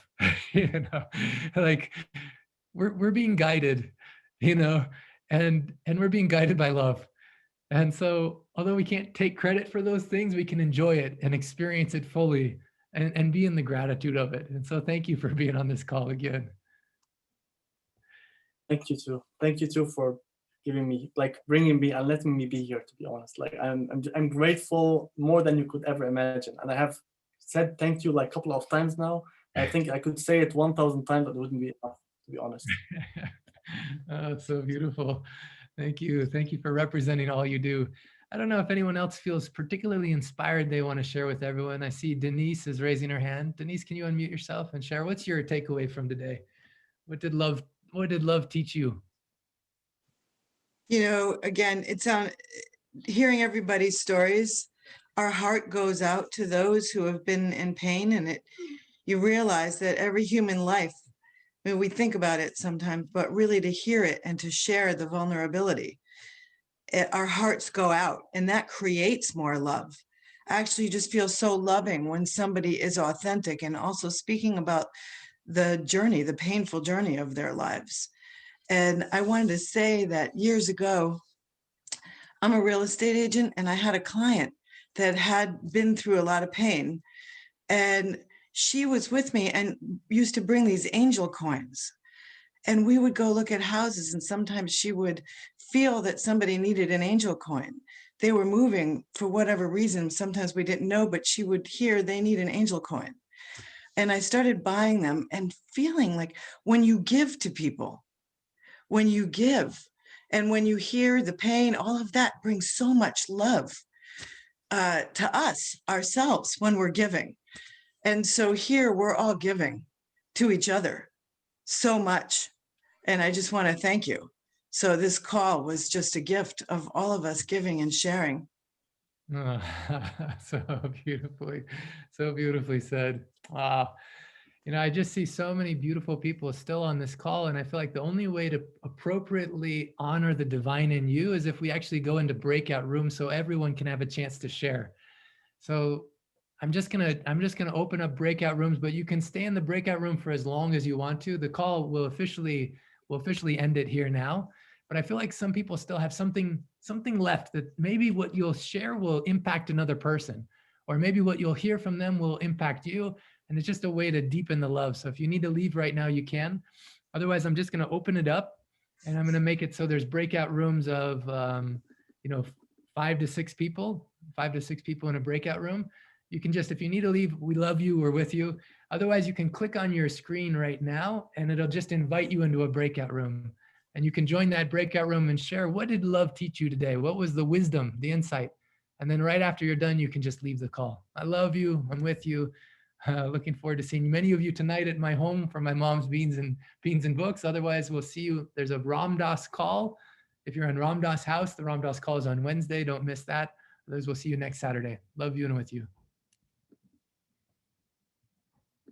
you know, like we're being guided, you know, and we're being guided by love. And so, although we can't take credit for those things, we can enjoy it and experience it fully and be in the gratitude of it. And so thank you for being on this call again. Thank you too. Thank you too for giving me, like, bringing me and letting me be here, to be honest. Like, I'm grateful more than you could ever imagine. And I have said thank you like a couple of times now. I think I could say it 1,000 times, but it wouldn't be enough, to be honest. Oh, it's so beautiful. Thank you. Thank you for representing all you do. I don't know if anyone else feels particularly inspired they want to share with everyone. I see Denise is raising her hand. Denise, can you unmute yourself and share? What's your takeaway from today? What did love teach you? You know, again, it's on hearing everybody's stories. Our heart goes out to those who have been in pain, and you realize that every human life, I mean, we think about it sometimes, but really to hear it and to share the vulnerability, our hearts go out, and that creates more love. Actually, you just feel so loving when somebody is authentic and also speaking about the journey, the painful journey of their lives. And I wanted to say that years ago, I'm a real estate agent, and I had a client that had been through a lot of pain. And she was with me and used to bring these angel coins. And we would go look at houses, and sometimes she would feel that somebody needed an angel coin. They were moving for whatever reason. Sometimes we didn't know, but she would hear they need an angel coin. And I started buying them and feeling like when you give to people, when you give, and when you hear the pain, all of that brings so much love to us, ourselves, when we're giving. And so here we're all giving to each other so much. And I just want to thank you. So this call was just a gift of all of us giving and sharing. Oh, so beautifully said. Wow. You know, I just see so many beautiful people still on this call, and I feel like the only way to appropriately honor the divine in you is if we actually go into breakout rooms so everyone can have a chance to share. So I'm just gonna open up breakout rooms, but you can stay in the breakout room for as long as you want to. The call will officially end it here now. But I feel like some people still have something left, that maybe what you'll share will impact another person, or maybe what you'll hear from them will impact you. And it's just a way to deepen the love. So if you need to leave right now, you can. Otherwise, I'm just going to open it up, and I'm going to make it so there's breakout rooms of, 5 to 6 people in a breakout room. You can just, if you need to leave, we love you, we're with you. Otherwise, you can click on your screen right now, and it'll just invite you into a breakout room. And you can join that breakout room and share, what did love teach you today? What was the wisdom, the insight? And then right after you're done, you can just leave the call. I love you, I'm with you. Looking forward to seeing many of you tonight at my home for my mom's beans and books. Otherwise, we'll see you. There's a Ram Dass call. If you're in Ram Dass house, the Ram Dass call is on Wednesday. Don't miss that. Otherwise, we'll see you next Saturday. Love you and with you.